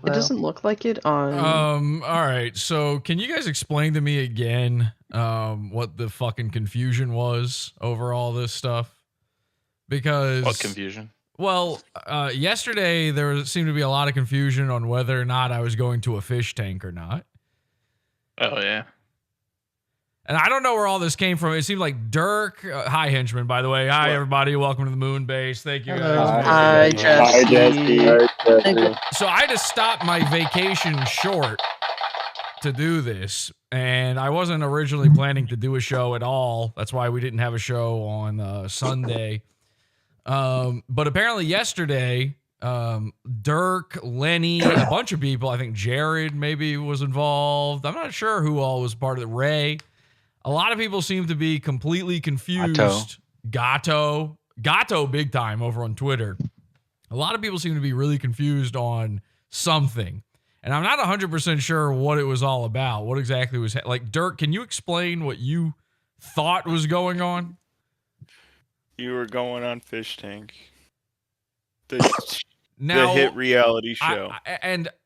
It doesn't look like it on... All right. So can you guys explain to me again what the fucking confusion was over all this stuff? Because... What confusion? Well, yesterday there seemed to be a lot of confusion on whether or not I was going to a fish tank or not. Oh, yeah. And I don't know where all this came from. It seemed like Dirk... hi, henchman, by the way. Hi, everybody. Welcome to the moon base. Thank you, guys. Hi, Jesse. So I had to stop my vacation short to do this. And I wasn't originally planning to do a show at all. That's why we didn't have a show on Sunday. But apparently yesterday, Dirk, Lenny, a bunch of people, I think Jared maybe was involved. I'm not sure who all was part of it. Ray. A lot of people seem to be completely confused. Gato big time over on Twitter. A lot of people seem to be really confused on something. And I'm not 100% sure what it was all about. What exactly was... like, Dirk, can you explain what you thought was going on? You were going on Fish Tank. Now, the hit reality show.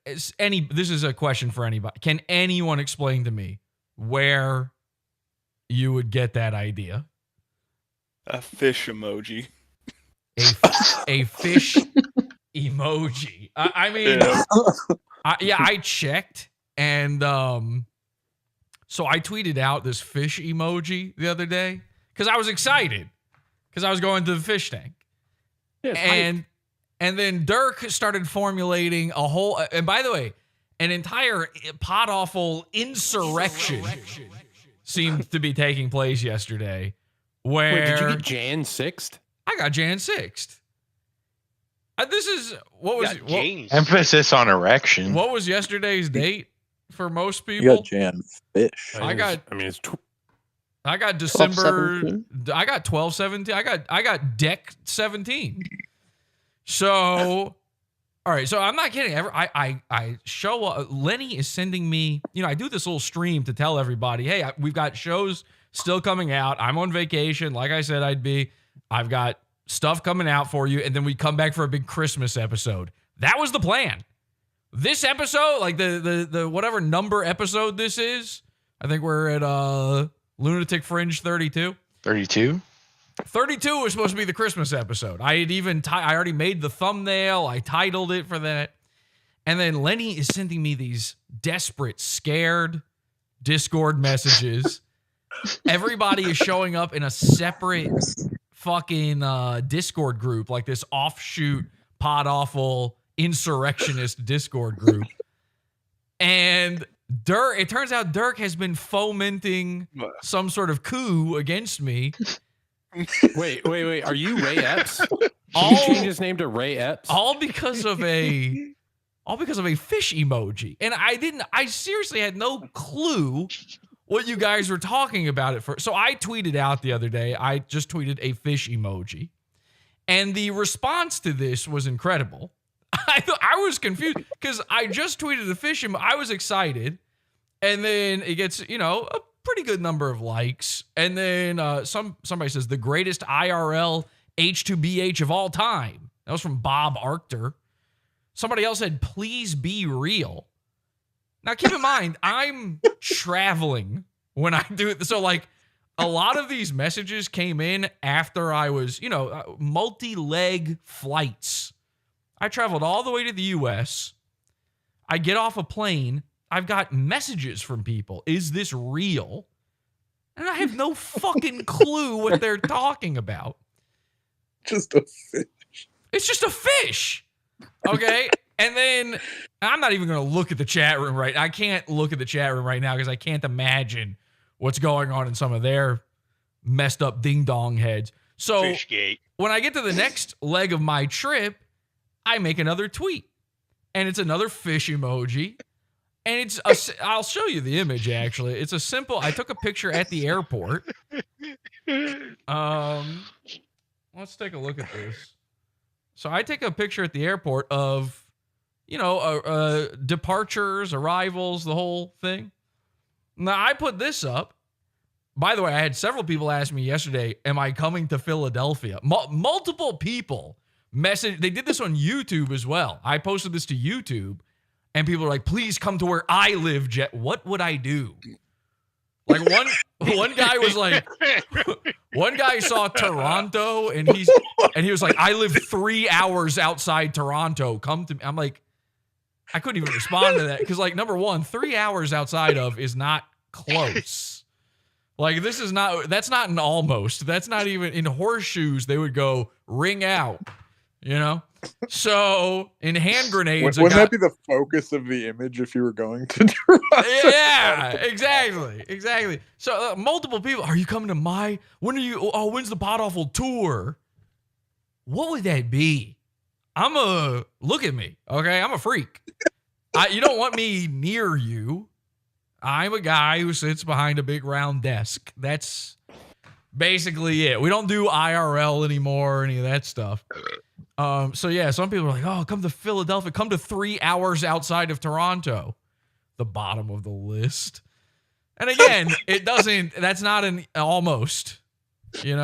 This is a question for anybody. Can anyone explain to me where you would get that idea? A fish emoji. A fish emoji. I mean, yeah. I checked, and so I tweeted out this fish emoji the other day because I was excited because I was going to the fish tank, and then Dirk started formulating a whole. And by the way, an entire Podawful insurrection seemed to be taking place yesterday. Where wait, did you get Jan 6th? I got Jan 6th. This is what was emphasis on erection. What was yesterday's date for most people? You got Jan Fish. I got December. 12/17? I got 12/17. I got Deck 17. So, all right. So I'm not kidding. I show up. Lenny is sending me. You know, I do this little stream to tell everybody, hey, we've got shows still coming out. I'm on vacation, like I said I'd be. I've got stuff coming out for you, and then we come back for a big Christmas episode. That was the plan. This episode, like the whatever number episode this is, I think we're at Lunatic Fringe 32. 32? 32 was supposed to be the Christmas episode. I had even I already made the thumbnail. I titled it for that. And then Lenny is sending me these desperate, scared Discord messages. Everybody is showing up in a separate fucking Discord group, like this offshoot Podawful insurrectionist Discord group. And Dirk, it turns out Dirk has been fomenting some sort of coup against me. Wait. Are you Ray Epps? Did you change his name to Ray Epps? All because of a fish emoji. And I seriously had no clue what you guys were talking about it for. So I tweeted out the other day, I just tweeted a fish emoji. And the response to this was incredible. I was confused because I just tweeted a fish emoji. I was excited. And then it gets, a pretty good number of likes. And then somebody says, the greatest IRL H2BH of all time. That was from Bob Arcter. Somebody else said, please be real. Now, keep in mind, I'm traveling when I do it. So, like, a lot of these messages came in after I was, multi-leg flights. I traveled all the way to the U.S. I get off a plane. I've got messages from people. Is this real? And I have no fucking clue what they're talking about. Just a fish. It's just a fish. Okay? And then I'm not even going to look at the chat room right now. I can't look at the chat room right now because I can't imagine what's going on in some of their messed up ding-dong heads. So Fishgate. when I get to the next leg of my trip, I make another tweet. And it's another fish emoji. And I'll show you the image, actually. It's a simple, I took a picture at the airport. Let's take a look at this. So I take a picture at the airport of, departures, arrivals, the whole thing. Now, I put this up. By the way, I had several people ask me yesterday, am I coming to Philadelphia? Multiple people message. They did this on YouTube as well. I posted this to YouTube, and people are like, please come to where I live, Jet. What would I do? Like one guy was like, one guy saw Toronto, and he was like, I live 3 hours outside Toronto. Come to me. I'm like, I couldn't even respond to that because, like, number one, 3 hours outside of is not close. Like, that's not an almost. That's not even in horseshoes. They would go ring out, So in hand grenades, Wouldn't that be the focus of the image if you were going to Toronto? Yeah, exactly. So multiple people, are you coming to when's the Podawful tour? What would that be? Look at me, okay? I'm a freak. You don't want me near you. I'm a guy who sits behind a big round desk. That's basically it. We don't do IRL anymore or any of that stuff. So yeah, some people are like, oh, come to Philadelphia. Come to 3 hours outside of Toronto. The bottom of the list. And again, that's not an almost, in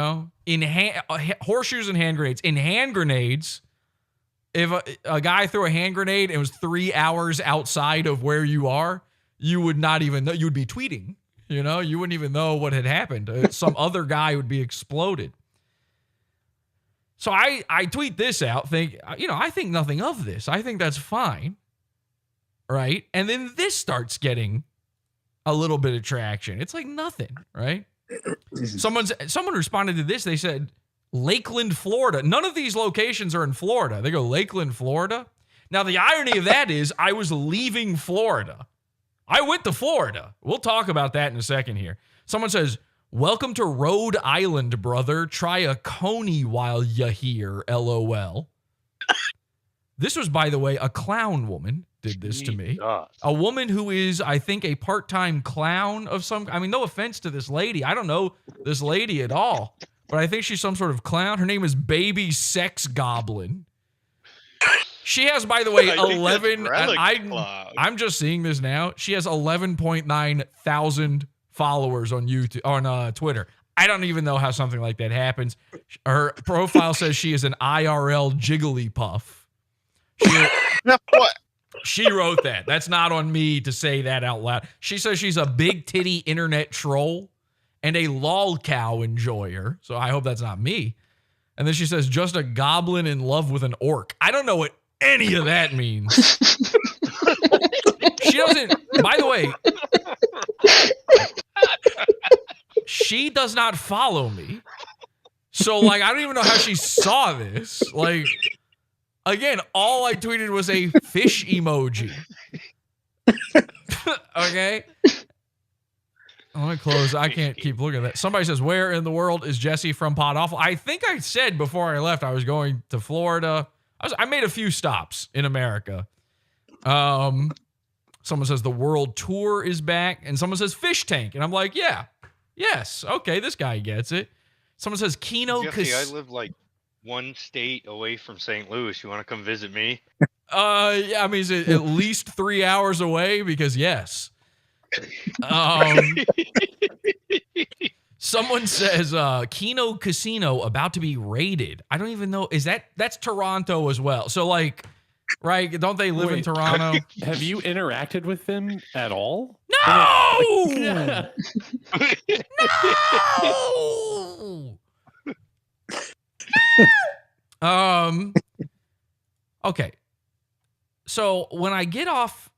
horseshoes and hand grenades. In hand grenades, if a guy threw a hand grenade and it was 3 hours outside of where you are, you would not even know. You would be tweeting, you wouldn't even know what had happened. Some other guy would be exploded. So I tweet this out, I think nothing of this. I think that's fine. Right? And then this starts getting a little bit of traction. It's like nothing, right? Someone responded to this. They said, Lakeland, Florida. None of these locations are in Florida. They go, Lakeland, Florida. Now, the irony of that is I was leaving Florida. I went to Florida. We'll talk about that in a second here. Someone says, welcome to Rhode Island, brother. Try a coney while you here, LOL. This was, by the way, a clown woman did this to me. A woman who is, I think, a part-time clown of some... I mean, no offense to this lady. I don't know this lady at all. But I think she's some sort of clown. Her name is Baby Sex Goblin. She has, by the way, 11... I'm just seeing this now. She has 11.9 thousand followers on YouTube, on Twitter. I don't even know how something like that happens. Her profile says she is an IRL Jigglypuff. What? She wrote that. That's not on me to say that out loud. She says she's a big titty internet troll and a lolcow enjoyer. So I hope that's not me. And then she says, just a goblin in love with an orc. I don't know what any of that means. She doesn't, by the way, she does not follow me. So, like, I don't even know how she saw this. Like, again, all I tweeted was a fish emoji. Okay? Let me close. I can't keep looking at that. Somebody says, where in the world is Jesse from Podawful? I think I said before I left I was going to Florida. I made a few stops in America. Someone says the world tour is back. And someone says Fishtank. And I'm like, yeah. Yes. Okay, this guy gets it. Someone says Keno. Jesse, I live like one state away from St. Louis. You want to come visit me? Yeah, I mean, is it at least 3 hours away? Because yes. Someone says Keno Casino about to be raided. I don't even know. That's Toronto as well. So like right? Don't they live in Wait, Toronto? Have you interacted with them at all? No! Yeah. No! Okay. So when I get off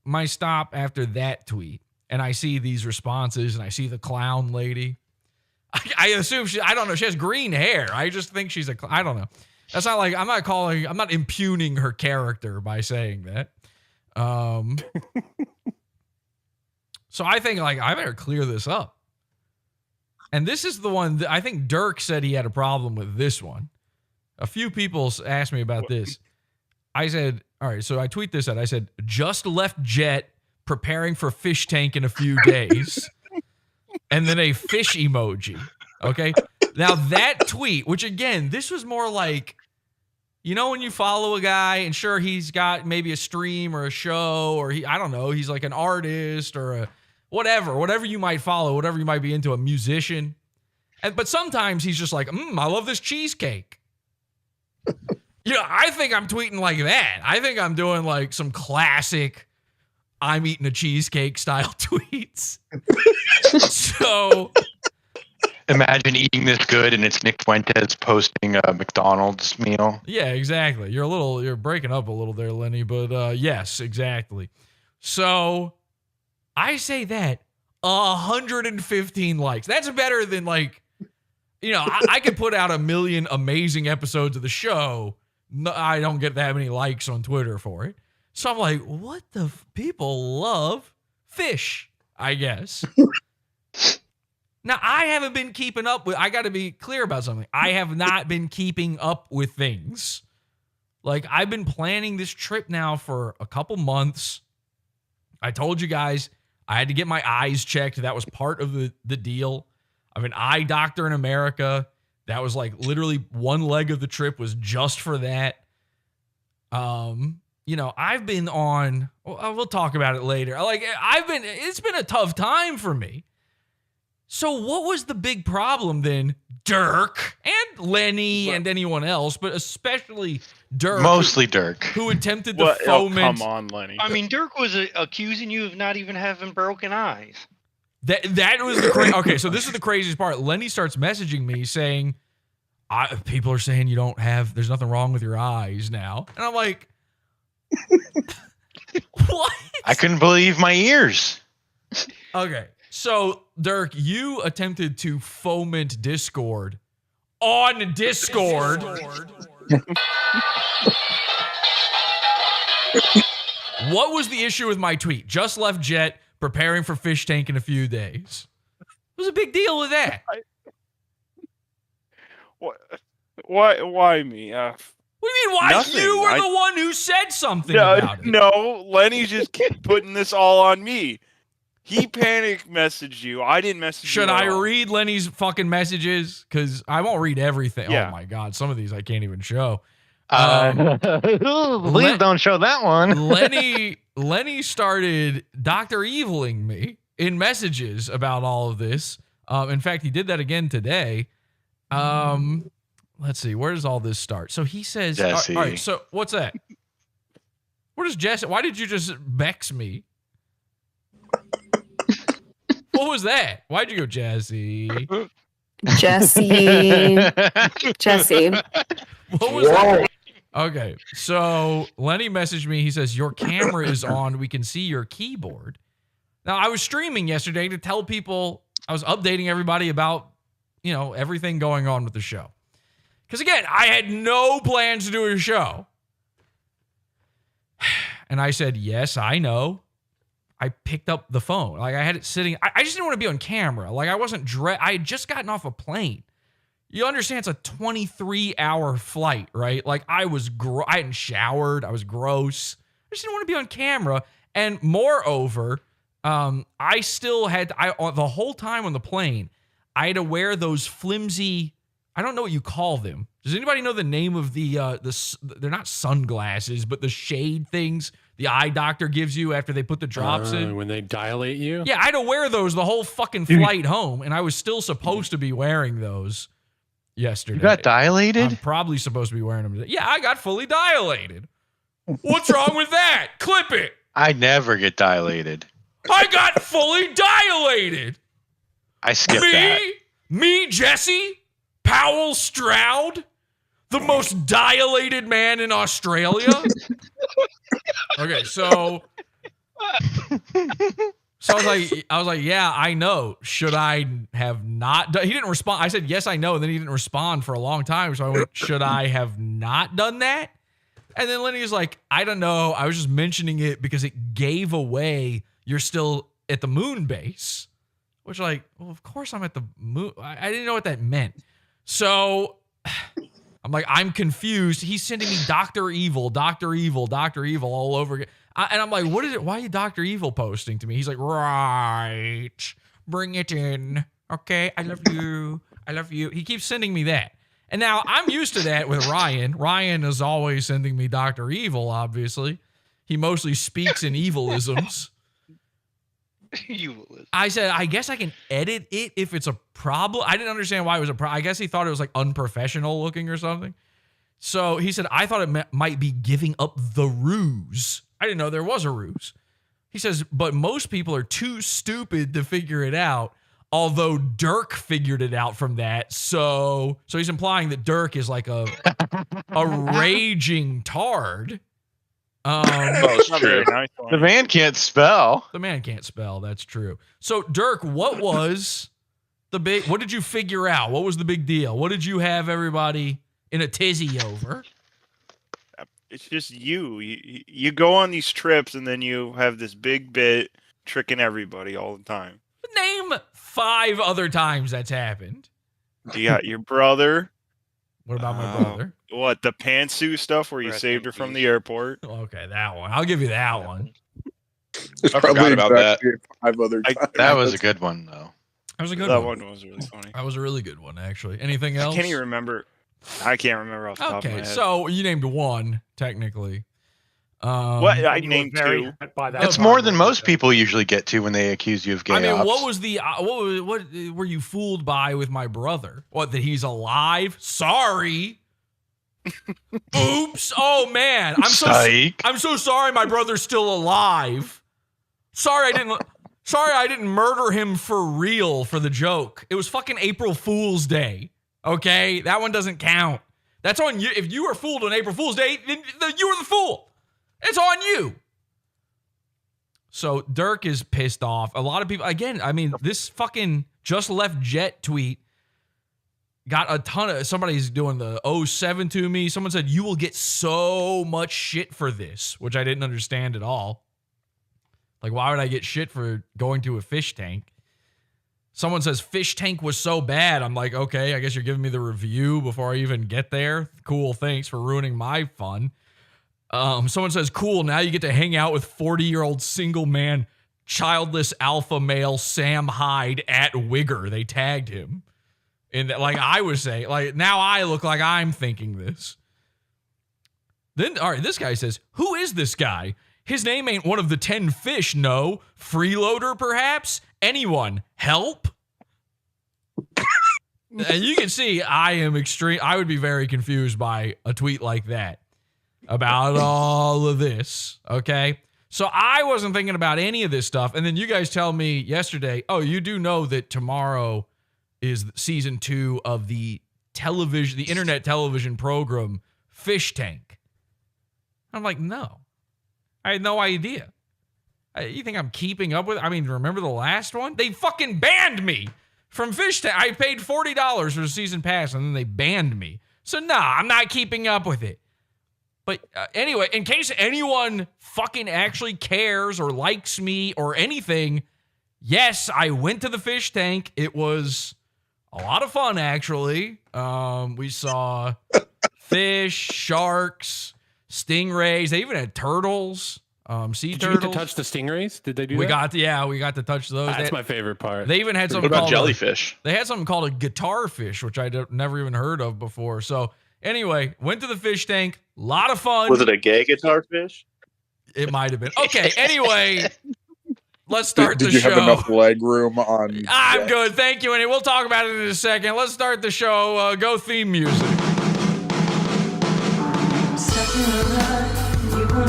my stop after that tweet and I see these responses and I see the clown lady, I assume I don't know, she has green hair. I just think she's I don't know. That's not like, I'm not impugning her character by saying that. So I think like, I better clear this up. And this is the one that I think Dirk said he had a problem with this one. A few people asked me about this. I said, all right, so I tweet this out. I said, just left jet, preparing for fish tank in a few days. And then a fish emoji. Okay. Now that tweet, which again, this was more like, you know, when you follow a guy and sure he's got maybe a stream or a show or I don't know, he's like an artist or a whatever you might follow, whatever you might be into, a musician. But sometimes he's just like, I love this cheesecake. You know, I think I'm tweeting like that. I think I'm doing like some classic I'm eating a cheesecake style tweets. So imagine eating this good and it's Nick Fuentes posting a McDonald's meal. Yeah, exactly. You're breaking up a little there, Lenny, but yes, exactly. So I say that 115 likes. That's better than like, you know, I could put out 1 million amazing episodes of the show. No, I don't get that many likes on Twitter for it. So I'm like, what the people love fish, I guess. Now, I haven't been keeping up with, I got to be clear about something. I have not been keeping up with things. Like, I've been planning this trip now for a couple months. I told you guys I had to get my eyes checked. That was part of the deal. I'm an eye doctor in America. That was like literally one leg of the trip was just for that. You know, I've been on, we'll talk about it later. Like, it's been a tough time for me. So what was the big problem then? Dirk and Lenny and anyone else, but especially Dirk. Mostly Dirk. Who attempted to foment. Come on, Lenny. I mean, Dirk was accusing you of not even having broken eyes. That was the okay, so this is the craziest part. Lenny starts messaging me saying, people are saying you don't have, there's nothing wrong with your eyes now. And I'm like, what? I couldn't believe my ears. Okay, so Dirk, you attempted to foment Discord on Discord. What was the issue with my tweet? Just left jet, preparing for fish tank in a few days. It was a big deal with that. Why me? What do you mean, why? Nothing. You were the one who said something about it. No, Lenny just kept putting this all on me. He panic messaged you. I didn't message you. Should I read Lenny's fucking messages? Because I won't read everything. Yeah. Oh my God. Some of these I can't even show. Please don't show that one. Lenny started Dr. Eviling me in messages about all of this. In fact, he did that again today. Let's see. Where does all this start? So he says, Jesse. all right, so what's that? Where does Jesse, why did you just vex me? What was that? Why'd you go, Jesse? Jesse. What was that? Okay, so Lenny messaged me. He says, your camera is on. We can see your keyboard. Now, I was streaming yesterday to tell people, I was updating everybody about, you know, everything going on with the show. Because again, I had no plans to do a show. And I said, yes, I know. I picked up the phone. Like I had it sitting. I just didn't want to be on camera. Like I wasn't I had just gotten off a plane. You understand it's a 23-hour flight, right? Like I hadn't showered. I was gross. I just didn't want to be on camera. And moreover, I still had, the whole time on the plane, I had to wear those flimsy, I don't know what you call them. Does anybody know the name of they're not sunglasses, but the shade things the eye doctor gives you after they put the drops in? When they dilate you? Yeah, I had to wear those the whole fucking flight home, and I was still supposed to be wearing those yesterday. You got dilated? I'm probably supposed to be wearing them today. Yeah, I got fully dilated. What's wrong with that? Clip it. I never get dilated. I got fully dilated. I skip that. Me, Jesse, Powell Stroud, the most dilated man in Australia. Okay, so I was like, yeah, I know. Should I have not done? He didn't respond. I said, yes, I know. And then he didn't respond for a long time. So I went, should I have not done that? And then Lenny was like, I don't know. I was just mentioning it because it gave away you're still at the moon base. Which, like, well, of course I'm at the moon. I didn't know what that meant. So I'm like, I'm confused. He's sending me Dr. Evil all over again. And I'm like, what is it? Why are you Dr. Evil posting to me? He's like, right. Bring it in. Okay. I love you. He keeps sending me that. And now I'm used to that with Ryan. Ryan is always sending me Dr. Evil, obviously. He mostly speaks in evilisms. I said, I guess I can edit it if it's a problem. I didn't understand why it was a problem. I guess he thought it was like unprofessional looking or something. So he said, I thought it might be giving up the ruse. I didn't know there was a ruse. He says, but most people are too stupid to figure it out. Although Dirk figured it out from that. So he's implying that Dirk is like a raging tard. It's not very nice. The man can't spell. The man can't spell. That's true. So Dirk, what was what did you figure out? What was the big deal? What did you have everybody in a tizzy over? It's just you go on these trips and then you have this big bit tricking everybody all the time. Name 5 other times that's happened. You got your brother. What about my brother? What, the pantsuit stuff where you saved her from the airport? Okay, that one. I'll give you that one. It's I probably forgot about that. exactly 5 other times. That was a good one, though. That was a good That one. one was really funny. That was a really good one, actually. Anything else? I can't even remember. I can't remember off the top of my Okay, head. so you named 1, technically. What? I You named were very 2. hurt by that That's one. more than most people usually get to when they accuse you of gay I mean, ops. what were you fooled by with my brother? What, that he's alive? Sorry. Oops. Oh man. I'm so sorry my brother's still alive. Sorry I didn't murder him for real for the joke. It was fucking April Fool's Day. Okay? That one doesn't count. That's on you. If you were fooled on April Fool's Day, then you were the fool. It's on you. So Dirk is pissed off. A lot of people, again, I mean, this fucking just left jet tweet got a ton of, somebody's doing the 07 to me. Someone said, you will get so much shit for this, which I didn't understand at all. Like, why would I get shit for going to a fish tank? Someone says, fish tank was so bad. I'm like, okay, I guess you're giving me the review before I even get there. Cool, thanks for ruining my fun. Someone says, cool, now you get to hang out with 40-year-old single man, childless alpha male Sam Hyde at Wigger. They tagged him. And like I was saying, like now I look like I'm thinking this. Then, all right, this guy says, who is this guy? His name ain't one of the 10 fish, no. Freeloader, perhaps? Anyone? Help? And you can see I would be very confused by a tweet like that about all of this, okay? So I wasn't thinking about any of this stuff. And then you guys tell me yesterday, oh, you do know that tomorrow is season 2 of the internet television program Fish Tank. I'm like, no. I had no idea. You think I'm keeping up with? I mean, remember the last one? They fucking banned me from Fish Tank. I paid $40 for the season pass, and then they banned me. So, nah, I'm not keeping up with it. But anyway, in case anyone fucking actually cares or likes me or anything, yes, I went to the Fish Tank. It was a lot of fun, actually. We saw fish, sharks, stingrays. They even had turtles, sea Did turtles. you get to touch the stingrays? Did they do we that? We got to touch those. That's my favorite part. They even had What something about called jellyfish? They had something called a guitar fish, which I never even heard of before. So anyway, went to the fish tank. A lot of fun. Was it a gay guitar fish? It might have been. Okay, anyway, let's start Did the you show. have enough leg room on? I'm good. Thank you. And we'll talk about it in a second. Let's start the show. Go theme music. Second love, you were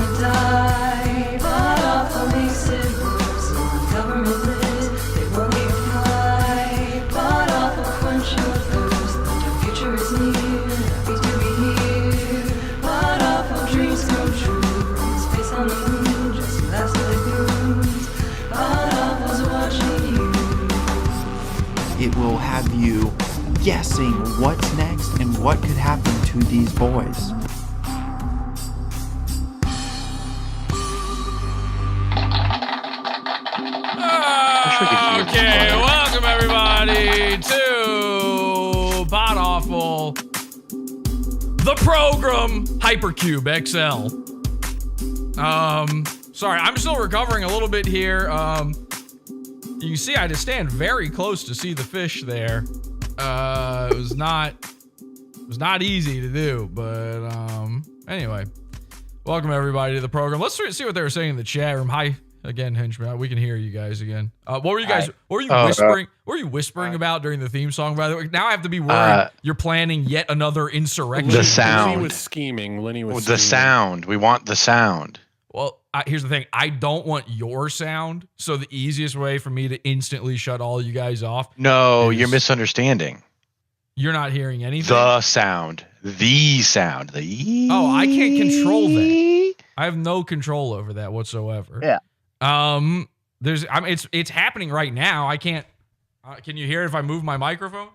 it will have you guessing what's next and what could happen to these boys. Okay, welcome everybody to Podawful, the program Hypercube XL. Sorry, I'm still recovering a little bit here. You see, I had to stand very close to see the fish there. It was not easy to do, but anyway, welcome everybody to the program. Let's see what they were saying in the chat room. Hi again, Henchman. We can hear you guys again. What were you guys? What were you whispering? What were you whispering about during the theme song? By the way, now I have to be worried you're planning yet another insurrection. The sound. Lenny was scheming. The sound. We want the sound. Well, here's the thing. I don't want your sound, so the easiest way for me to instantly shut all you guys off. No, you're misunderstanding. You're not hearing anything? The sound. The sound. Oh, I can't control that. I have no control over that whatsoever. Yeah. It's happening right now. I can't. Can you hear it if I move my microphone?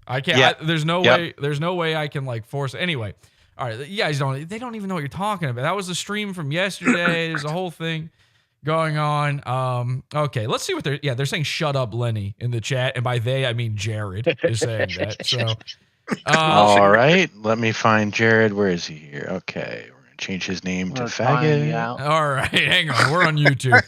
I can't. Yeah. There's no way. There's no way I can like force. Anyway. All right, you guys they don't even know what you're talking about. That was the stream from yesterday. There's a whole thing going on. Okay, let's see what they're saying shut up, Lenny, in the chat. And by they, I mean Jared is saying that. So, all right, let me find Jared. Where is he here? Okay, we're going to change his name to Faggot. All right, hang on. We're on YouTube.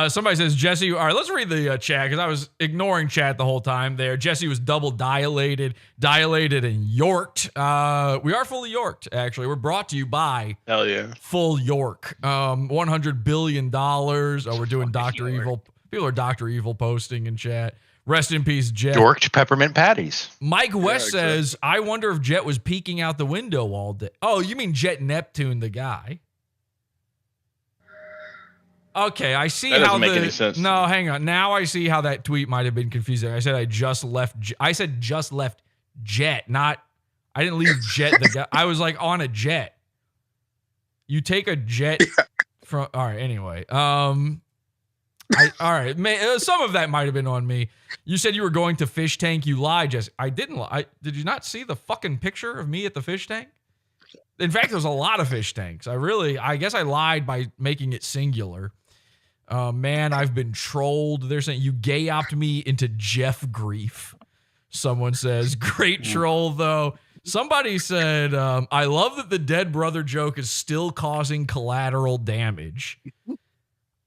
Somebody says, Jesse, all right, let's read the chat because I was ignoring chat the whole time there. Jesse was double dilated and yorked. We are fully yorked, actually. We're brought to you by Hell yeah. Full York. $100 billion. Oh, we're doing Dr. Evil. People are Dr. Evil posting in chat. Rest in peace, Jet. Yorked peppermint patties. Mike West says, I wonder if Jet was peeking out the window all day. Oh, you mean Jet Neptune, the guy? Okay, I see that how doesn't make any sense. No, hang on. Now I see how that tweet might have been confusing. I said I said just left Jet, not I didn't leave Jet the guy. I was like on a jet. You take a jet from all right, anyway. All right. Some of that might have been on me. You said you were going to Fish Tank. You lied, Jesse. I didn't lie. Did you not see the fucking picture of me at the fish tank? In fact, there's a lot of fish tanks. I guess I lied by making it singular. Man, I've been trolled. They're saying you gay-opt me into Jeff grief. Someone says, great troll, though. Somebody said, I love that the dead brother joke is still causing collateral damage.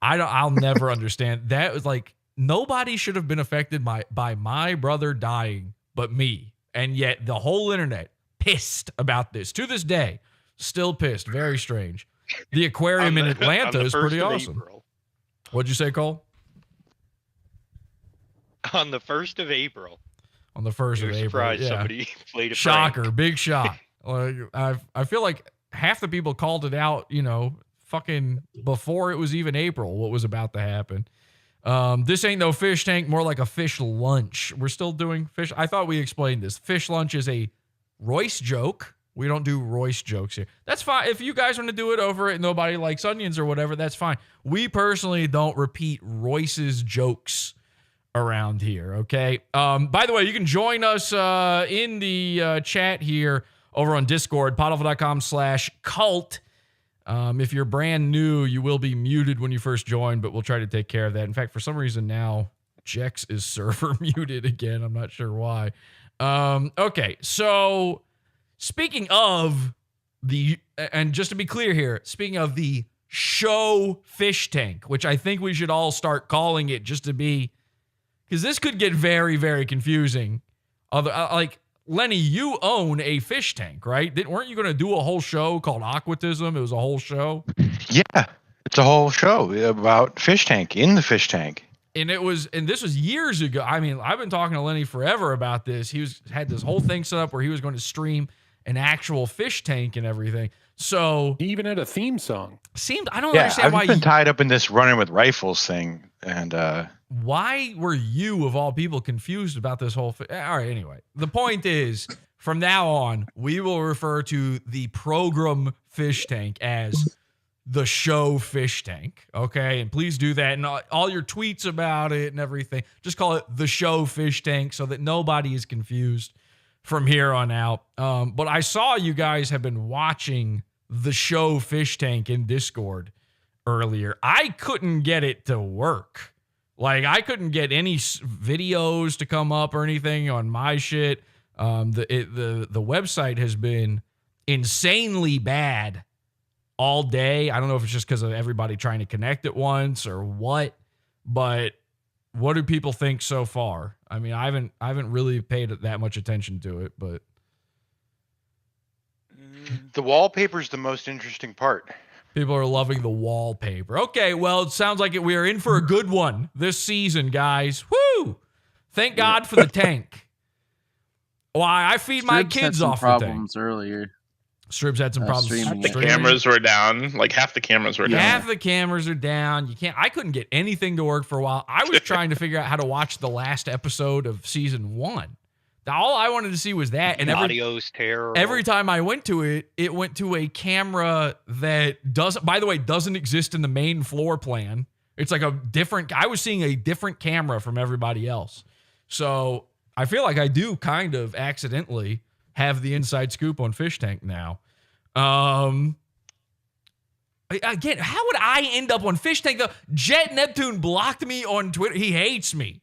I'll never understand. That was like, nobody should have been affected by my brother dying but me. And yet the whole internet pissed about this. To this day, still pissed. Very strange. The aquarium in Atlanta is pretty awesome. April. What'd you say, Cole? On the 1st of April. On the 1st of April. Yeah. Somebody played a shocker, prank. Big shock. I feel like half the people called it out, fucking before it was even April, what was about to happen. This ain't no fish tank, more like a fish lunch. We're still doing fish. I thought we explained this. Fish lunch is a Royce joke. We don't do Royce jokes here. That's fine. If you guys want to do it over it, nobody likes onions or whatever, that's fine. We personally don't repeat Royce's jokes around here, okay? By the way, you can join us in the chat here over on Discord, podawful.com/cult. If you're brand new, you will be muted when you first join, but we'll try to take care of that. In fact, for some reason now, Jex is server muted again. I'm not sure why. Okay, so speaking of and just to be clear here, speaking of the show Fish Tank, which I think we should all start calling it just to be, because this could get very, very confusing. Like, Lenny, you own a fish tank, right? Weren't you going to do a whole show called Aquatism? It was a whole show. Yeah, it's a whole show about fish tank, in the fish tank. And this was years ago. I mean, I've been talking to Lenny forever about this. He had this whole thing set up where he was going to stream an actual fish tank and everything. So he even had a theme song. I don't understand why I've been tied up in this running with rifles thing, and why were you, of all people, confused about this whole thing? All right, anyway. The point is, from now on, we will refer to the program Fish Tank as the show Fish Tank. Okay. And please do that. And all your tweets about it and everything, just call it the show Fish Tank so that nobody is confused from here on out. But I saw you guys have been watching the show Fish Tank in Discord earlier. I couldn't get it to work. Like, I couldn't get any videos to come up or anything on my shit. The website has been insanely bad all day. I don't know if it's just because of everybody trying to connect at once or what, but what do people think so far? I mean, I haven't really paid that much attention to it, but The wallpaper's the most interesting part. people are loving the wallpaper. Okay, well, it sounds like we are in for a good one this season, guys. Woo! Thank God for the tank. Why, I feed my Strips had kids some off the tank. problems earlier. Strips had some problems streaming. The streaming. cameras were down. Like half the cameras were down. Half the cameras are down. I couldn't get anything to work for a while. I was trying to figure out how to watch the last episode of season 1. All I wanted to see was that. And audio's terrible. every time I went to it, it went to a camera that doesn't exist in the main floor plan. It's like I was seeing a different camera from everybody else. So I feel like I do kind of accidentally have the inside scoop on Fish Tank now. Again, how would I end up on Fish Tank though? Jet Neptune blocked me on Twitter. He hates me.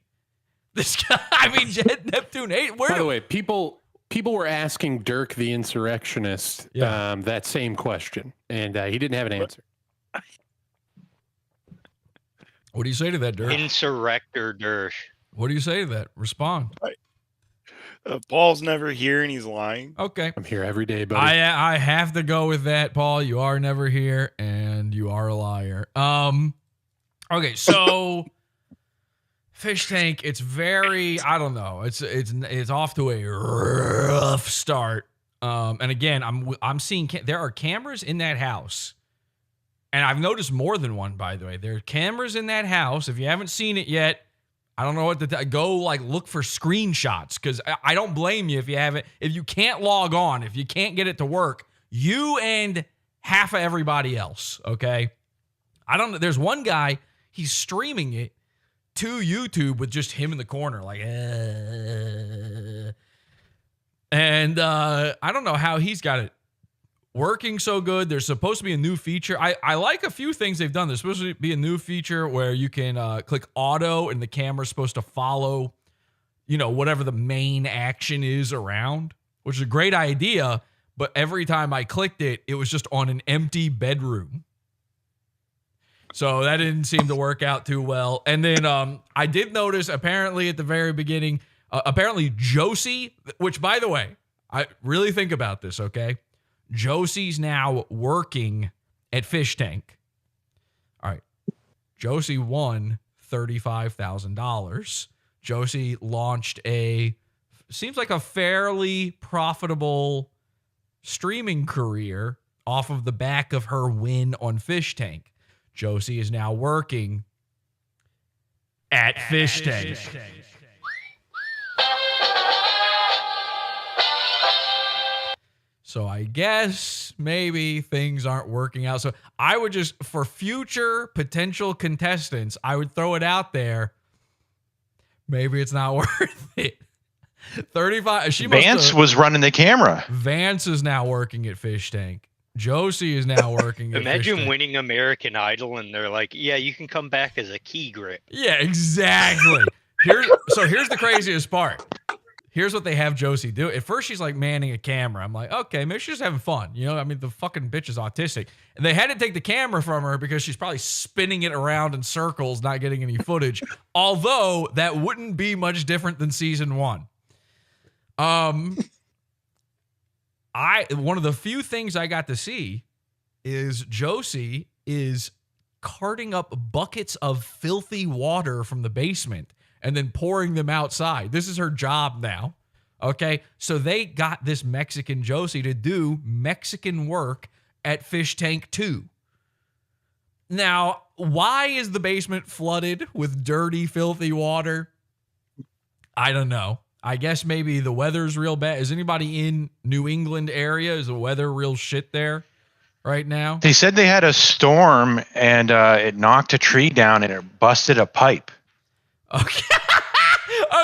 This guy, Jet Neptune hates. By the way, people were asking Dirk the Insurrectionist that same question, and he didn't have an answer. What do you say to that, Dirk? Insurrector Dersh. What do you say to that? Respond. Paul's never here and he's lying. Okay. I'm here every day, buddy. I have to go with that, Paul. You are never here, and you are a liar. Okay, so Fish Tank, it's very, I don't know. It's off to a rough start. And again, I'm seeing there are cameras in that house. And I've noticed more than one, by the way. There are cameras in that house. If you haven't seen it yet, I don't know what to go look for screenshots, because I don't blame you if you haven't. If you can't log on, if you can't get it to work, you and half of everybody else, okay? I don't know. There's one guy, he's streaming it to YouTube with just him in the corner, like, and I don't know how he's got it working so good. There's supposed to be a new feature. I like a few things they've done. There's supposed to be a new feature where you can click auto and the camera's supposed to follow, whatever the main action is around, which is a great idea. But every time I clicked it, it was just on an empty bedroom. So that didn't seem to work out too well. And then I did notice apparently at the very beginning, apparently Josie, which by the way, I really think about this, okay? Josie's now working at Fish Tank. All right. Josie won $35,000. Josie launched seems like a fairly profitable streaming career off of the back of her win on Fish Tank. Josie is now working at Fish Tank. So I guess maybe things aren't working out. So I would just, for future potential contestants, I would throw it out there. Maybe it's not worth it. 35. Vance was running the camera. Vance is now working at Fish Tank. Josie is now working at Fish Imagine Tank. winning American Idol and they're like, yeah, you can come back as a key grip. Yeah, exactly. Here's the craziest part. Here's what they have Josie do. At first, she's like manning a camera. I'm like, okay, maybe she's just having fun. The fucking bitch is autistic. And they had to take the camera from her because she's probably spinning it around in circles, not getting any footage. Although that wouldn't be much different than season 1. One of the few things I got to see is Josie is carting up buckets of filthy water from the basement and then pouring them outside. This is her job now. Okay. So they got this Mexican Josie to do Mexican work at Fish Tank 2. Now, why is the basement flooded with dirty, filthy water? I don't know. I guess maybe the weather's real bad. Is anybody in New England area? Is the weather real shit there? right now. They said they had a storm and it knocked a tree down and it busted a pipe. Okay.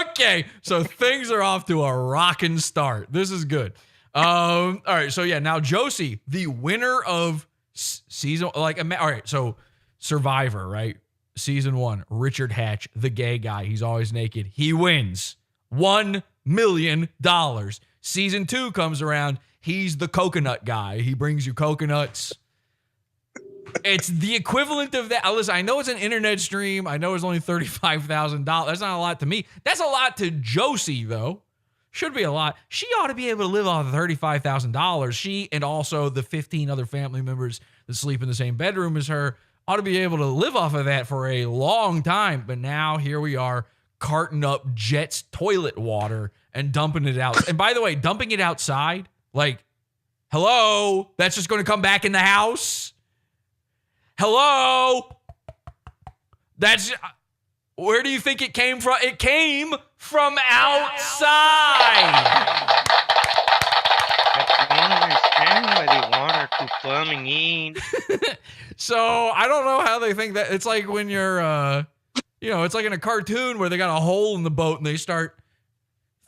Okay. So things are off to a rockin' start. This is good. All right. So yeah, now Josie, the winner of season, all right. So Survivor, right? Season 1, Richard Hatch, the gay guy. He's always naked. He wins $1 million. Season 2 comes around. He's the coconut guy. He brings you coconuts. It's the equivalent of that. Listen, I know it's an internet stream. I know it's only $35,000. That's not a lot to me. That's a lot to Josie, though. Should be a lot. She ought to be able to live off of $35,000. She and also the 15 other family members that sleep in the same bedroom as her ought to be able to live off of that for a long time. But now here we are carting up Jet's toilet water and dumping it out. And by the way, dumping it outside, like, hello, that's just going to come back in the house? Hello? That's, where do you think it came from? It came from outside. So I don't know how they think that. It's like when you're, it's like in a cartoon where they got a hole in the boat and they start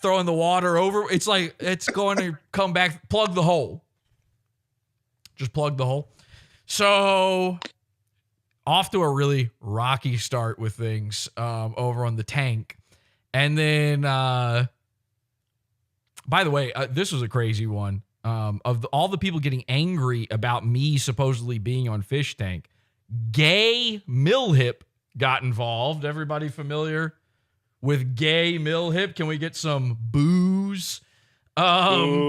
throwing the water over. It's like it's going to come back. Plug the hole. Just plug the hole. So off to a really rocky start with things over on the tank. And then, by the way, this was a crazy one. All the people getting angry about me supposedly being on Fish Tank, Gay Millhip got involved. Everybody familiar with Gay Millhip? Can we get some boos? Boo.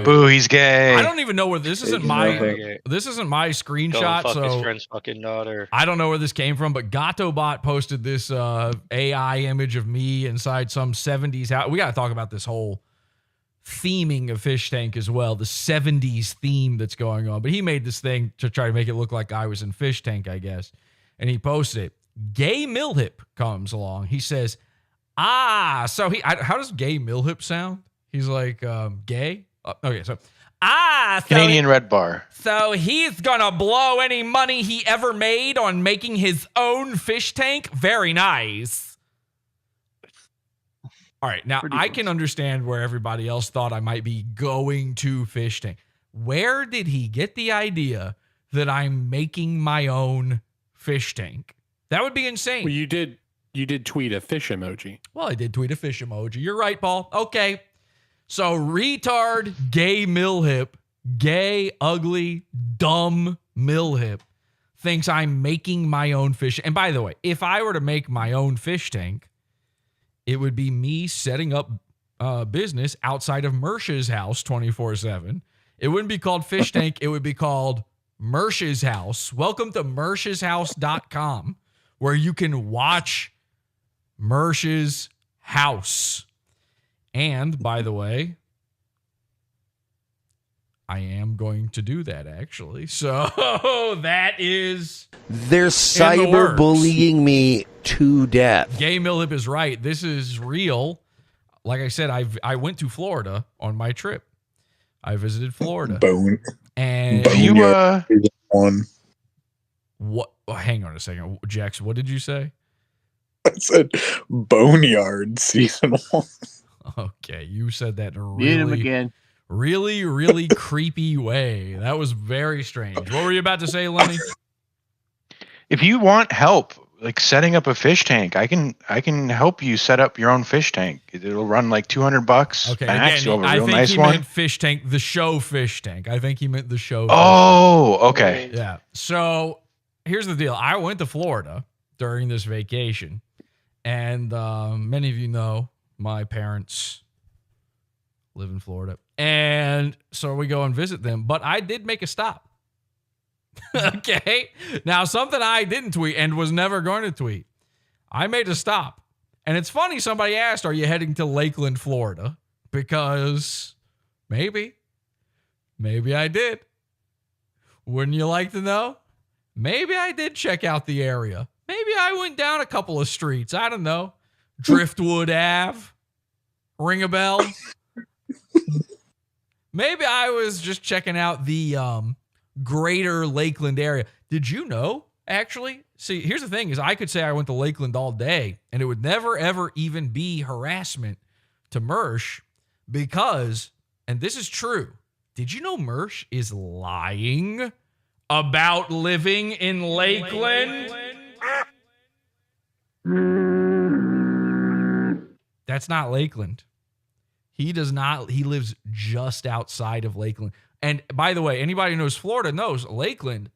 Boo, he's gay. I don't even know where this isn't my screenshot. So his friend's fucking daughter. I don't know where this came from, but GatoBot posted this AI image of me inside some 70s house. We got to talk about this whole theming of Fish Tank as well, the 70s theme that's going on. But he made this thing to try to make it look like I was in Fish Tank, I guess. And he posted it. Gay Millhip comes along. He says, how does Gay Millhip sound? He's like, gay? Okay, so, Canadian Red Bar. So he's gonna blow any money he ever made on making his own fish tank? Very nice. All right, now I can understand where everybody else thought I might be going to Fish Tank. Where did he get the idea that I'm making my own fish tank? That would be insane. Well, you did tweet a fish emoji. Well, I did tweet a fish emoji. You're right, Paul. Okay. So retard, Gay Millhip, gay, ugly, dumb Millhip thinks I'm making my own fish. And by the way, if I were to make my own fish tank, it would be me setting up business outside of Mersh's house 24/7. It wouldn't be called Fish Tank. It would be called Mersh's House. Welcome to mershshouse.com, where you can watch Mersh's house. And by the way, I am going to do that actually. So that is. They're cyberbullying me to death. Gay Millhip is right. This is real. Like I said, I went to Florida on my trip. I visited Florida. And you what? Oh, hang on a second, Jax. What did you say? I said Boneyard season 1. Okay, you said that in a really, really creepy way. That was very strange. What were you about to say, Lenny? If you want help, like setting up a fish tank, I can help you set up your own fish tank. It'll run like $200. Okay, max. again, You'll have a I real think nice he one. meant Fish Tank, the show Fish Tank. I think he meant the show. Oh, okay. Yeah. So here's the deal. I went to Florida during this vacation, and many of you know my parents live in Florida. And so we go and visit them, but I did make a stop. Okay. Now, something I didn't tweet and was never going to tweet. I made a stop. And it's funny, somebody asked, are you heading to Lakeland, Florida? Because maybe I did. Wouldn't you like to know? Maybe I did check out the area. Maybe I went down a couple of streets. I don't know. Driftwood Ave. Ring a bell? Maybe I was just checking out the greater Lakeland area. Did you know, actually? See, here's the thing is I could say I went to Lakeland all day, and it would never, ever even be harassment to Mersh because, and this is true, did you know Mersh is lying about living in Lakeland? That's not Lakeland. He does not. He lives just outside of Lakeland. And by the way, anybody who knows Florida knows Lakeland,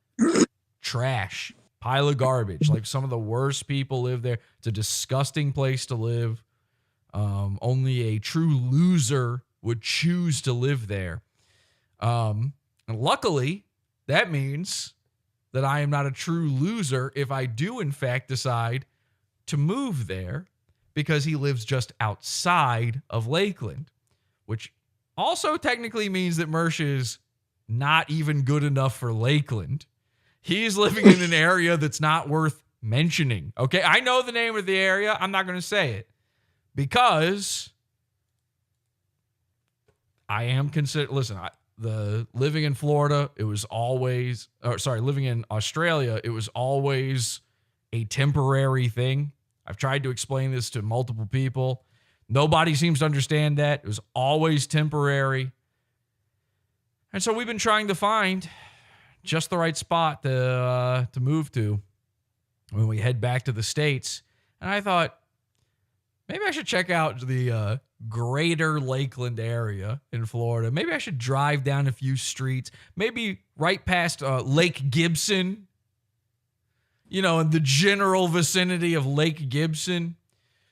trash, pile of garbage. Like some of the worst people live there. It's a disgusting place to live. Only a true loser would choose to live there. And luckily, that means that I am not a true loser if I do, in fact, decide to move there because he lives just outside of Lakeland, which also technically means that Mersh is not even good enough for Lakeland. He's living in an area that's not worth mentioning. Okay, I know the name of the area. I'm not going to say it because I am considered. Listen, living in Florida, it was always, living in Australia, it was always a temporary thing. I've tried to explain this to multiple people. Nobody seems to understand that. It was always temporary. And so we've been trying to find just the right spot to move to when we head back to the States. And I thought, maybe I should check out the greater Lakeland area in Florida. Maybe I should drive down a few streets, maybe right past Lake Gibson, in the general vicinity of Lake Gibson,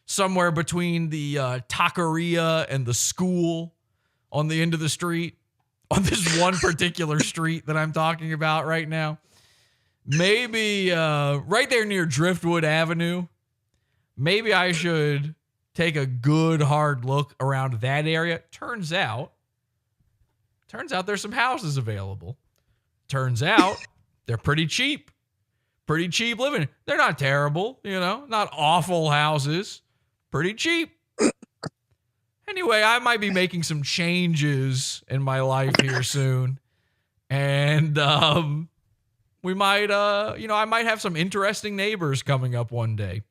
somewhere between the taqueria and the school on the end of the street, on this one particular street that I'm talking about right now. Maybe right there near Driftwood Avenue. Maybe I should take a good hard look around that area. Turns out there's some houses available. Turns out they're pretty cheap. Pretty cheap living. They're not terrible, not awful houses. Pretty cheap. Anyway, I might be making some changes in my life here soon. And we might, I might have some interesting neighbors coming up one day.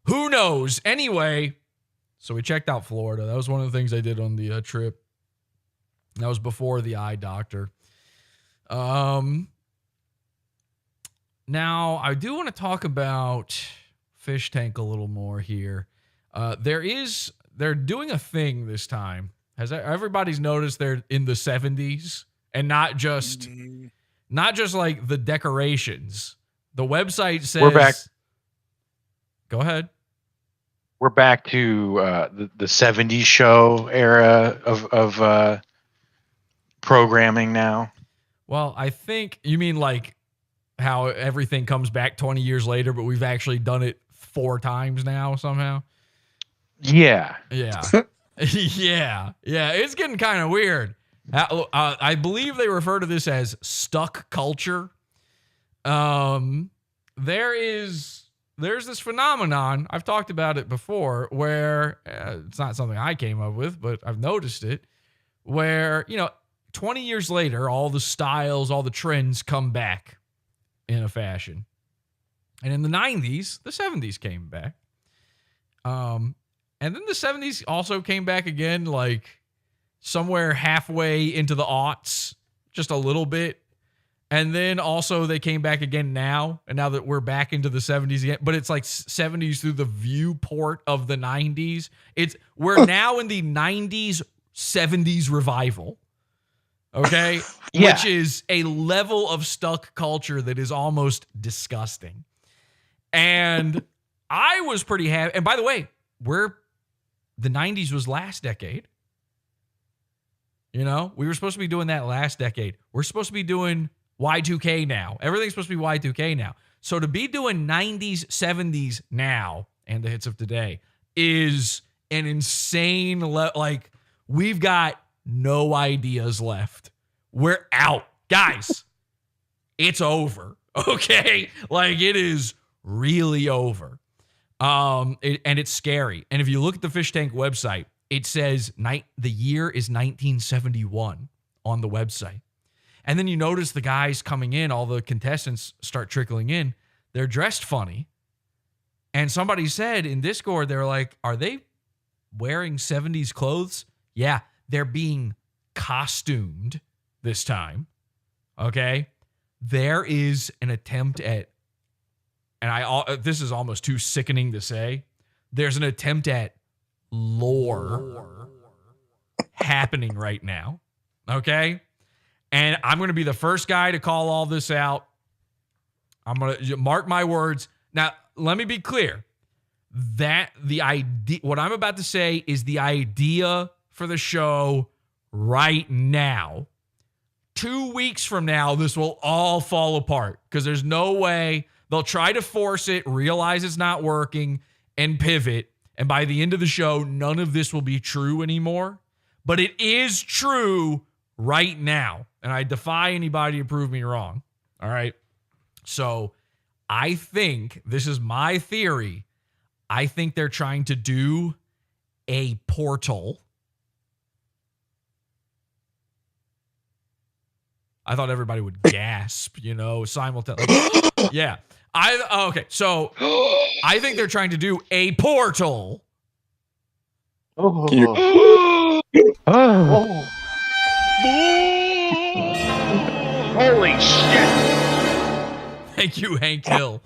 Who knows? Anyway, so we checked out Florida. That was one of the things I did on the trip. That was before the eye doctor. Now, I do want to talk about Fish Tank a little more here. They're doing a thing this time. Has everybody's noticed they're in the 70s and not just like the decorations. The website says we're back. Go ahead. We're back to the 70s show era of programming now. Well, I think you mean like how everything comes back 20 years later, but we've actually done it 4 times now somehow. Yeah. Yeah. Yeah. It's getting kind of weird. I believe they refer to this as stuck culture. There's this phenomenon, I've talked about it before, where it's not something I came up with, but I've noticed it, where, 20 years later, all the styles, all the trends come back in a fashion. And in the 90s, the 70s came back. And then the 70s also came back again, like somewhere halfway into the aughts, just a little bit. And then also they came back again now. And now that we're back into the 70s again, but it's like 70s through the viewport of the 90s. We're now in the 90s, 70s revival. Okay. Yeah. Which is a level of stuck culture that is almost disgusting. And I was pretty happy. And by the way, the 90s was last decade. We were supposed to be doing that last decade. We're supposed to be doing Y2K now. Everything's supposed to be Y2K now. So to be doing 90s, 70s now and the hits of today is an insane like we've got no ideas left. We're out. Guys, it's over. Okay? Like it is really over. And it's scary. And if you look at the Fish Tank website, it says the year is 1971 on the website. And then you notice the guys coming in, all the contestants start trickling in. They're dressed funny. And somebody said in Discord, they're like, are they wearing 70s clothes? Yeah, they're being costumed this time. Okay? There is an attempt at, and this is almost too sickening to say, there's an attempt at lore happening right now. Okay? And I'm going to be the first guy to call all this out. I'm going to mark my words. Now, let me be clear. That the idea, what I'm about to say is the idea for the show right now. 2 weeks from now, this will all fall apart because there's no way they'll try to force it, realize it's not working, and pivot. And by the end of the show, none of this will be true anymore. But it is true right now. And I defy anybody to prove me wrong. All right. So I think, this is my theory, I think they're trying to do a portal. I thought everybody would gasp, simultaneously. Yeah. Okay. So I think they're trying to do a portal. Holy shit. Thank you, Hank Hill.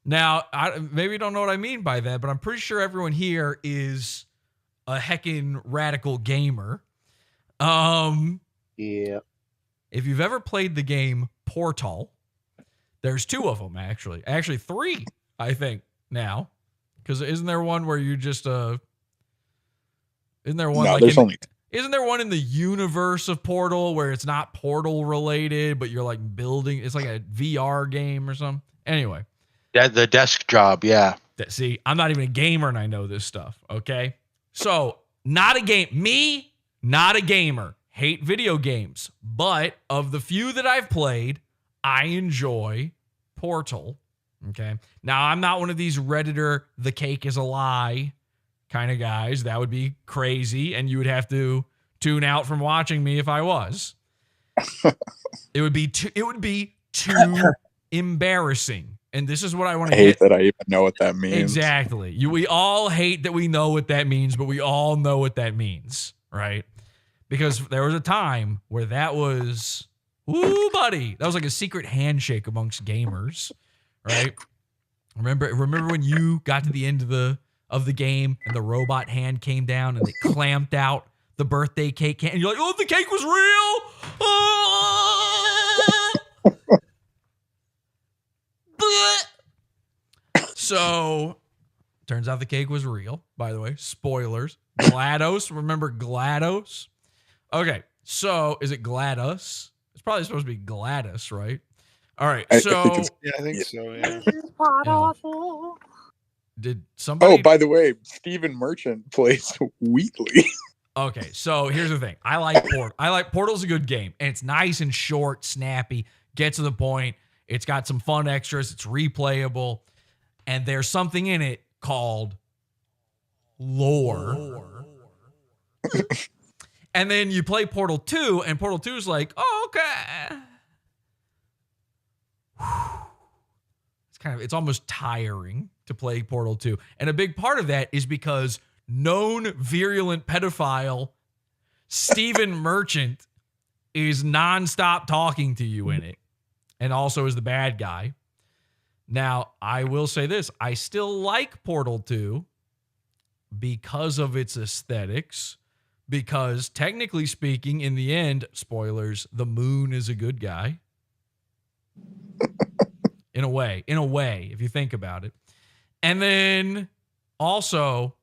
Now, maybe you don't know what I mean by that, but I'm pretty sure everyone here is a heckin' radical gamer. Yeah. If you've ever played the game Portal, there's 2 of them, actually. Actually, 3, I think, now. Because isn't there one where you just, isn't there one isn't there one in the universe of Portal where it's not Portal related, but you're like building, it's like a VR game or something? Anyway. Yeah, the desk job, yeah. See, I'm not even a gamer and I know this stuff, okay? So, not a gamer. Hate video games. But of the few that I've played, I enjoy Portal, okay? Now, I'm not one of these Redditor, the cake is a lie kind of guys. That would be crazy, and you would have to tune out from watching me if I was. It would be too embarrassing. And this is what I want to hate that I even know what that means. Exactly. We all hate that we know what that means, but we all know what that means, right? Because there was a time where that was, ooh, buddy, that was like a secret handshake amongst gamers, right? Remember when you got to the end of the game and the robot hand came down and it clamped out the birthday cake, and you're like, oh, the cake was real. So, turns out the cake was real, by the way. Spoilers. GLaDOS. Remember GLaDOS? Okay, so is it GLaDOS? It's probably supposed to be GLaDOS, right? All right, so... I think so, yeah. Podawful. Did somebody... Oh, by the way, Stephen Merchant plays Wheatley. Okay, so here's the thing. I like Portal's a good game, and it's nice and short, snappy, get to the point. It's got some fun extras. It's replayable. And there's something in it called lore. And then you play Portal 2, and Portal 2 is like, oh, okay. It's almost tiring to play Portal 2. And a big part of that is because known virulent pedophile Stephen Merchant is nonstop talking to you in it, and also is the bad guy. Now, I will say this. I still like Portal 2 because of its aesthetics, because technically speaking, in the end, spoilers, the moon is a good guy. In a way, if you think about it. And then also,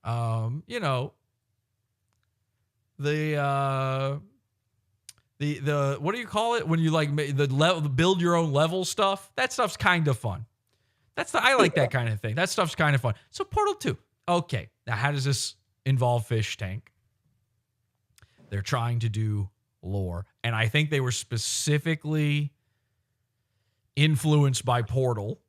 the what do you call it when you like the build your own level stuff? That stuff's kind of fun. I like that kind of thing. That stuff's kind of fun. So Portal 2. Okay. Now how does this involve Fishtank? They're trying to do lore, and I think they were specifically influenced by Portal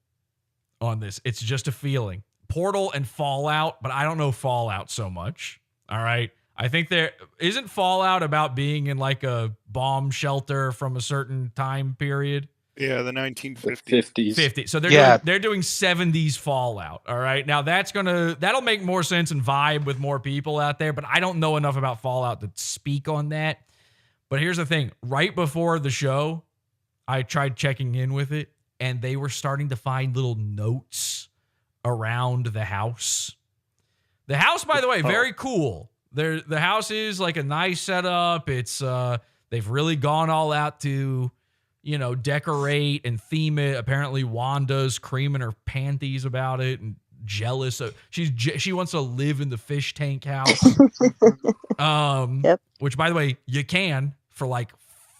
on this. It's just a feeling. Portal and Fallout, but I don't know Fallout so much. All right. I think there isn't Fallout about being in like a bomb shelter from a certain time period. Yeah, the 1950s. 50. So they're doing 70s Fallout. All right. Now that'll make more sense and vibe with more people out there, but I don't know enough about Fallout to speak on that. But here's the thing. Right before the show, I tried checking in with it, and they were starting to find little notes around the house. The house, by the way, very cool. The house is like a nice setup. It's they've really gone all out to, decorate and theme it. Apparently, Wanda's creaming her panties about it and jealous. She wants to live in the fish tank house. Yep. Which, by the way, you can for like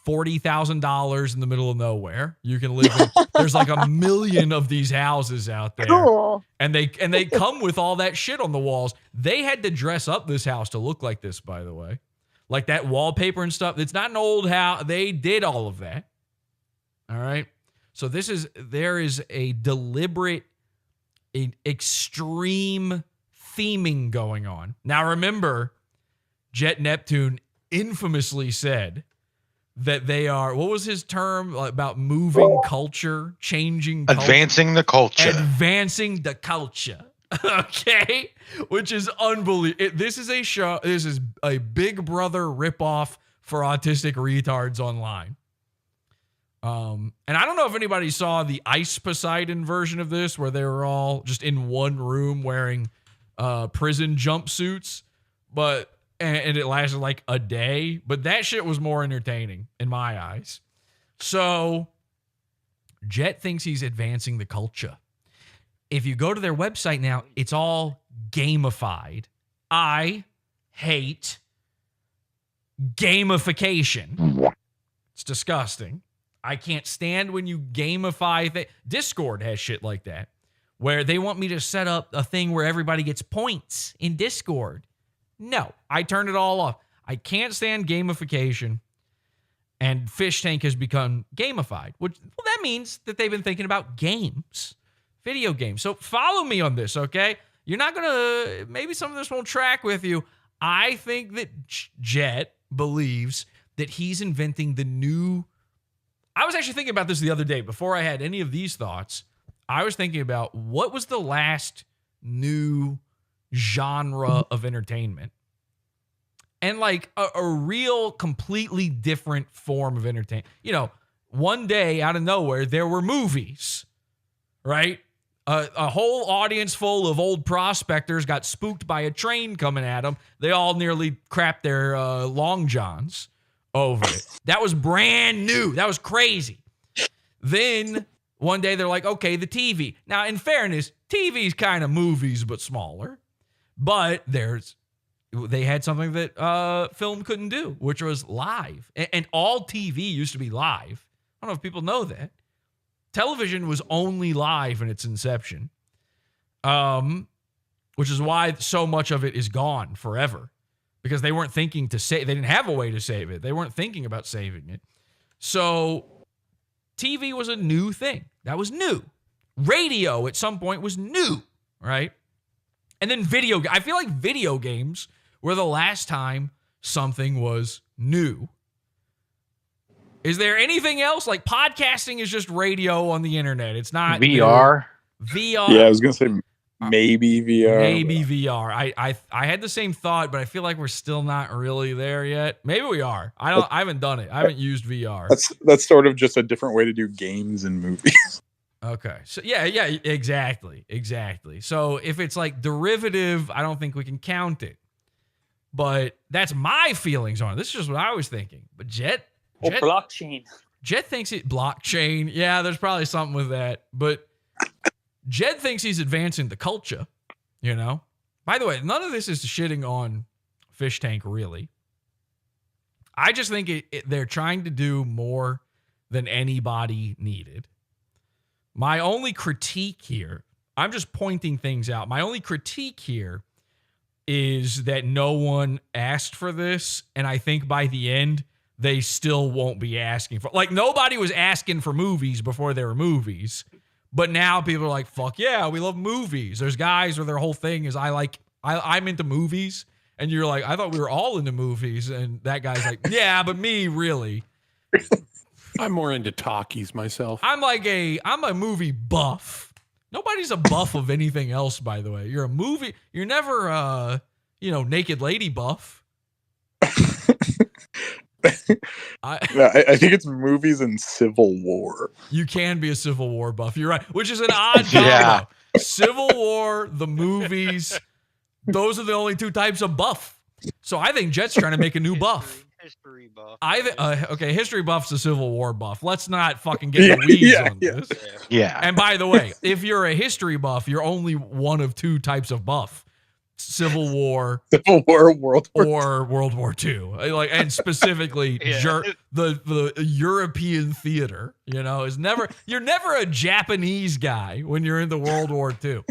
$40,000 in the middle of nowhere. You can live in, there's like 1 million of these houses out there. Cool. And they come with all that shit on the walls. They had to dress up this house to look like this, by the way. Like that wallpaper and stuff. It's not an old house. They did all of that. All right. So there is a deliberate, extreme theming going on. Now remember, Jet Neptune infamously said that they are, what was his term about moving culture, changing culture? Advancing the culture. Advancing the culture. Okay? Which is unbelievable. This is a show, this is a Big Brother ripoff for autistic retards online. And I don't know if anybody saw the Ice Poseidon version of this where they were all just in one room wearing prison jumpsuits, and it lasted like a day, but that shit was more entertaining in my eyes. So Jet thinks he's advancing the culture. If you go to their website now, it's all gamified. I hate gamification. It's disgusting. I can't stand when you gamify things. Discord has shit like that, where they want me to set up a thing where everybody gets points in Discord. No, I turned it all off. I can't stand gamification, and Fish Tank has become gamified, that means that they've been thinking about games, video games. So follow me on this, okay? You're not going to, maybe some of this won't track with you. I think that Jet believes that he's inventing the new, I was actually thinking about this the other day before I had any of these thoughts. I was thinking about what was the last new genre of entertainment, and like a real completely different form of entertainment. One day out of nowhere there were movies, right? A whole audience full of old prospectors got spooked by a train coming at them. They all nearly crapped their long johns over it. That was brand new. That was crazy. Then one day they're like, okay, the TV. Now, in fairness, TV's kind of movies but smaller. But they had something that film couldn't do, which was live. And all TV used to be live. I don't know if people know that. Television was only live in its inception, which is why so much of it is gone forever, because they weren't thinking to save. They didn't have a way to save it. They weren't thinking about saving it. So TV was a new thing. That was new. Radio at some point was new, right? And then I feel like video games were the last time something was new. Is there anything else? Like podcasting is just radio on the internet. It's not VR. VR. Yeah, I was going to say maybe VR. Maybe VR. I had the same thought, but I feel like we're still not really there yet. Maybe we are. I haven't done it. I haven't used VR. That's sort of just a different way to do games and movies. Okay. So yeah, exactly. So if it's like derivative, I don't think we can count it. But that's my feelings on it. This is just what I was thinking. But Jet blockchain. Jet thinks it blockchain. Yeah, there's probably something with that. But Jet thinks he's advancing the culture, By the way, none of this is shitting on Fish Tank, really. I just think they're trying to do more than anybody needed. My only critique here, I'm just pointing things out. My only critique here is that no one asked for this, and I think by the end, they still won't be asking for. Like, nobody was asking for movies before there were movies, But now people are like, fuck yeah, we love movies. There's guys where their whole thing is I'm into movies. And you're like, I thought we were all into movies. And that guy's like, yeah, but me, really. I'm more into talkies myself. I'm a movie buff. Nobody's a buff of anything else, by the way. You're never naked lady buff. I think it's movies and Civil War. You can be a Civil War buff. You're right, which is an odd combo. Civil War, the movies, those are the only two types of buff. So I think Jet's trying to make a new buff. History buff. Okay, history buff's a Civil War buff. Let's not fucking get the weeds on this. Yeah. And by the way, if you're a history buff, you're only one of two types of buff. Civil War, World War or World War II, and specifically the European theater. You're never a Japanese guy when you're into World War II.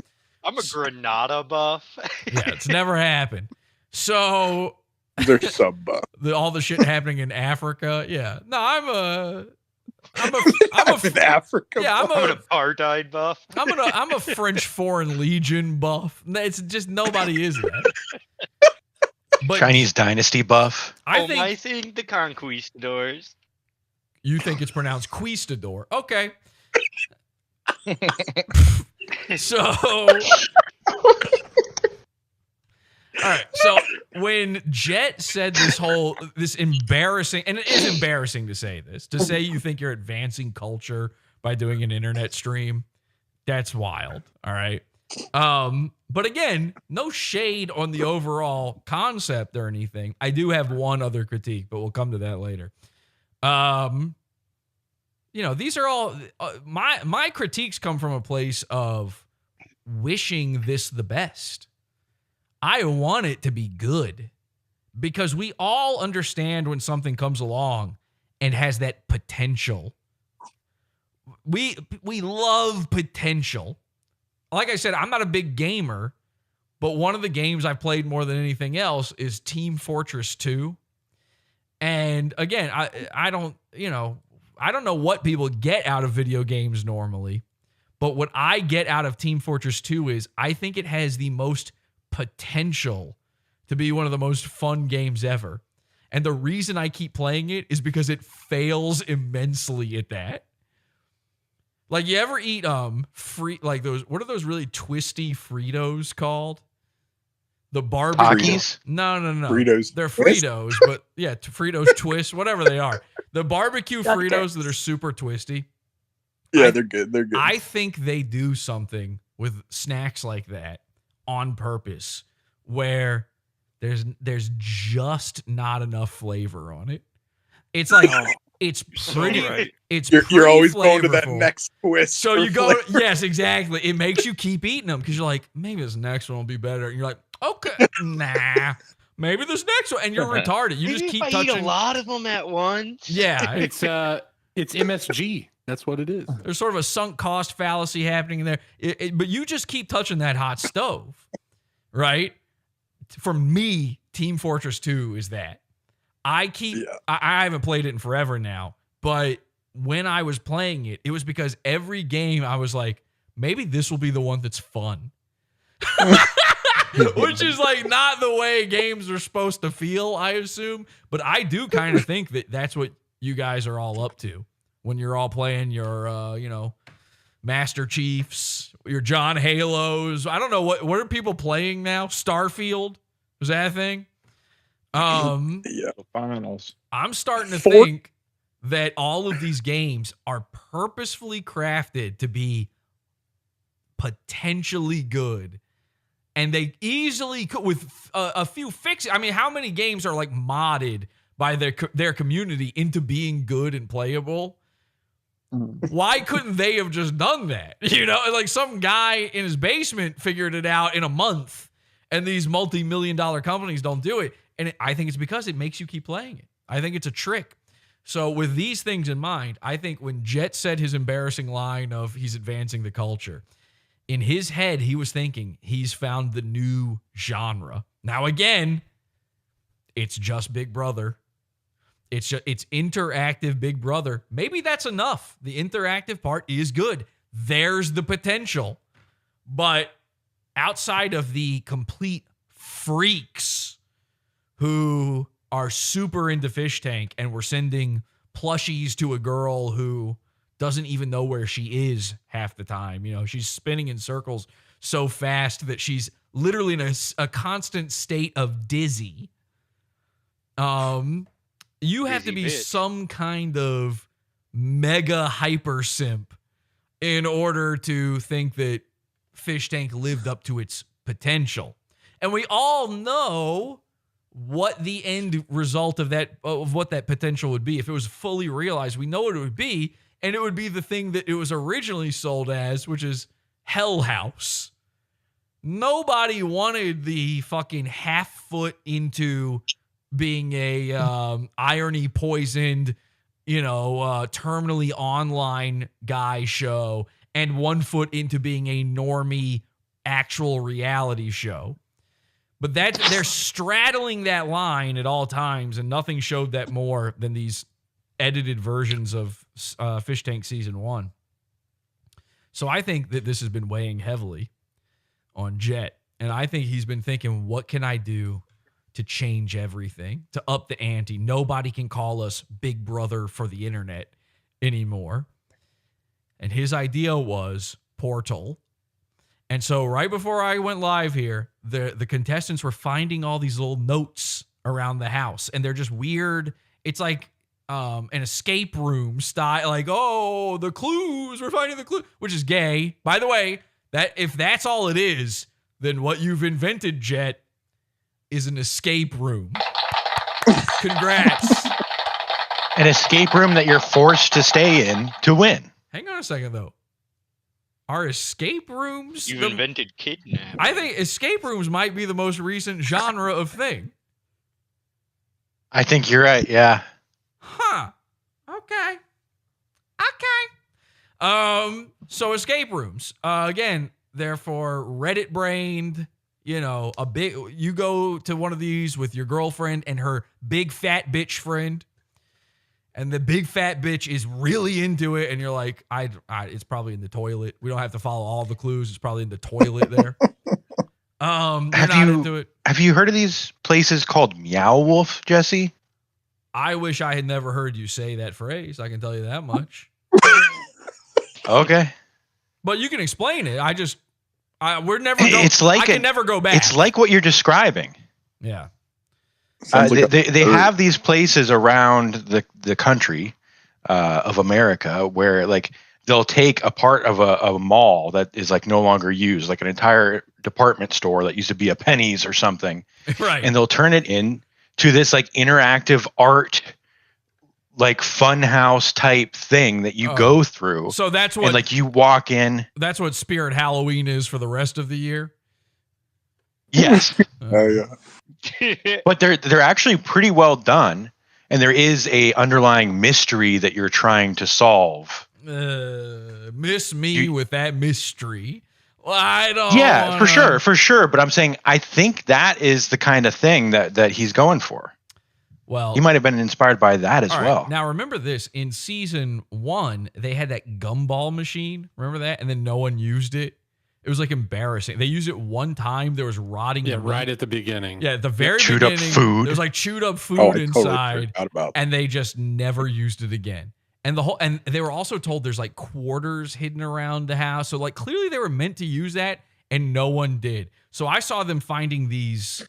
I'm a Granada buff. Yeah, it's never happened. So they're sub buff. All the shit happening in Africa. Yeah, no, I'm a in Africa. Yeah, I'm an apartheid buff. I'm a French Foreign Legion buff. It's just nobody is that. But Chinese dynasty buff. I think the conquistadors. You think it's pronounced Quistador? Okay. So, all right. So when Jet said this embarrassing, and it is embarrassing to say this, to say you think you're advancing culture by doing an internet stream, that's wild. All right. But again, no shade on the overall concept or anything. I do have one other critique, but we'll come to that later. These are all my critiques come from a place of wishing this the best. I want it to be good because we all understand when something comes along and has that potential. We love potential. Like I said, I'm not a big gamer, but one of the games I played more than anything else is Team Fortress 2. And again, I don't know what people get out of video games normally, but what I get out of Team Fortress 2 is I think it has the most potential to be one of the most fun games ever. And the reason I keep playing it is because it fails immensely at that. Like, you ever eat what are those really twisty Fritos called? The barbecue. No. Fritos. They're Fritos, but yeah, Fritos Twist, whatever they are. The barbecue Fritos that are super twisty. Yeah, they're good. They're good. I think they do something with snacks like that on purpose where there's just not enough flavor on it. It's like it's pretty. Right. You're always flavorful. Going to that next twist. So you go. Yes, exactly. It makes you keep eating them because you're like, maybe this next one will be better. And you're like, okay, nah, maybe this next one. And you're retarded. You just keep touching. Eat a lot of them at once. Yeah, it's MSG. That's what it is. There's sort of a sunk cost fallacy happening there. But you just keep touching that hot stove, right? For me, Team Fortress 2 is that. I haven't played it in forever now, but when I was playing it, it was because every game I was like, maybe this will be the one that's fun. Which is like not the way games are supposed to feel, I assume. But I do kind of think that that's what you guys are all up to when you're all playing your, Master Chiefs, your John Halos. I don't know what are people playing now? Starfield? Was that a thing? Yeah, finals. I'm starting to think that all of these games are purposefully crafted to be potentially good. And they easily could, with a few fixes. I mean, how many games are like modded by their community into being good and playable? Why couldn't they have just done that? Like some guy in his basement figured it out in a month, and these multi-million-dollar companies don't do it. And I think it's because it makes you keep playing it. I think it's a trick. So with these things in mind, I think when Jet said his embarrassing line of he's advancing the culture, in his head, he was thinking he's found the new genre. Now, again, it's just Big Brother. It's interactive Big Brother. Maybe that's enough. The interactive part is good. there's the potential. But outside of the complete freaks who are super into Fish Tank and we're sending plushies to a girl who doesn't even know where she is half the time. You know, she's spinning in circles so fast that she's literally in a constant state of dizzy. You have to be some kind of mega hyper simp in order to think that Fish Tank lived up to its potential. And we all know what the end result of what that potential would be. If it was fully realized, we know what it would be, and it would be the thing that it was originally sold as, which is Hell House. Nobody wanted the fucking half foot into being a irony poisoned, terminally online guy show, and 1 foot into being a normie actual reality show. But they're straddling that line at all times, and nothing showed that more than these edited versions of Fish Tank Season 1. So I think that this has been weighing heavily on Jet, and I think he's been thinking, what can I do to change everything, to up the ante? Nobody can call us Big Brother for the internet anymore. And his idea was Portal. And so right before I went live here, the contestants were finding all these little notes around the house, and they're just weird. It's like an escape room style, like, oh, the clues, we're finding the clue, which is gay. By the way, that if that's all it is, then what you've invented, Jet, is an escape room. Congrats. An escape room that you're forced to stay in to win. Hang on a second, though. Are escape rooms... You invented kidnapping. I think escape rooms might be the most recent genre of thing. I think you're right, yeah. Huh. Okay. So escape rooms. Again, they're for Reddit-brained, you go to one of these with your girlfriend and her big fat bitch friend. And the big fat bitch is really into it, and you're like, it's probably in the toilet. We don't have to follow all the clues. It's probably in the toilet there. Into it. Have you heard of these places called Meow Wolf, Jesse? I wish I had never heard you say that phrase. I can tell you that much. Okay. But you can explain it. I can never go back. It's like what you're describing. Yeah. They have these places around the country of America where like they'll take a part of a mall that is like no longer used, like an entire department store that used to be a Penny's or something, right? And they'll turn it in to this like interactive art, like fun house type thing that you go through. So that's what, and like you walk in. That's what Spirit Halloween is for the rest of the year. Yes. Yeah. But they're actually pretty well done, and there is a underlying mystery that you're trying to solve. Miss me with that mystery. Well, I don't. Yeah, for sure. But I'm saying I think that is the kind of thing that he's going for. Well, he might have been inspired by that as well. Right. Now remember this: in season 1, they had that gumball machine. Remember that? And then no one used it. It was like embarrassing. They used it one time. There was rotting. Yeah, right at the beginning. Yeah, at the very chewed beginning. Up food. There was like chewed up food inside, totally and they just never used it again. And and they were also told there's like quarters hidden around the house. So like clearly they were meant to use that, and no one did. So I saw them finding these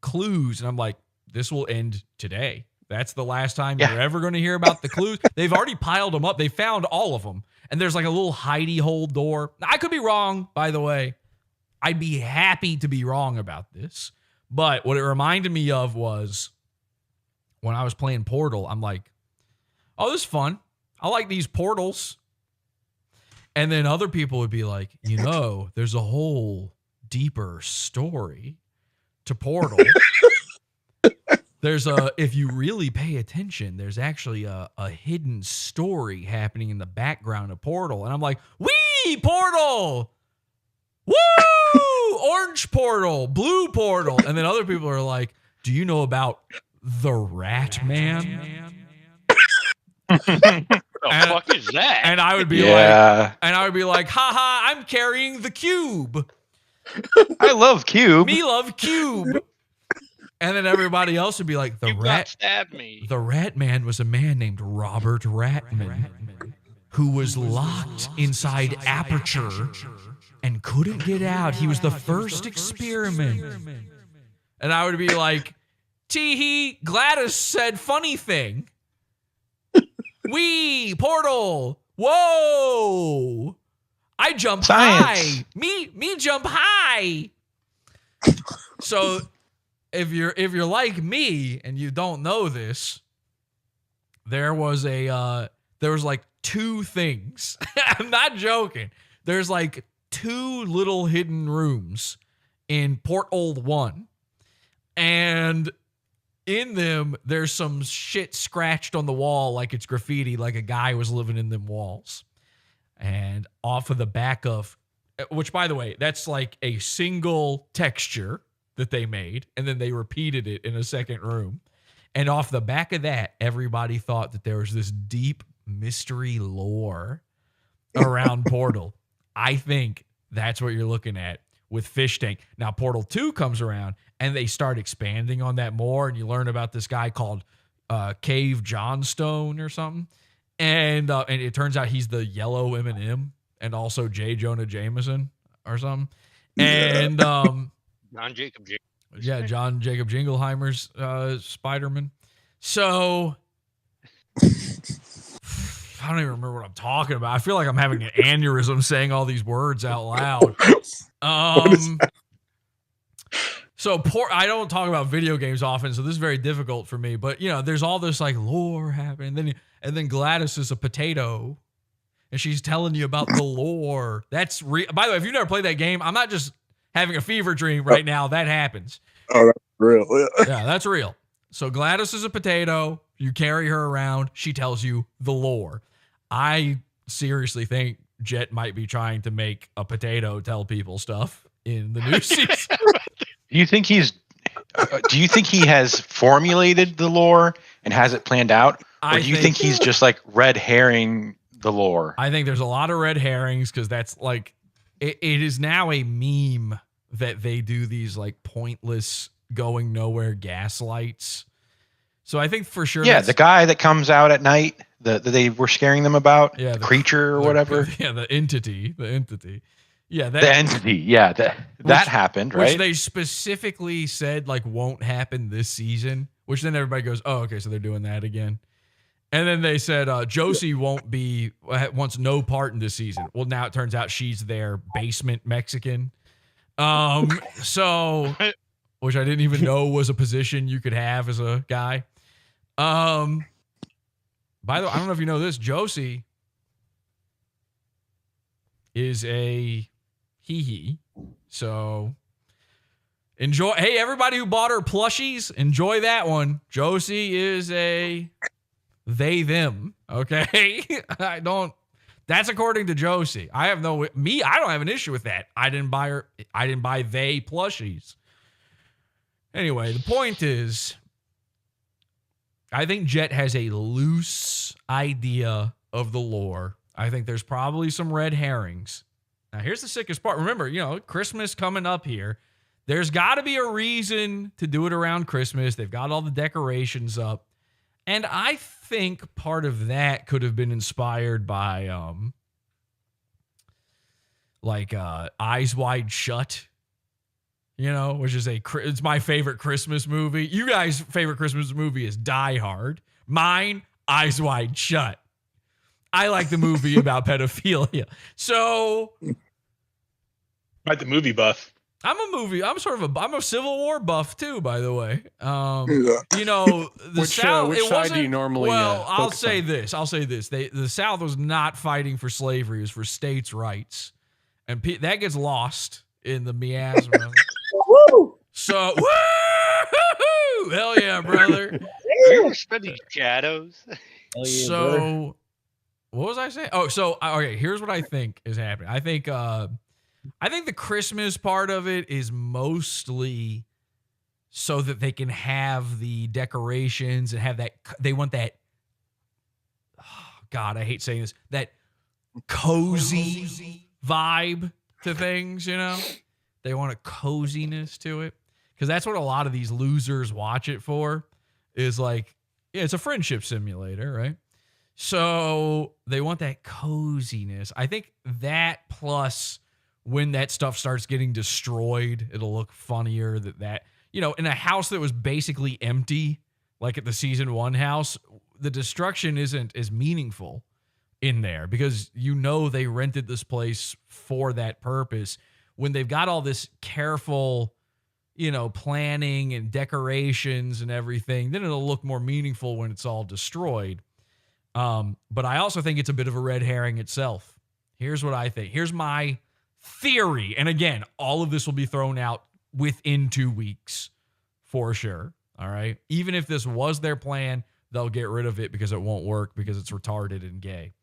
clues, and I'm like, this will end today. That's the last time you're ever going to hear about the clues. They've already piled them up. They found all of them. And there's like a little hidey hole door. I could be wrong, by the way. I'd be happy to be wrong about this. But what it reminded me of was when I was playing Portal, I'm like, oh, this is fun. I like these portals. And then other people would be like, there's a whole deeper story to Portal. If you really pay attention, there's actually a hidden story happening in the background of Portal. And I'm like, wee, Portal! Woo! Orange Portal, blue Portal. And then other people are like, do you know about the Rat Man? the fuck is that? And I would be like, haha, I'm carrying the cube. I love cube. Me love cube. And then everybody else would be like, the Rat Man was a man named Robert Ratman who was locked inside Aperture and couldn't get out. He was the first experiment. And I would be like, tee-hee, Gladys said funny thing. Wee, portal. Whoa. I jump high. Me jump high. So if you're like me and you don't know this, there was like two things. I'm not joking. There's like two little hidden rooms in Portal 1. And in them, there's some shit scratched on the wall like it's graffiti, like a guy was living in them walls. And off of the back of, which by the way, that's like a single texture that they made, and then they repeated it in a second room. And off the back of that, everybody thought that there was this deep mystery lore around Portal. I think that's what you're looking at with Fishtank. Now, Portal 2 comes around, and they start expanding on that more, and you learn about this guy called Cave Johnstone or something. And it turns out he's the yellow M&M and also J. Jonah Jameson or something. And John Jacob Jingleheimer. Yeah, John Jacob Jingleheimer's Spider-Man. So I don't even remember what I'm talking about. I feel like I'm having an aneurysm saying all these words out loud. So I don't talk about video games often, so this is very difficult for me. But, there's all this like lore happening. And then Gladys is a potato, and she's telling you about the lore. That's real. By the way, if you've never played that game, I'm not just having a fever dream right now. That happens. Oh, that's real. Yeah, that's real. So Gladys is a potato. You carry her around. She tells you the lore. I seriously think Jet might be trying to make a potato tell people stuff in the new season. Do you think he has formulated the lore and has it planned out? Or do you think he's just like red herring the lore? I think there's a lot of red herrings because that's like, it is now a meme that they do these like pointless going nowhere gaslights. So I think for sure. Yeah, the guy that comes out at night that they were scaring them about, the creature or whatever. Yeah, the entity. Yeah, the entity. Yeah, that happened, right? Which they specifically said like won't happen this season. Which then everybody goes, oh, okay, so they're doing that again. And then they said Josie wants no part in this season. Well, now it turns out she's their basement Mexican. So, which I didn't even know was a position you could have as a guy. By the way, I don't know if you know this, Josie is a hee-hee. So enjoy. Hey, everybody who bought her plushies, enjoy that one. Josie is a they, them. Okay. That's according to Josie. I don't have an issue with that. I didn't buy they plushies. Anyway, the point is, I think Jet has a loose idea of the lore. I think there's probably some red herrings. Now, here's the sickest part. Remember, Christmas coming up here. There's got to be a reason to do it around Christmas. They've got all the decorations up. And I think part of that could have been inspired by, Eyes Wide Shut, which is it's my favorite Christmas movie. You guys' favorite Christmas movie is Die Hard. Mine, Eyes Wide Shut. I like the movie about pedophilia. So, Quite the movie buff. I'm a Civil War buff too, by the way. The South. Which side do you normally? Well, I'll say this. The South was not fighting for slavery; it was for states' rights, and that gets lost in the miasma. So, woo! Hell yeah, brother! You respect these shadows. So, what was I saying? Oh, so okay. Here's what I think is happening. I think the Christmas part of it is mostly so that they can have the decorations and have that. They want that. Oh God, I hate saying this, that cozy vibe to things, you know? They want a coziness to it. Because that's what a lot of these losers watch it for, is like, yeah, it's a friendship simulator, right? So they want that coziness. I think that plus when that stuff starts getting destroyed, it'll look funnier that, you know, in a house that was basically empty, like at the season 1 house, the destruction isn't as meaningful in there because you know they rented this place for that purpose. When they've got all this careful, you know, planning and decorations and everything, then it'll look more meaningful when it's all destroyed. But I also think it's a bit of a red herring itself. Here's what I think. Here's my theory. And again, all of this will be thrown out within 2 weeks for sure. All right. Even if this was their plan, they'll get rid of it because it won't work because it's retarded and gay.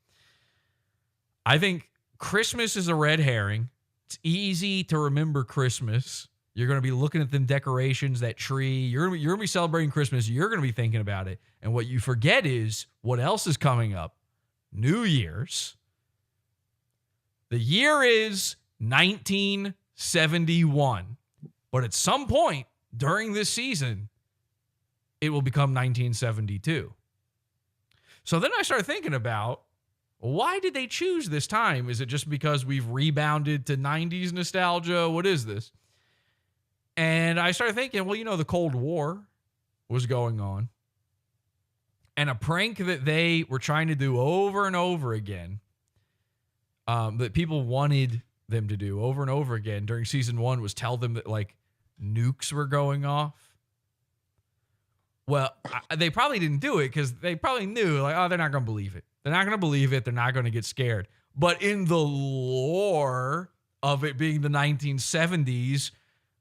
I think Christmas is a red herring. It's easy to remember Christmas. You're going to be looking at them decorations, that tree. You're going to be celebrating Christmas. You're going to be thinking about it. And what you forget is what else is coming up? New Year's. The year is 1971. But at some point during this season, it will become 1972. So then I started thinking about, why did they choose this time? Is it just because we've rebounded to 90s nostalgia? What is this? And I started thinking, well, you know, the Cold War was going on. And a prank that they were trying to do over and over again, that people wanted them to do over and over again during season 1 was tell them that, like, nukes were going off. Well, they probably didn't do it because they probably knew, like, oh, they're not going to believe it. They're not going to believe it. They're not going to get scared. But in the lore of it being the 1970s,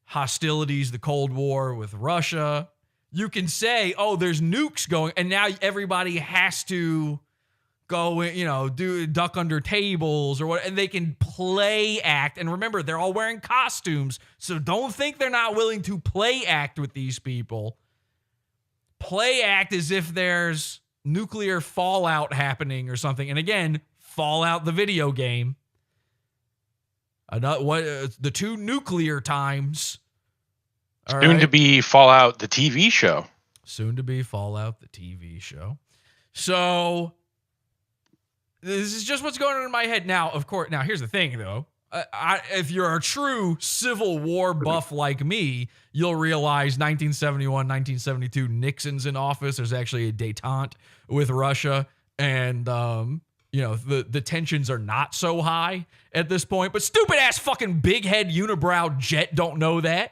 hostilities, the Cold War with Russia, you can say, oh, there's nukes going, and now everybody has to go, you know, duck under tables or what, and they can play act. And remember, they're all wearing costumes, so don't think they're not willing to play act with these people. Play act as if there's nuclear fallout happening or something. And again, Fallout the video game. The 2 nuclear times. Soon to be Fallout the TV show. Soon to be Fallout the TV show. So this is just what's going on in my head now. Of course, now here's the thing though. If you're a true Civil War buff like me, you'll realize 1971, 1972, Nixon's in office. There's actually a détente with Russia. And, you know, the tensions are not so high at this point. But stupid ass fucking big head unibrow Jet don't know that.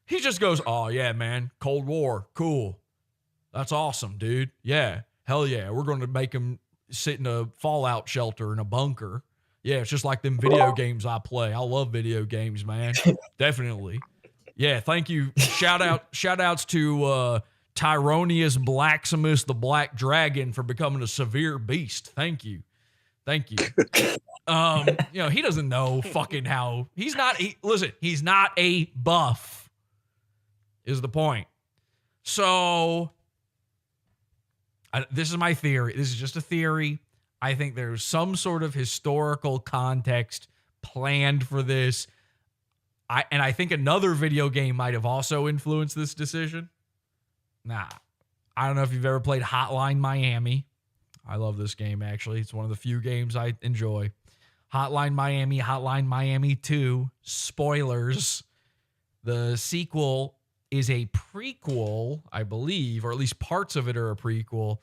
He just goes, oh, yeah, man. Cold War. Cool. That's awesome, dude. Yeah. Hell yeah. We're going to make him sit in a fallout shelter in a bunker. Yeah, it's just like them video games I play. I love video games, man. Definitely. Yeah, thank you. Shout outs to Tyronius Blaximus the Black Dragon for becoming a severe beast. Thank you. You know, he doesn't know fucking how he's not a buff is the point. So this is my theory. This is just a theory. I think there's some sort of historical context planned for this. I think another video game might have also influenced this decision. Nah. I don't know if you've ever played Hotline Miami. I love this game, actually. It's one of the few games I enjoy. Hotline Miami 2. Spoilers. The sequel is a prequel, I believe, or at least parts of it are a prequel,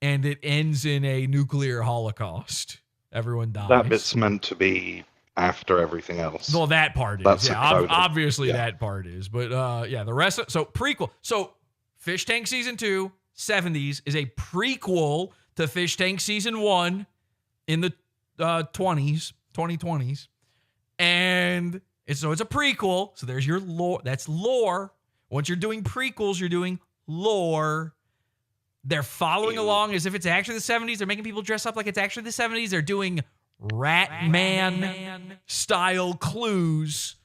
and it ends in a nuclear holocaust. Everyone dies. That bit's meant to be after everything else. Well, that part is. That's obviously that part is. But yeah, the rest. So prequel. So Fish Tank Season 2, 70s, is a prequel to Fish Tank Season 1 in the 2020s. And it's a prequel. So there's your lore. That's lore. Once you're doing prequels, you're doing lore. They're following along as if it's actually the 70s. They're making people dress up like it's actually the 70s. They're doing Ratman style clues.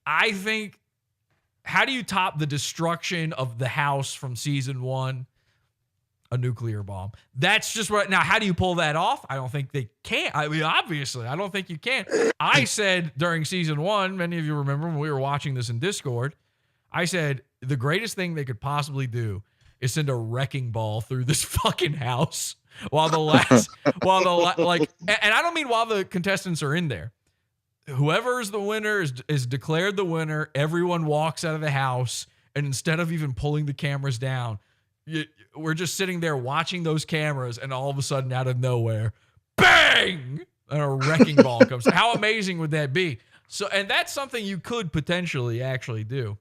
I think, how do you top the destruction of the house from season 1? a nuclear bomb. That's just what. Now, how do you pull that off? I don't think they can. I mean, obviously, I don't think you can. I said during season 1, many of you remember when we were watching this in Discord, I said the greatest thing they could possibly do is send a wrecking ball through this fucking house while the and I don't mean while the contestants are in there. Whoever is the winner is declared the winner. Everyone walks out of the house, and instead of even pulling the cameras down, we're just sitting there watching those cameras, and all of a sudden, out of nowhere, bang! And a wrecking ball comes. How amazing would that be? So, and that's something you could potentially actually do.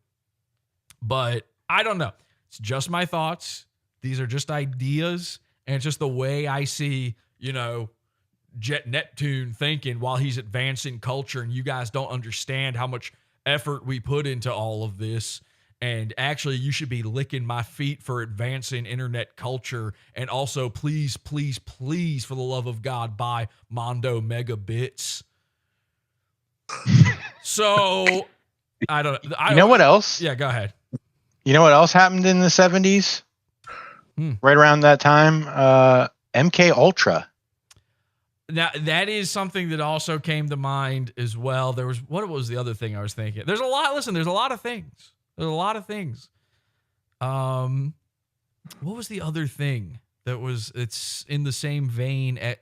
But I don't know. It's just my thoughts. These are just ideas, and it's just the way I see, Jet Neptune thinking while he's advancing culture, and you guys don't understand how much effort we put into all of this. And actually, you should be licking my feet for advancing internet culture. And also, please, please, please, for the love of God, buy Mondo Megabits. So, I don't know. You know what else? Yeah, go ahead. You know what else happened in the 70s? Right around that time? MK Ultra. Now, that is something that also came to mind as well. What was the other thing I was thinking? There's a lot of things. There's a lot of things. What was the other thing it's in the same vein? I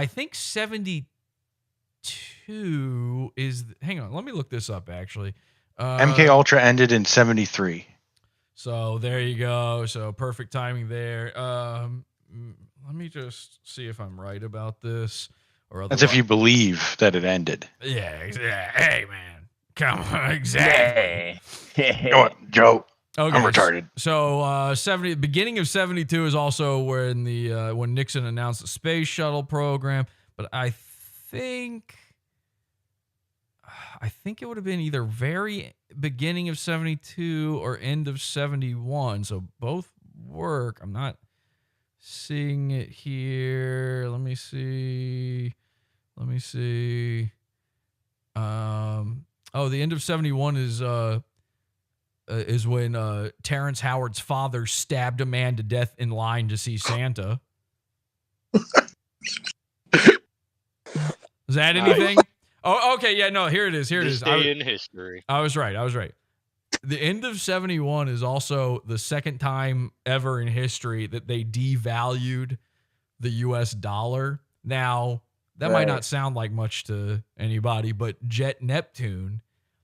think 72 is, hang on, let me look this up actually. MK Ultra ended in 73. So there you go. So perfect timing there. Let me just see if I'm right about this. That's if you believe that it ended. Yeah. Hey, man. Come on. Exactly. Go on, Joe. Okay, I'm retarded. So beginning of 72 is also when when Nixon announced the space shuttle program. But I think it would have been either very beginning of 72 or end of 71. So both work. I'm not seeing it here. Let me see. The end of 71 is when Terrence Howard's father stabbed a man to death in line to see Santa. Is that anything? Oh, okay. Yeah, no, here it is. This day in history. I was right. The end of 71 is also the second time ever in history that they devalued the U.S. dollar. Now, that might not sound like much to anybody, but Jet Neptune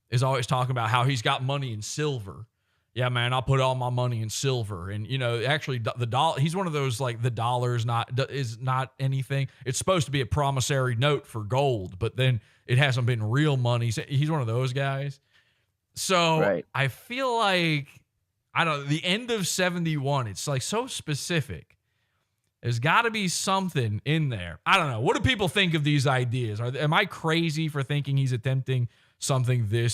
is always talking about how he's got money in silver. Yeah, man, I'll put all my money in silver. And, actually, the dollar, he's one of those, like, the dollar is not anything. It's supposed to be a promissory note for gold, but then it hasn't been real money. He's one of those guys. So I feel like, I don't know, the end of 71, it's like so specific. There's got to be something in there. I don't know. What do people think of these ideas? Am I crazy for thinking he's attempting something this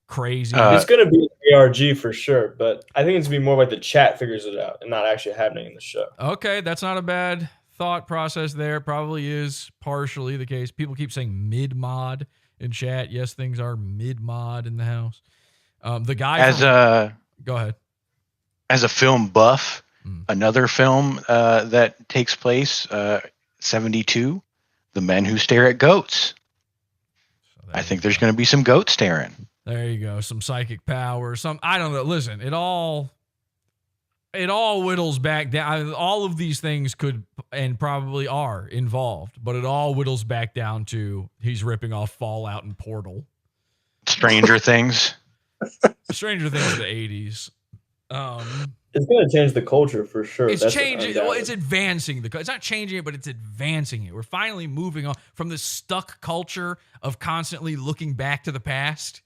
crazy? It's going to be ARG for sure, but I think it's going to be more like the chat figures it out and not actually happening in the show. Okay, that's not a bad thought process there. Probably is partially the case. People keep saying mid-mod in chat. Yes, things are mid-mod in the house. The guy go ahead. As a film buff, another film that takes place 72, The Men Who Stare at Goats. I think there's going to be some goat staring. There you go. Some psychic power. I don't know. Listen, it all whittles back down. All of these things could and probably are involved, but it all whittles back down to he's ripping off Fallout and Portal. Stranger Things. Stranger Things of the 80s. It's going to change the culture for sure. It's changing. Well, it's advancing it's not changing it, but it's advancing it. We're finally moving on from this stuck culture of constantly looking back to the past.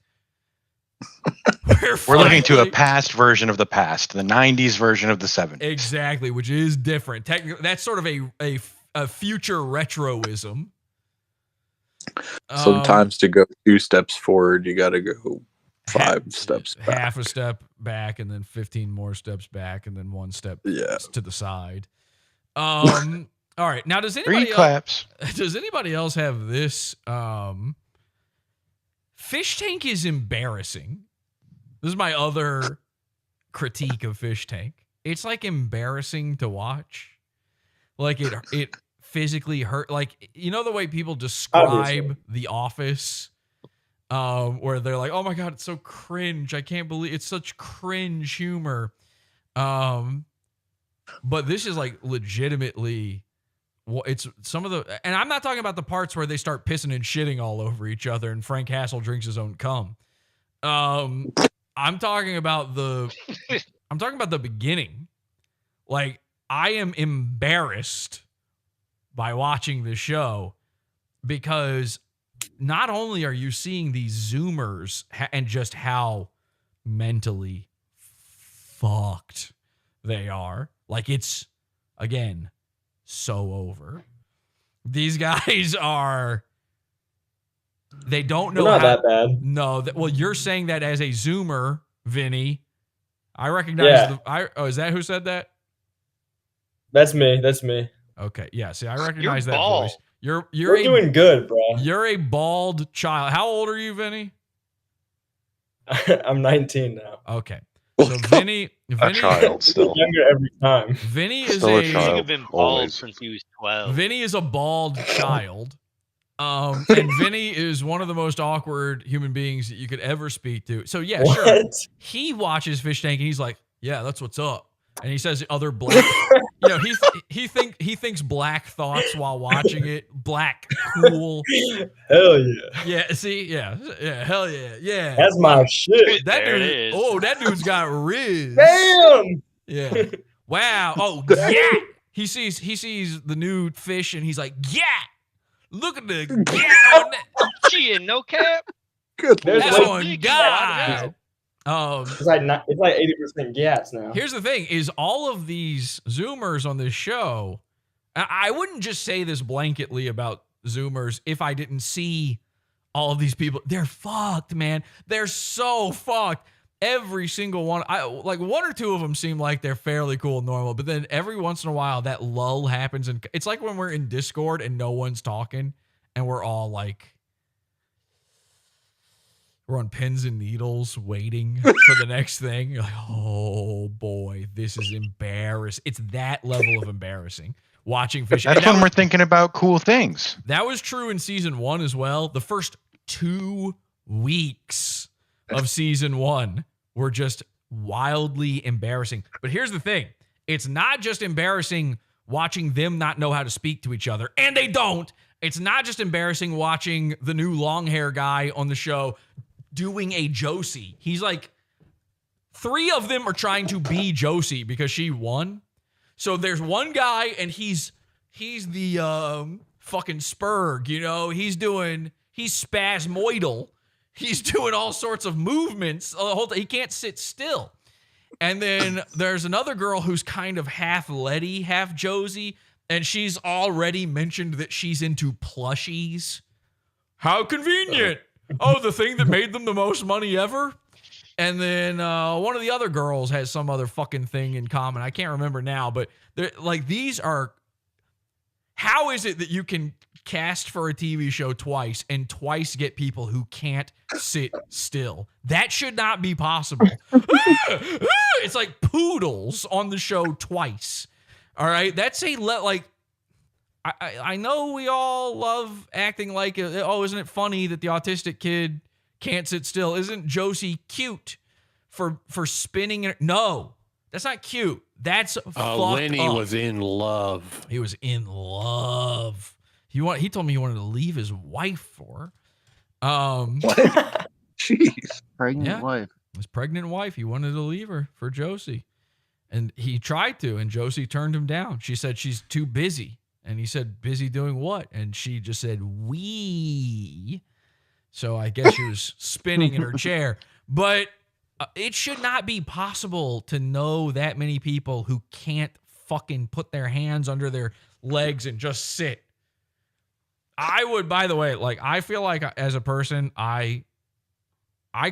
We're looking to a past version of the past, the 90s version of the 70s. Exactly, which is different. Technically, that's sort of a future retroism. Sometimes to go 2 steps forward, you got to go 5 steps back. Half a step back, and then 15 more steps back, and then 1 step to the side. All right. Now, does anybody else have this? Fish Tank is embarrassing. This is my other critique of Fish Tank. it's like embarrassing to watch. Like it physically hurt. Like, you know the way people describe Obviously. The Office, where they're like, "Oh my God, it's so cringe. I can't believe it's such cringe humor." But this is like legitimately, it's some of the, and I'm not talking about the parts where they start pissing and shitting all over each other and Frank Castle drinks his own cum. I'm talking about the beginning. Like, I am embarrassed by watching the show because not only are you seeing these Zoomers and just how mentally fucked they are. Like, it's, again, so over. These guys are, they don't know not how, that bad. No, well, you're saying that as a Zoomer, Vinny. I recognize is that who said that? That's me. That's me. Okay, yeah. See, I recognize You're that bald. voice. You're doing good, bro. You're a bald child. How old are you, Vinny? I'm 19 now. Okay. So Vinny, A child still. Younger every time. Vinny is Still a He's child. been bald Always. since he was 12. Vinny is a bald child. And Vinny is one of the most awkward human beings that you could ever speak to. So yeah, What? sure. He watches Fish Tank and he's like, "Yeah, that's what's up." And he says other black, he thinks black thoughts while watching it. Black, cool. Hell yeah. Yeah, see, yeah, hell yeah, yeah. That's my shit. That There it dude, is. that dude's got riz. Damn. Yeah. Wow. Oh, yeah. He sees the new fish and he's like, "Yeah. Look at the yeah on that." Shit, no cap. Good. There's That's like- on God. It's like 80% gas now. Here's the thing: is all of these Zoomers on this show. I wouldn't just say this blanketly about Zoomers if I didn't see all of these people. They're fucked, man. They're so fucked. Every single one. Like one or two of them seem like they're fairly cool and normal, but then every once in a while that lull happens, and it's like when we're in Discord and no one's talking, and we're all like. We're on pins and needles waiting for the next thing. You're like, oh boy, this is embarrassing. It's that level of embarrassing. Watching fish. That's when we're thinking about cool things. That was true in season 1 as well. The first 2 weeks of season 1 were just wildly embarrassing. But here's the thing. It's not just embarrassing watching them not know how to speak to each other, and they don't. It's not just embarrassing watching the new long hair guy on the show doing a Josie. He's like, 3 of them are trying to be Josie because she won. So there's one guy and he's the fucking Spurg, he's spasmoidal. He's doing all sorts of movements. He can't sit still. And then there's another girl who's kind of half Letty, half Josie, and she's already mentioned that she's into plushies. How convenient. Oh, the thing that made them the most money ever? And then one of the other girls has some other fucking thing in common. I can't remember now, but these are... How is it that you can cast for a TV show twice and twice get people who can't sit still? That should not be possible. It's like poodles on the show twice. All right? That's I know we all love acting like, isn't it funny that the autistic kid can't sit still? Isn't Josie cute for spinning? No, that's not cute. That's fucked Lenny up. was in love. He was in love. He told me he wanted to leave his wife for. Jeez. Pregnant wife. His pregnant wife. He wanted to leave her for Josie. And he tried to, and Josie turned him down. She said she's too busy. And he said, busy doing what? And she just said, wee. So I guess she was spinning in her chair. But it should not be possible to know that many people who can't fucking put their hands under their legs and just sit. I would, by the way, I feel like as a person, I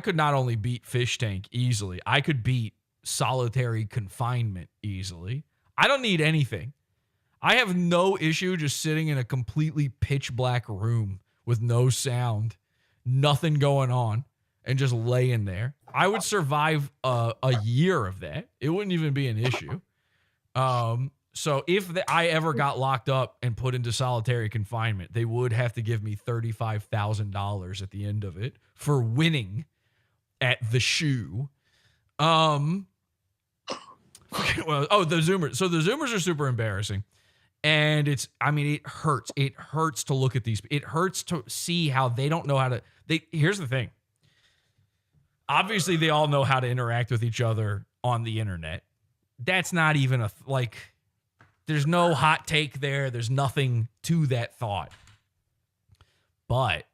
could not only beat Fish Tank easily, I could beat solitary confinement easily. I don't need anything. I have no issue just sitting in a completely pitch black room with no sound, nothing going on, and just laying there. I would survive a year of that. It wouldn't even be an issue. So if I ever got locked up and put into solitary confinement, they would have to give me $35,000 at the end of it for winning at the shoe. Well, the Zoomers. So the Zoomers are super embarrassing. And it hurts. It hurts to look at these. It hurts to see how they don't know how to. Here's the thing. Obviously, they all know how to interact with each other on the internet. That's not even there's no hot take there. There's nothing to that thought. But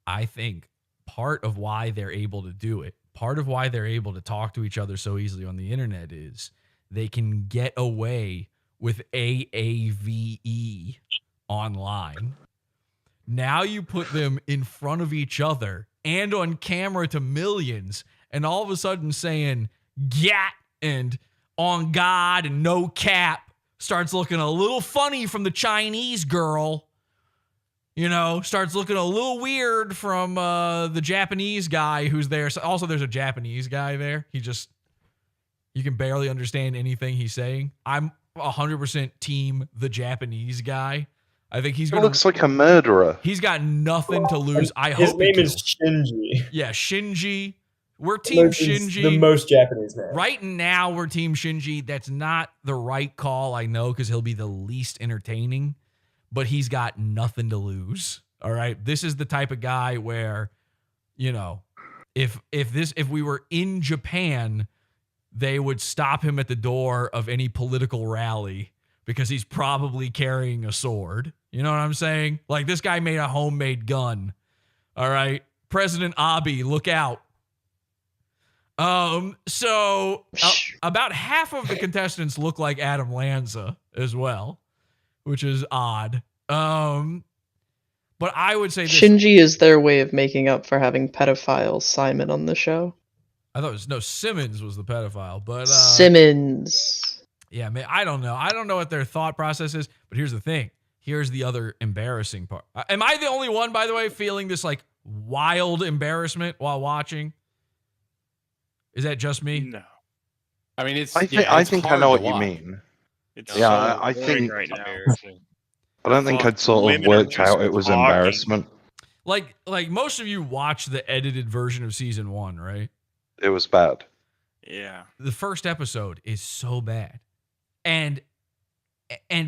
I think part of why they're able to do it, part of why they're able to talk to each other so easily on the internet is they can get away with AAVE online. Now you put them in front of each other and on camera to millions, and all of a sudden saying "gat" and "on God" and "no cap" starts looking a little funny from the Chinese girl. Starts looking a little weird from the Japanese guy who's there. So also, there's a Japanese guy there. You can barely understand anything he's saying. I'm 100% team the Japanese guy. I think he looks like a murderer. He's got nothing to lose. His name is Shinji. Yeah, Shinji. We're team Shinji. The most Japanese name. Right now, we're team Shinji. That's not the right call, I know, because he'll be the least entertaining. But he's got nothing to lose. All right. This is the type of guy where, if we were in Japan, they would stop him at the door of any political rally because he's probably carrying a sword. You know what I'm saying? Like, this guy made a homemade gun. All right. President Abe, look out. So about half of the contestants look like Adam Lanza as well, which is odd. But I would say this. Shinji is their way of making up for having pedophile Simon on the show. I thought Simmons was the pedophile, but Simmons. Yeah, man, I don't know. I don't know what their thought process is, but here's the thing. Here's the other embarrassing part. Am I the only one, by the way, feeling this like wild embarrassment while watching? Is that just me? No. I mean, I think I know what you mean. It's I think right now. I don't think I'd sort of worked out it was embarrassment. Like most of you watched the edited version of season 1, right? It was bad. Yeah. The first episode is so bad. And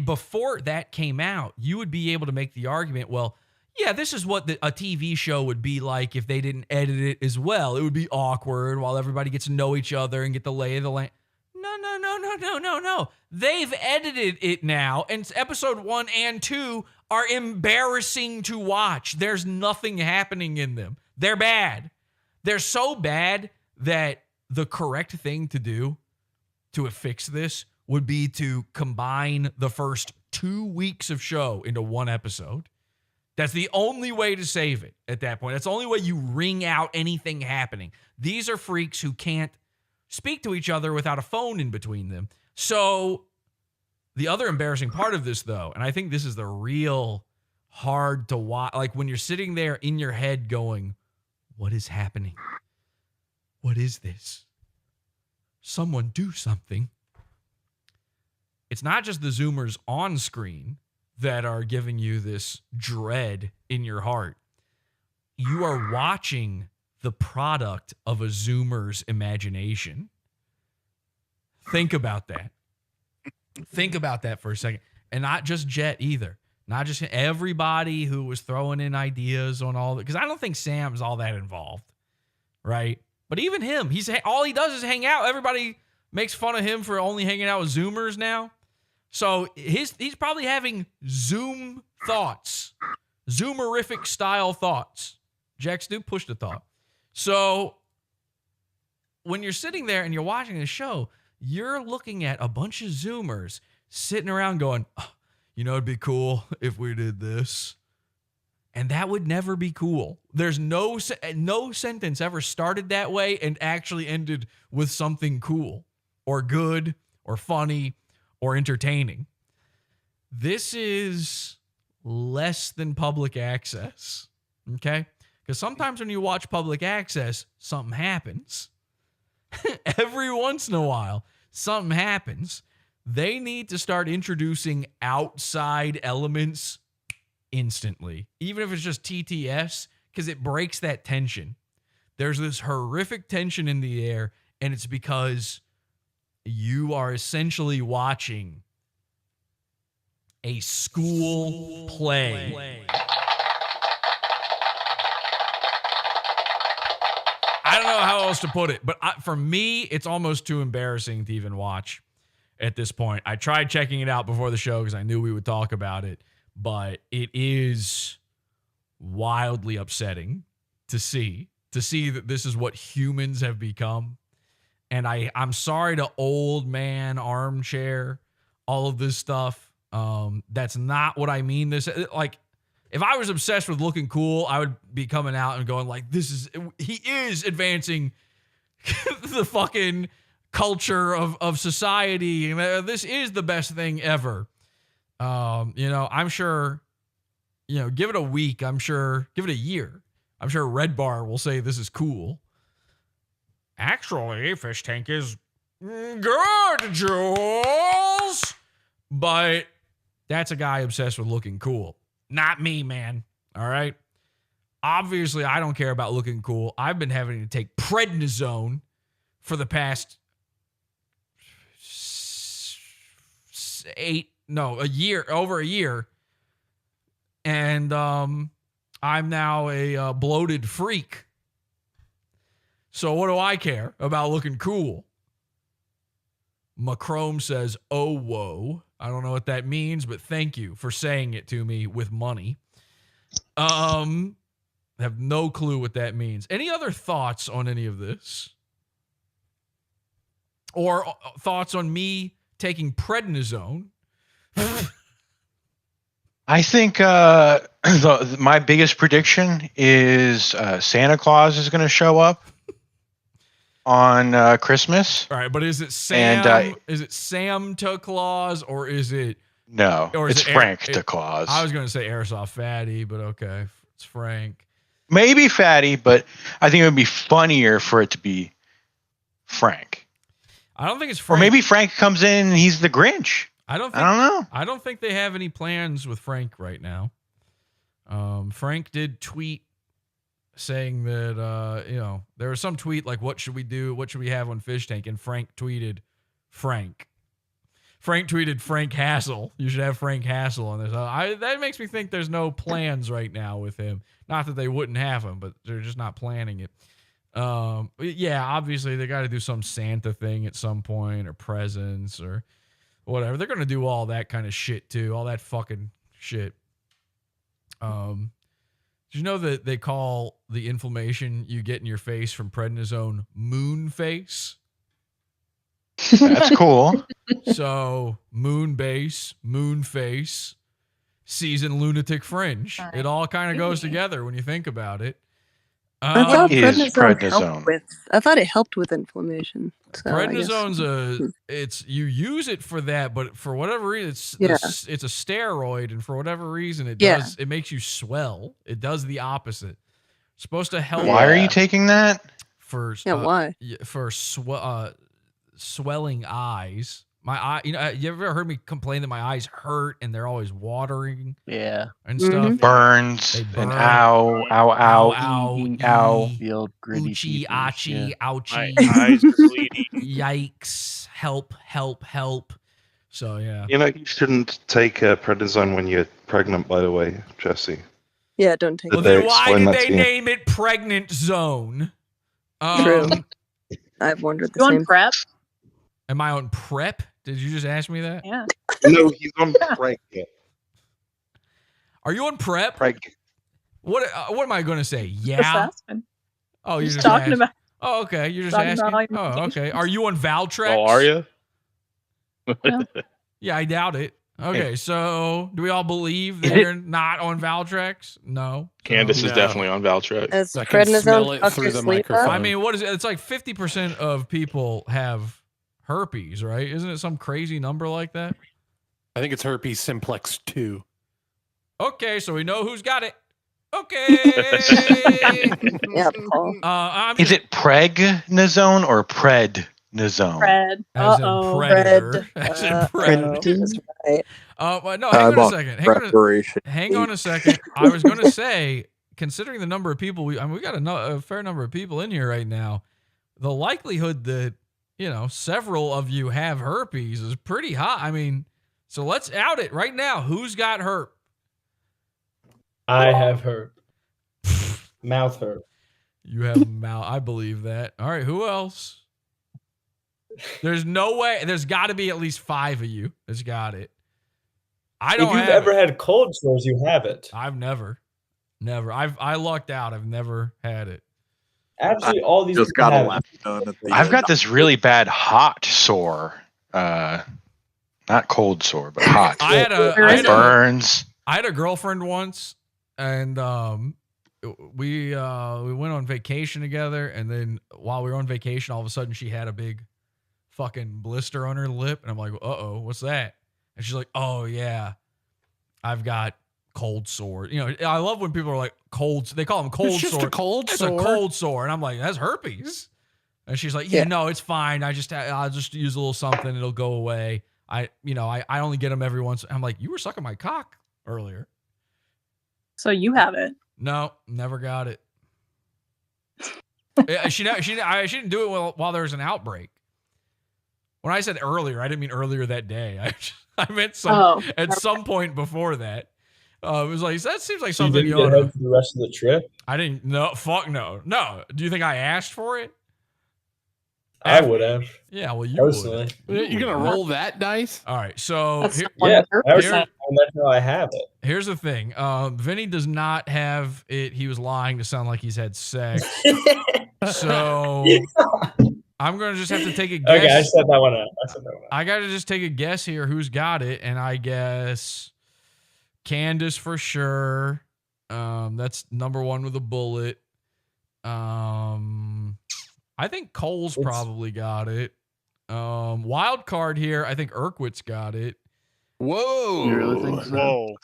before that came out, you would be able to make the argument, well, yeah, this is what a TV show would be like if they didn't edit it as well. It would be awkward while everybody gets to know each other and get the lay of the land. No. They've edited it now, and episode 1 and 2 are embarrassing to watch. There's nothing happening in them. They're bad. They're so bad that the correct thing to do to fix this would be to combine the first 2 weeks of show into one episode. That's the only way to save it at that point. That's the only way you wring out anything happening. These are freaks who can't speak to each other without a phone in between them. So the other embarrassing part of this, though, and I think this is the real hard to watch, like when you're sitting there in your head going, what is happening? What is this? Someone do something. It's not just the Zoomers on screen that are giving you this dread in your heart. You are watching the product of a Zoomer's imagination. Think about that. Think about that for a second. And not just Jet either. Not just everybody who was throwing in ideas on all that. Because I don't think Sam's all that involved, right? But even him, all he does is hang out. Everybody makes fun of him for only hanging out with Zoomers now. So he's probably having Zoom thoughts, Zoomerific style thoughts. Jack Stu, push the thought. So when you're sitting there and you're watching the show, you're looking at a bunch of Zoomers sitting around going, oh, it'd be cool if we did this. And that would never be cool. There's no sentence ever started that way and actually ended with something cool or good or funny or entertaining. This is less than public access, okay? Because sometimes when you watch public access, something happens. Every once in a while, something happens. They need to start introducing outside elements instantly, even if it's just TTS, because it breaks that tension. There's this horrific tension in the air, and it's because you are essentially watching a school play. I don't know how else to put it, but for me, it's almost too embarrassing to even watch at this point. I tried checking it out before the show because I knew we would talk about it, but it is wildly upsetting to see that this is what humans have become. And I'm sorry to old man armchair, all of this stuff. That's not what I mean. Like, if I was obsessed with looking cool, I would be coming out and going like, he is advancing the fucking culture of society. This is the best thing ever. I'm sure, give it a week. Give it a year. I'm sure Red Bar will say this is cool. Actually, Fish Tank is good, Jules. But that's a guy obsessed with looking cool. Not me, man. All right? Obviously, I don't care about looking cool. I've been having to take prednisone for the past over a year. And I'm now a bloated freak. So what do I care about looking cool? Macrome says, oh, whoa. I don't know what that means, but thank you for saying it to me with money. I have no clue what that means. Any other thoughts on any of this? Or thoughts on me taking prednisone? I think my biggest prediction is Santa Claus is going to show up on Christmas. All right, but is it Sam? Is it Sam to Claus, or is it no? Or is it's Frank to Claus. I was going to say Airsoft Fatty, but okay, it's Frank. Maybe Fatty, but I think it would be funnier for it to be Frank. I don't think it's Frank. Or maybe Frank comes in and he's the Grinch. I don't know. I don't think they have any plans with Frank right now. Frank did tweet saying that, there was some tweet like, what should we do? What should we have on Fish Tank? And Frank tweeted Frank. Frank tweeted Frank Hassel. You should have Frank Hassel on this. That makes me think there's no plans right now with him. Not that they wouldn't have him, but they're just not planning it. Yeah, obviously they got to do some Santa thing at some point, or presents or whatever. They're going to do all that kind of shit too. All that fucking shit. Did you know that they call the inflammation you get in your face from prednisone moon face? That's cool. So moon base, moon face, season lunatic fringe. It all kind of goes together when you think about it. I thought it helped with inflammation. So prednisone's you use it for that, but for whatever reason, it's a steroid, and for whatever reason, it makes you swell. It does the opposit. It's supposed to help. Why are you taking that? Why? For swelling eyes. My eye, you ever heard me complain that my eyes hurt and they're always watering? Yeah. And stuff. Burns. And ow, feel gritty. Oochie, ouchie, ouchie. My eyes are bleeding. Yikes. Help. So, yeah. You shouldn't take prednisone when you're pregnant, by the way, Jesse. Yeah, don't take it. Well, then why did they name it Pregnant Zone? True. I've wondered the same. Prep? Am I on prep? Did you just ask me that? Yeah. No, he's on preg. Are you on prep? Preg. What am I going to say? Yeah. Oh, you're just talking about. Oh, okay. You're just asking. Oh, okay. Are you on Valtrex? Oh, are you? No. Yeah, I doubt it. Okay, so do we all believe that you're not on Valtrex? No. Candace is definitely on Valtrex. As I can smell it prednisone through the sleep microphone. I mean, what is it? It's like 50% of people have herpes, right? Isn't it some crazy number like that? I think it's herpes simplex 2. Okay, so we know who's got it. Okay. Yeah, Paul. Is it prednisone or prednisone? Fred. As in predator. As in predator. That's right. Well, no, hang on a second. Preparation. Hang on a second. I was going to say, considering the number of people we got a fair number of people in here right now, the likelihood that, several of you have herpes is pretty high. I mean, so let's out it right now. Who's got herp? I have herp. Mouth herp. You have mouth. I believe that. All right, who else? There's no way. There's got to be at least 5 of you that's got it. I don't. If you've ever had cold sores, you have it. I've never. I lucked out. I've never had it. Actually, all these just people got a have lap it. done at the I've end. got this really bad hot sore. Not cold sore, but hot. Burns. I had a girlfriend once, and we went on vacation together, and then while we were on vacation, all of a sudden she had a big fucking blister on her lip, and I'm like, uh-oh, what's that? And she's like, oh yeah, I've got cold sore. I love when people are like cold. They call them cold It's just sore. a cold It's sore. a cold sore, and I'm like, that's herpes. And she's like, yeah, no, it's fine. I'll just use a little something, it'll go away. I only get them every once. I'm like, you were sucking my cock earlier. So you have it. No, never got it. She didn't do it while there was an outbreak. When I said earlier, I didn't mean earlier that day. I meant at some point before that. It was like, that seems like something you didn't get for the rest of the trip. I didn't. No, fuck no. Do you think I asked for it? I would have. Yeah, well, you personally. would. You're gonna roll that dice? All right, so That's that's how I have it. Here's the thing. Vinny does not have it. He was lying to sound like he's had sex. So I'm gonna just have to take a guess. Okay, I set that one out. I gotta just take a guess here who's got it, and I guess Candace for sure. That's number 1 with a bullet. I think Cole's probably got it. Wild card here. I think Urquhart's got it. Whoa! You really think so?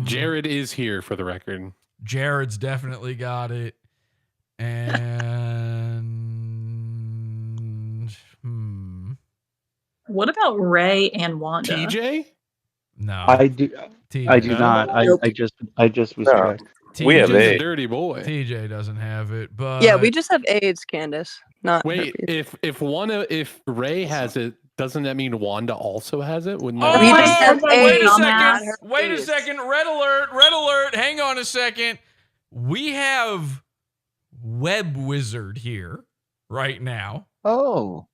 Jared is here for the record. Jared's definitely got it. And What about Ray and Wanda? TJ? No, I do. TJ. I do not. I just was correct. We have a dirty boy. TJ doesn't have it, but Yeah, we just have AIDS, Candace. Not wait. herpes. If Ray has it, doesn't that mean Wanda also has it? Wouldn't Oh, that We just have wait a AIDS, second. not Wait a herpes. second. Red alert. Hang on a second. We have Web Wizard here right now. Oh.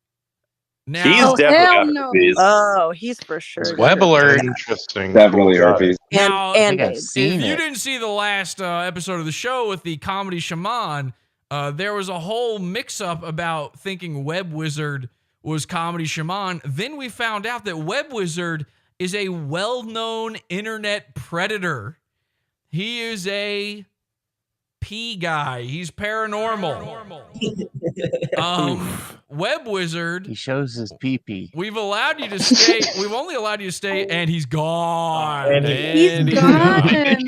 Now, He's definitely got herpes. Oh, he's for sure. Web alert. Interesting. Definitely herpes. Now, And I think I've AIDS. seen if you it. didn't see the last episode of the show with the comedy shaman, there was a whole mix-up about thinking Web Wizard was comedy shaman. Then we found out that Web Wizard is a well-known internet predator. He is a P guy. He's paranormal. Web Wizard. He shows his pee-pee. We've allowed you to stay. We've only allowed you to stay, and he's gone. He's gone.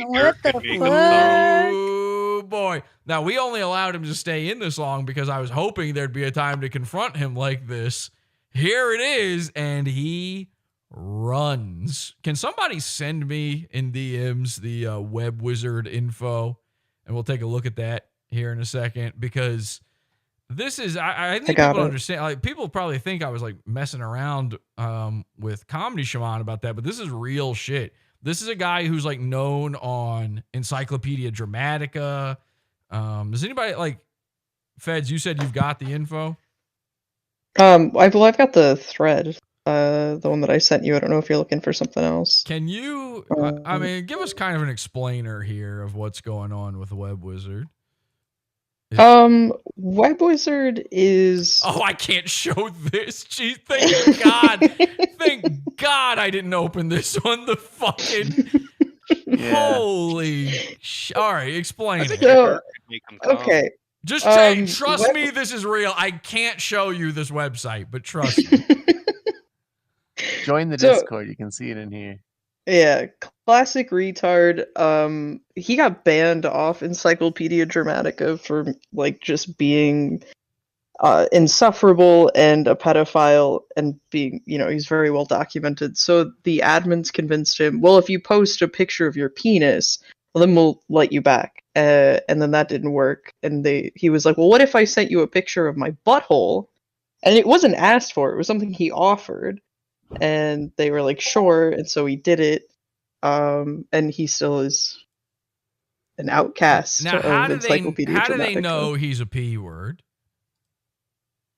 What the fuck? Oh boy! Now we only allowed him to stay in this long because I was hoping there'd be a time to confront him like this. Here it is, and he runs. Can somebody send me in DMs the Web Wizard info, and we'll take a look at that here in a second because. This is, I think people don't understand. Like, people probably think I was like messing around with Comedy Shaman about that, but this is real shit. This is a guy who's like known on Encyclopedia Dramatica. Does anybody like Feds? You said you've got the info. I've got the thread, the one that I sent you. I don't know if you're looking for something else. Can you? I mean, give us kind of an explainer here of what's going on with Web Wizard. Web Wizard is. Oh, I can't show this. Jeez, thank God. Thank God I didn't open this on the fucking. Yeah. Holy. All right, explain it. So, okay. Just trust me, this is real. I can't show you this website, but trust me. Join the Discord. You can see it in here. Yeah, classic retard. He got banned off Encyclopedia Dramatica for like just being insufferable and a pedophile and being, he's very well documented. So the admins convinced him, well, if you post a picture of your penis, well, then we'll let you back. And then that didn't work. And he was like, well, what if I sent you a picture of my butthole? And it wasn't asked for. It was something he offered. And they were like, sure. And so he did it. And he still is an outcast Now, of how do Encyclopedia they Dramatica. know he's a P word?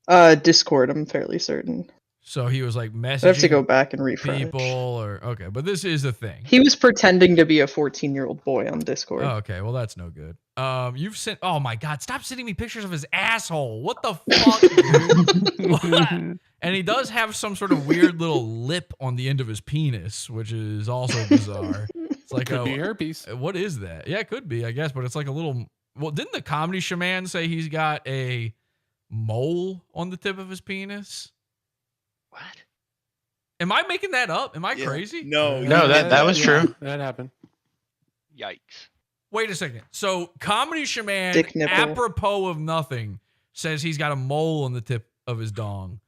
Discord, I'm fairly certain. So he was like messaging I have to go back and refresh. people, or okay, but this is a thing. He was pretending to be a 14-year-old boy on Discord. Oh, okay, well that's no good. You've sent. Oh my God, stop sending me pictures of his asshole. What the fuck, dude? What? And he does have some sort of weird little lip on the end of his penis, which is also bizarre. It's like Could be herpes. What is that? Yeah, it could be, I guess, but it's like a little. Well, didn't the comedy shaman say he's got a mole on the tip of his penis? What? Am I making that up? Am I crazy? No, that was true. That happened. Yikes. Wait a second. So comedy shaman, Dick nipple. apropos of nothing, says he's got a mole on the tip of his dong.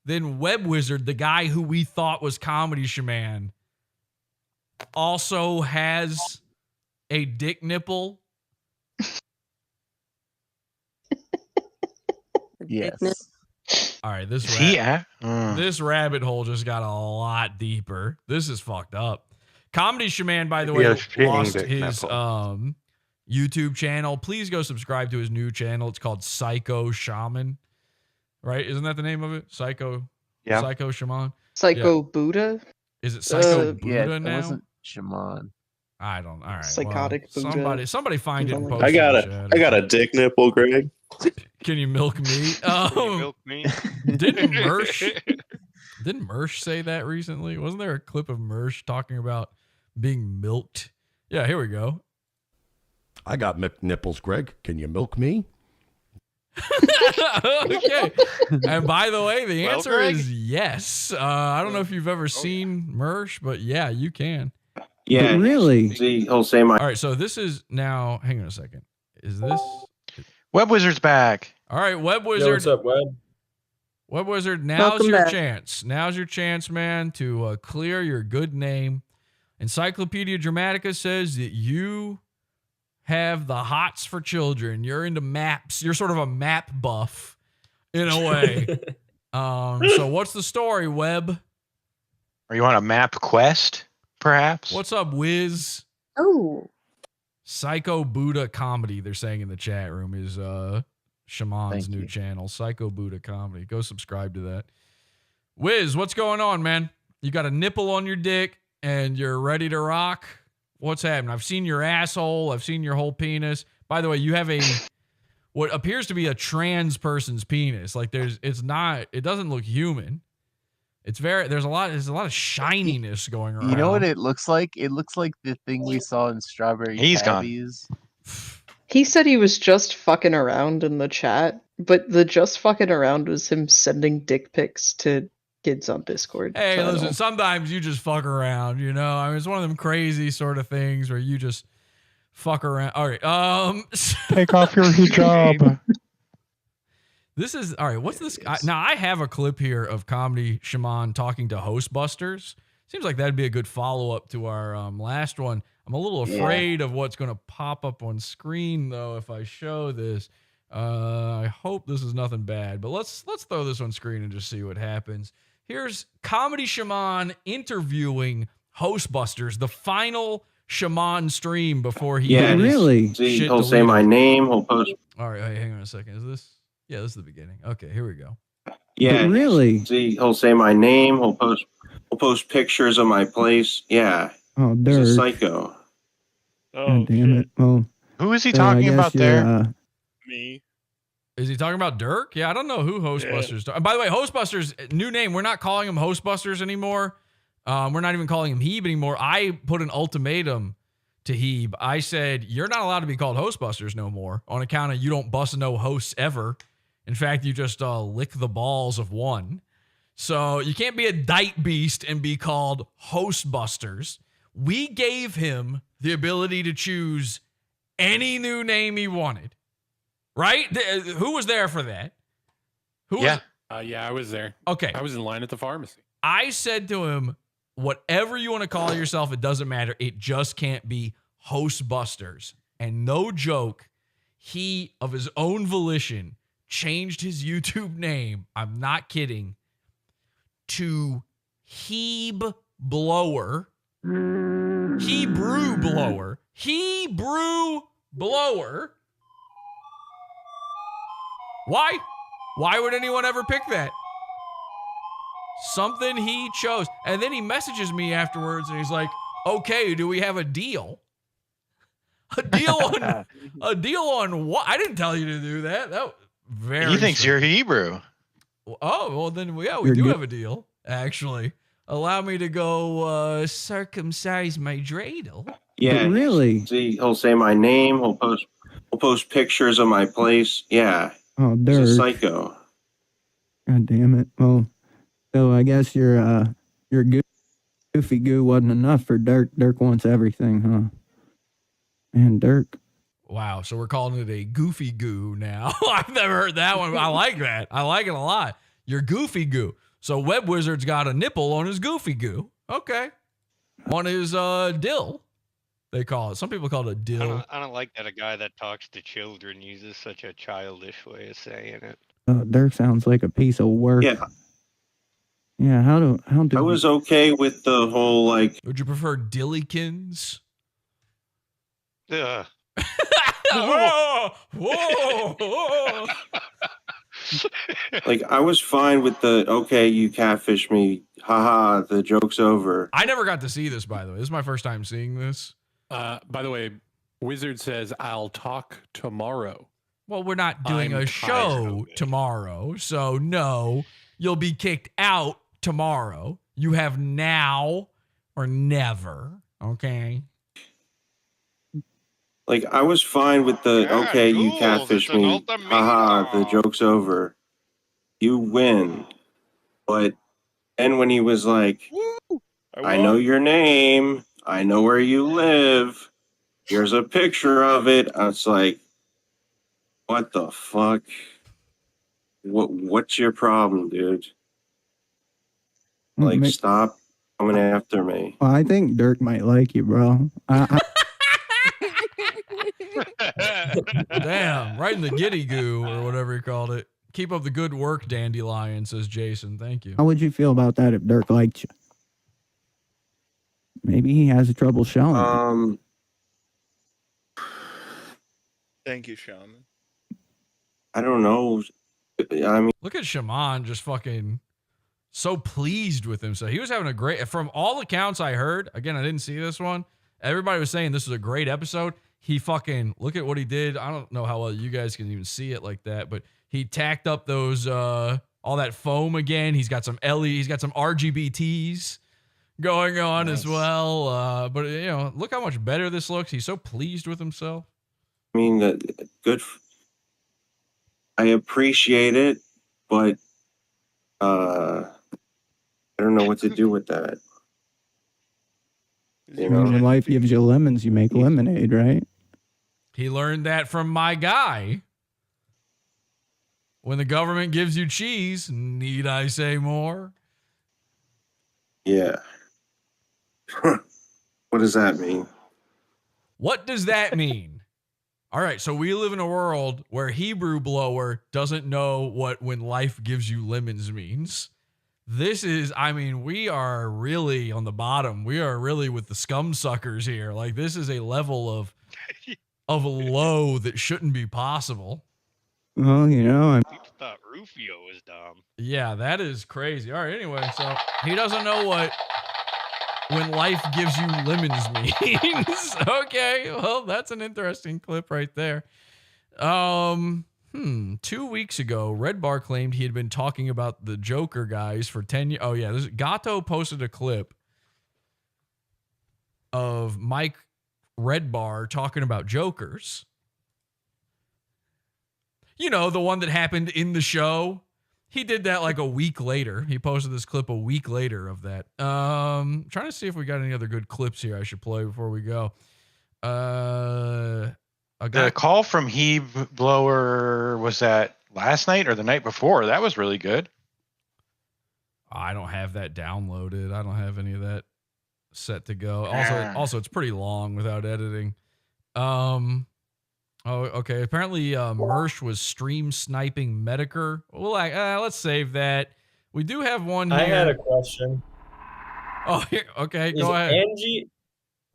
Then Web Wizard, the guy who we thought was comedy shaman, also has a dick nipple. Yes. All right, this rabbit hole just got a lot deeper. This is fucked up. Comedy Shaman, by the way, lost his YouTube channel. Please go subscribe to his new channel. It's called Psycho Shaman. Right? Isn't that the name of it? Psycho Shaman? Psycho Buddha? Is it Psycho Buddha now? It wasn't Shaman. I don't. All right. Psychotic Buddha. Somebody find it and post I it in the got chat. a dick nipple, Greg. Can you milk me? Can you milk me? Didn't Mersh say that recently? Wasn't there a clip of Mersh talking about being milked? Yeah, here we go. I got nipples, Greg. Can you milk me? Okay. And by the way, the answer Greg? is yes. I don't know if you've ever seen Mersh, but yeah, you can. Yeah, really? See, he'll say my. All right, so this is now. Hang on a second. Is this Web Wizard's back? all right? Web Yo, Wizard. what's up, Web? Web Wizard, now's Welcome your back. chance. Now's your chance, man, to clear your good name. Encyclopedia Dramatica says that you have the hots for children. You're into maps. You're sort of a map buff in a way. So what's the story, Web? Are you on a map quest, perhaps? What's up, Wiz? Oh, Psycho Buddha Comedy, they're saying in the chat room, is Shaman's Thank new you. channel, Psycho Buddha Comedy. Go subscribe to that. Wiz, what's going on, man? You got a nipple on your dick and you're ready to rock? What's happening? I've seen your asshole. I've seen your whole penis. By the way, you have what appears to be a trans person's penis. Like it doesn't look human. There's a lot of shininess going around. You know what it looks like? It looks like the thing we saw in Strawberry He's gone. Tabbies. He said he was just fucking around in the chat, but the just fucking around was him sending dick pics to kids on Discord. Hey, So I listen, don't- sometimes you just fuck around, you know? I mean, it's one of them crazy sort of things where you just fuck around. All right. Take off your hijab. This is all right. What's this? Now I have a clip here of Comedy Shaman talking to Hostbusters. Seems like that'd be a good follow up to our last one. I'm a little afraid of what's going to pop up on screen though if I show this. I hope this is nothing bad, but let's throw this on screen and just see what happens. Here's Comedy Shaman interviewing Hostbusters, the final Shaman stream before he Yeah, had his really. See, shit he'll say deleted. my name. He'll post. All right, hang on a second. Is this? Yeah, this is the beginning. Okay, here we go. Yeah, really? See, he'll say my name. He'll post pictures of my place. Yeah, Oh, he's a Dirk. psycho. Oh, God damn it. Well, Who is he I talking guess about you're, there? Me. Is he talking about Dirk? Yeah, I don't know who Hostbusters. And by the way, Hostbusters, new name. We're not calling him Hostbusters anymore. We're not even calling him Heeb anymore. I put an ultimatum to Heeb. I said, you're not allowed to be called Hostbusters no more on account of you don't bust no hosts ever. In fact, you just lick the balls of one. So you can't be a dite beast and be called Hostbusters. We gave him the ability to choose any new name he wanted. Right? Who was there for that? Who yeah. Yeah, I was there. Okay. I was in line at the pharmacy. I said to him, whatever you want to call yourself, it doesn't matter. It just can't be Hostbusters. And no joke, he, of his own volition, changed his YouTube name, I'm not kidding, to Heb Blower. Hebrew Blower. Hebrew Blower. Why? Why would anyone ever pick that? Something he chose. And then he messages me afterwards and he's like, okay, do we have a deal? A deal on what? I didn't tell you to do that. That very He thinks you're Hebrew. Oh, well then, yeah, we do have a deal, actually. Allow me to go circumcise my dreidel. Yeah, But really? See, he'll say my name. He'll post pictures of my place. Yeah, Oh, he's a Dirk. psycho. God damn it. Well, so I guess your goofy goo wasn't enough for Dirk. Dirk wants everything, huh? Man, Dirk. Wow, so we're calling it a goofy goo now. I've never heard that one. I like that. I like it a lot. Your goofy goo. So Web Wizard's got a nipple on his goofy goo. Okay. On his dill, they call it. Some people call it a dill. I don't like that a guy that talks to children uses such a childish way of saying it. Dirk sounds like a piece of work. Yeah, Yeah, how do I was okay with the whole like. Would you prefer Dillykins? Ugh. Whoa, whoa, whoa. Like I was fine with the okay, you catfish me, haha, the joke's over. I never got to see this, by the way. This is my first time seeing this. By the way, Wizard says, I'll talk tomorrow. Well, we're not doing I'm a show tomorrow, so no, you'll be kicked out tomorrow. You have now or never, okay? Like I was fine with the okay, you catfish me, haha, the joke's over. You win. But then when he was like, I know your name, I know where you live, here's a picture of it, I was like, what the fuck? What's your problem, dude? Like, stop coming after me. Well, I think Dirk might like you, bro. Damn, right in the giddy goo or whatever he called it. Keep up the good work, Dandelion, says Jason. Thank you. How would you feel about that if Dirk liked you? Maybe he has trouble showing. Thank you, Shaman. I don't know. I mean, Look at Shaman just fucking so pleased with himself. He was having a great, from all accounts I heard, again, I didn't see this one. Everybody was saying this was a great episode. He fucking, look at what he did. I don't know how well you guys can even see it like that, but he tacked up those, all that foam again. He's got some he's got some RGBTs going on as well. But, you know, look how much better this looks. He's so pleased with himself. I mean, good. I appreciate it, but I don't know what to do with that. You know, When life gives you lemons, you make lemonade, right? He learned that from my guy. When the government gives you cheese, need I say more? Yeah. What does that mean? What does that mean? All right, so we live in a world where Hebrew Blower doesn't know what when life gives you lemons means. This is, I mean, we are really on the bottom. We are really with the scum suckers here. Like, this is a level of low that shouldn't be possible. Well, you know, People thought Rufio was dumb. Yeah, that is crazy. All right, anyway, so he doesn't know what when life gives you lemons means. Okay, well, that's an interesting clip right there. 2 weeks ago, Red Bar claimed he had been talking about the Joker guys for 10 years. Oh, yeah, Gato posted a clip of Mike Red Bar talking about Jokers. You know, the one that happened in the show he did that like a week later. He posted this clip a week later of that. Trying to see if we got any other good clips here I should play before we go. The call from Heave Blower, was that last night or the night before? That was really good. I don't have that downloaded. I don't have any of that set to go. Also, it's pretty long without editing. Oh, okay. Apparently, Mersh was stream sniping Medicare. Well, let's save that. We do have one here. I had a question. Oh, okay. Go ahead.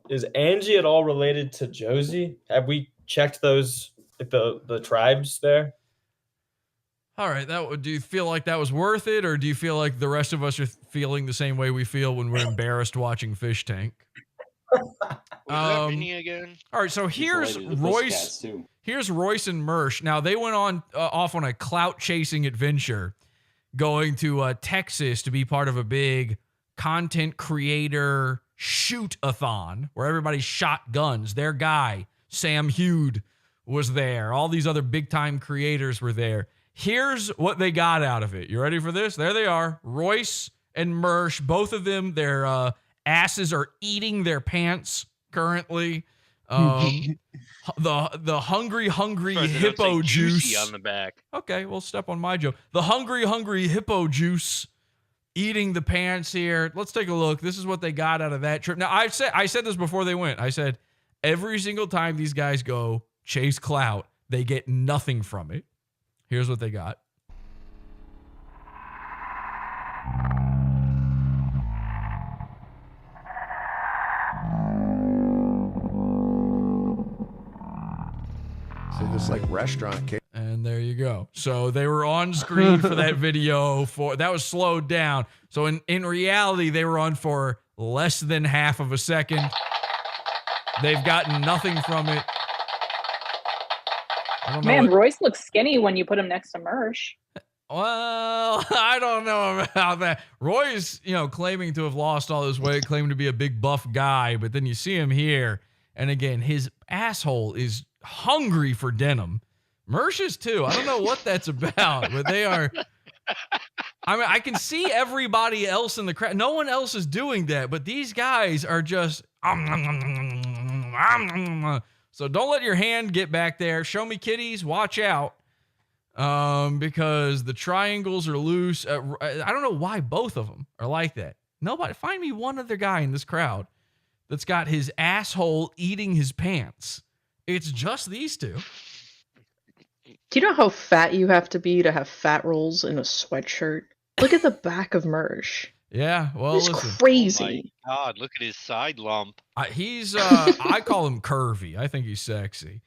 Is Angie at all related to Josie? Have we checked those, the tribes there? All right. Do you feel like that was worth it, or do you feel like the rest of us are feeling the same way we feel when we're embarrassed watching Fish Tank? Again? All right, so here's Royce. Here's Royce and Mersh. Now they went on off on a clout chasing adventure, going to Texas to be part of a big content creator shoot-a-thon where everybody shot guns. Their guy Sam Hude was there. All these other big time creators were there. Here's what they got out of it. You ready for this? There they are, Royce and Mersh. Both of them, their asses are eating their pants currently. The hungry hippo juice on the back. Okay, well, step on my joke. The hungry hippo juice eating the pants here. Let's take a look. This is what they got out of that trip. Now, I said this before they went. I said every single time these guys go chase clout, they get nothing from it. Here's what they got. See, this like restaurant cake. And there you go. So they were on screen for that video that was slowed down. So in reality, they were on for less than half of a second. They've gotten nothing from it. Man, Royce looks skinny when you put him next to Mersh. Well, I don't know about that. Roy's, claiming to have lost all his weight, claiming to be a big buff guy, but then you see him here, and again, his asshole is hungry for denim. Mersh is too. I don't know what that's about, but they are. I mean, I can see everybody else in the crowd. No one else is doing that, but these guys are just. So don't let your hand get back there. Show me kitties. Watch out. Because the triangles are loose. I don't know why both of them are like that. Nobody. Find me one other guy in this crowd that's got his asshole eating his pants. It's just these two. Do you know how fat you have to have fat rolls in a sweatshirt? Look at the back of Mersh. Yeah, well, it's crazy. Oh my God, look at his side lump. He's I call him curvy. I think he's sexy,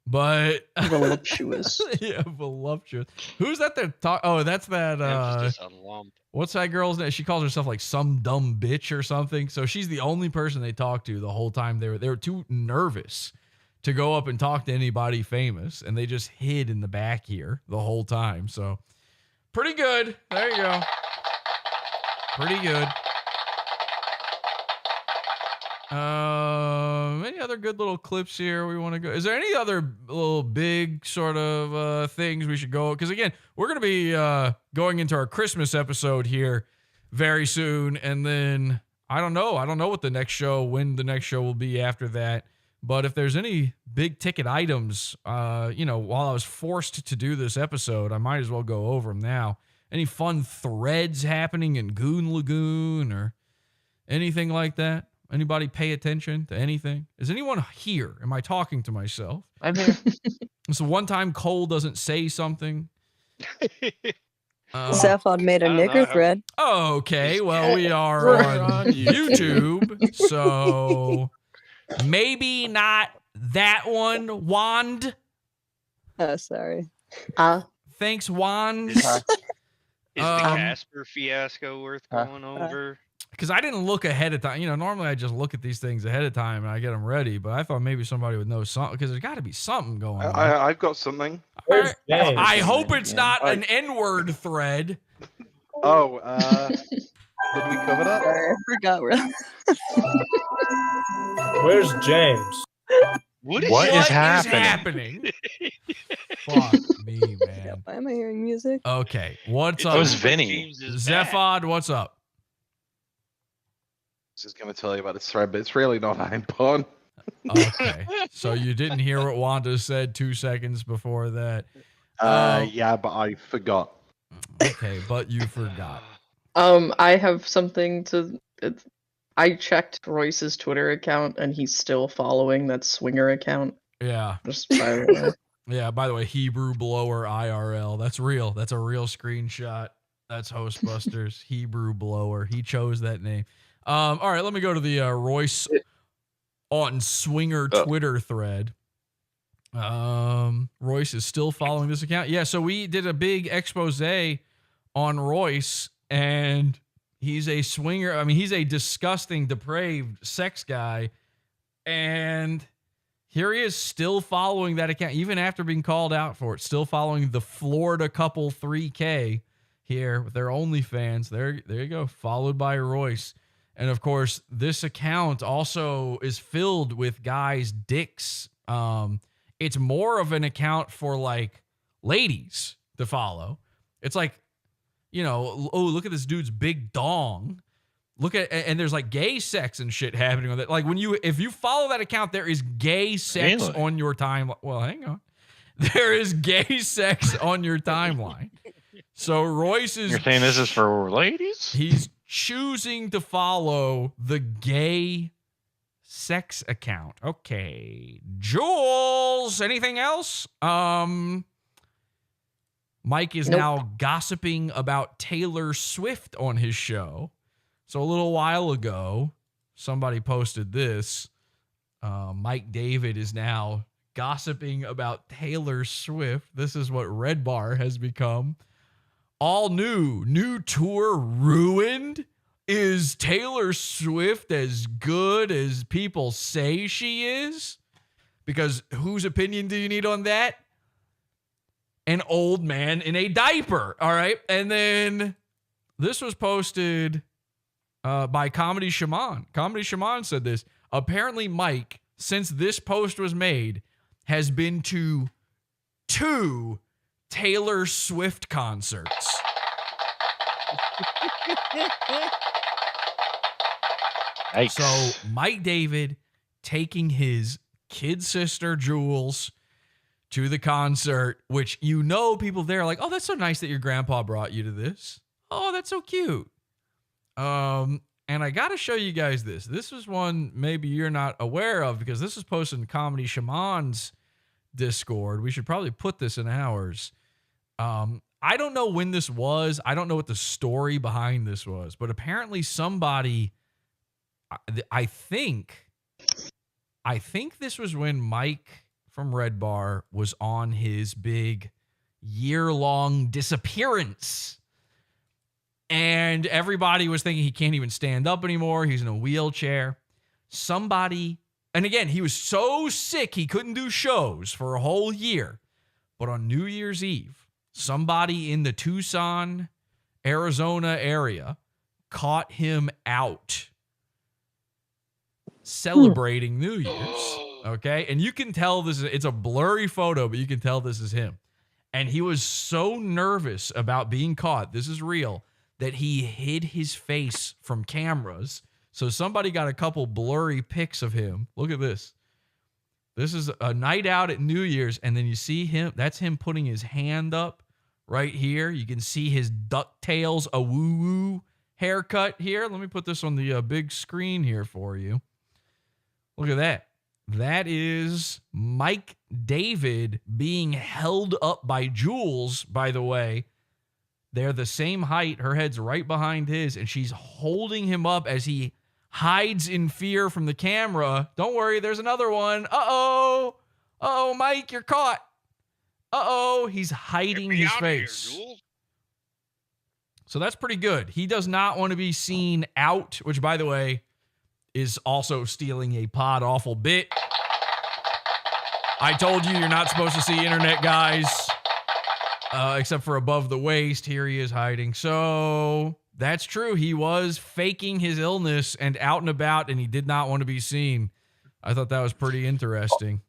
but voluptuous. Yeah, voluptuous. Who's that? Oh, that's that. Just a lump. What's that girl's name? She calls herself like some dumb bitch or something. So she's the only person they talked to the whole time. They were too nervous to go up and talk to anybody famous, and they just hid in the back here the whole time. So pretty good. There you go. Pretty good. Any other good little clips here we want to go? Is there any other little big sort of things we should go? Because again, we're going to be going into our Christmas episode here very soon, and then I don't know when the next show will be after that. But if there's any big ticket items, while I was forced to do this episode, I might as well go over them now. Any fun threads happening in Goon Lagoon or anything like that? Anybody pay attention to anything? Is anyone here? Am I talking to myself? I'm here. So one time Cole doesn't say something. Zephod made a nigger thread. Okay, well, we are on YouTube, so maybe not that one, Wand. Oh, sorry. Thanks, Wand. Is the Casper fiasco worth going over? Because I didn't look ahead of time. Normally I just look at these things ahead of time and I get them ready. But I thought maybe somebody would know something because there's got to be something going on. I've got something. I hope it's not an N-word thread. Oh, did we cover that? Sorry, I forgot. Where's James? What is happening? Fuck me, man. Why am I hearing music? Okay, what's That up? was Vinny. Zephod, what's up? Just gonna tell you about this thread, but it's really not Pun. Okay, so you didn't hear what Wanda said 2 seconds before that. Yeah, but I forgot. Okay, but you forgot. I have something to. I checked Royce's Twitter account, and he's still following that swinger account. Yeah. Just by the way. Yeah, by the way, Hebrew Blower IRL. That's real. That's a real screenshot. That's Hostbusters. Hebrew Blower. He chose that name. All right, let me go to the Royce on Swinger Twitter thread. Royce is still following this account. Yeah, so we did a big expose on Royce, and he's a swinger. I mean, he's a disgusting, depraved sex guy. And here he is still following that account, even after being called out for it, still following the Florida couple 3K here with their OnlyFans. There you go, followed by Royce. And of course, this account also is filled with guys' dicks. It's more of an account for like ladies to follow. It's like, you know, oh, look at this dude's big dong. Look at, and there's like gay sex and shit happening with it. Like if you follow that account, there is gay sex on your timeline. Well, hang on. There is gay sex on your timeline. So Royce is. You're saying this is for ladies? He's choosing to follow the gay sex account. Okay. Jules, anything else? Mike is now gossiping about Taylor Swift on his show. So a little while ago, somebody posted this. Mike David is now gossiping about Taylor Swift. This is what Red Bar has become. All new tour ruined? Is Taylor Swift as good as people say she is? Because whose opinion do you need on that? An old man in a diaper. All right. And then this was posted by Comedy Shaman. Comedy Shaman said this. Apparently, Mike, since this post was made, has been to 2 Taylor Swift concerts. Yikes. So Mike David taking his kid sister Jules to the concert, which you know people there are like, oh, that's so nice that your grandpa brought you to this. Oh, that's so cute. And I got to show you guys this. This is one maybe you're not aware of because this is posted in Comedy Shaman's Discord. We should probably put this in ours. I don't know when this was. I don't know what the story behind this was, but apparently somebody, I think this was when Mike from Red Bar was on his big year-long disappearance. And everybody was thinking he can't even stand up anymore. He's in a wheelchair. Somebody, and again, he was so sick he couldn't do shows for a whole year. But on New Year's Eve, somebody in the Tucson, Arizona area caught him out celebrating New Year's. Okay. And you can tell it's a blurry photo, but you can tell this is him. And he was so nervous about being caught. This is real. That he hid his face from cameras. So somebody got a couple blurry pics of him. Look at this. This is a night out at New Year's, and then you see him. That's him putting his hand up right here. You can see his DuckTales, a woo-woo haircut here. Let me put this on the big screen here for you. Look at that. That is Mike David being held up by Jules, by the way. They're the same height. Her head's right behind his, and she's holding him up as he hides in fear from the camera. Don't worry, there's another one. Uh-oh. Uh-oh, Mike, you're caught. Uh-oh, he's hiding his face. So that's pretty good. He does not want to be seen out, which, by the way, is also stealing a Podawful bit. I told you you're not supposed to see internet guys. Except for above the waist. Here he is hiding. So that's true. He was faking his illness and out and about, and he did not want to be seen. I thought that was pretty interesting.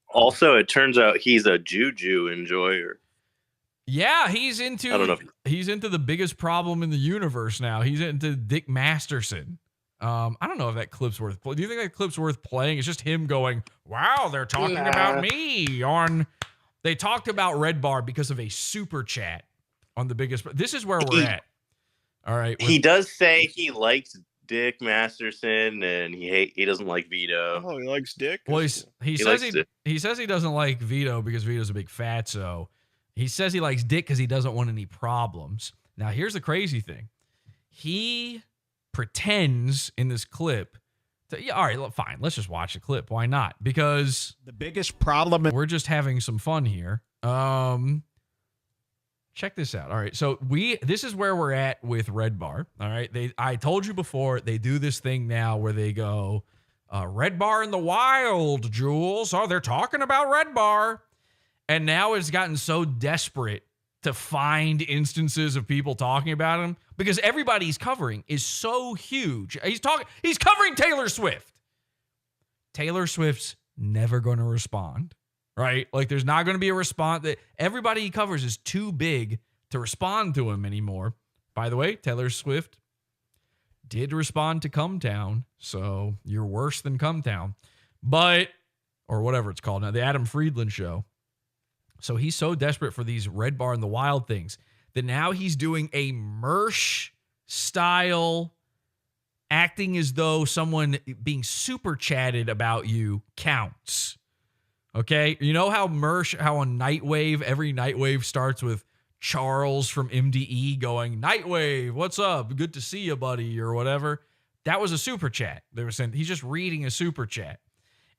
Also, it turns out he's a juju enjoyer. Yeah, he's into. I don't know. He's into the biggest problem in the universe now. He's into Dick Masterson. I don't know if that clip's worth. Do you think that clip's worth playing? It's just him going, "Wow, they're talking about me on." They talked about Red Bar because of a super chat on the biggest. This is where we're at. All right. He does say he likes Dick Masterson and he doesn't like Vito. Oh, he likes Dick. Well, he says he doesn't like Vito because Vito's a big fatso. He says he likes Dick because he doesn't want any problems. Now, here's the crazy thing. He pretends in this clip to, yeah, all right, fine. Let's just watch the clip. Why not? Because the biggest problem, we're just having some fun here. Check this out. All right. So this is where we're at with Red Bar. All right. I told you before, they do this thing now where they go, Red Bar in the wild, Jules. Oh, they're talking about Red Bar. And now it's gotten so desperate to find instances of people talking about him because everybody he's covering is so huge. He's covering Taylor Swift. Taylor Swift's never going to respond, right? Like there's not going to be a response. That everybody he covers is too big to respond to him anymore. By the way, Taylor Swift did respond to Come Town, so you're worse than Come Town, or whatever it's called now, the Adam Friedland Show. So he's so desperate for these Red Bar in the Wild things that now he's doing a Mersh style acting as though someone being super chatted about you counts. Okay? You know how on Nightwave, every Nightwave starts with Charles from MDE going, Nightwave, what's up? Good to see you, buddy, or whatever. That was a super chat. They were saying he's just reading a super chat.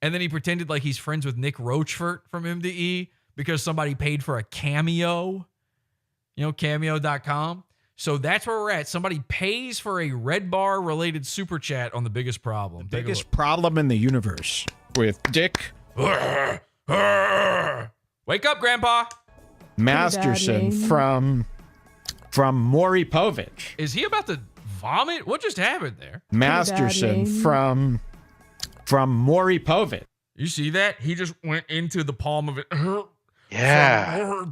And then he pretended like he's friends with Nick Rochfort from MDE because somebody paid for a Cameo, Cameo.com. So that's where we're at. Somebody pays for a Red Bar related super chat on the biggest problem. The biggest problem in the universe with Dick Wake up, Grandpa. Masterson from Maury Povich. Is he about to vomit? What just happened there? Masterson from Maury Povich. You see that? He just went into the palm of it. Yeah.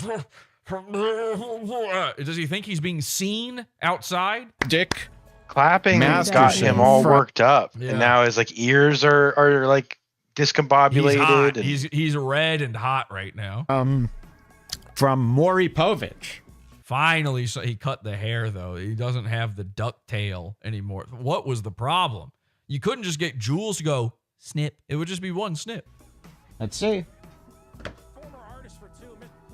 Does he think he's being seen outside? Dick clapping got him all worked up, and now his ears are like discombobulated. He's red and hot right now. From Maury Povich. Finally, so he cut the hair though. He doesn't have the duck tail anymore. What was the problem? You couldn't just get Jules to go snip. It would just be one snip. Let's see.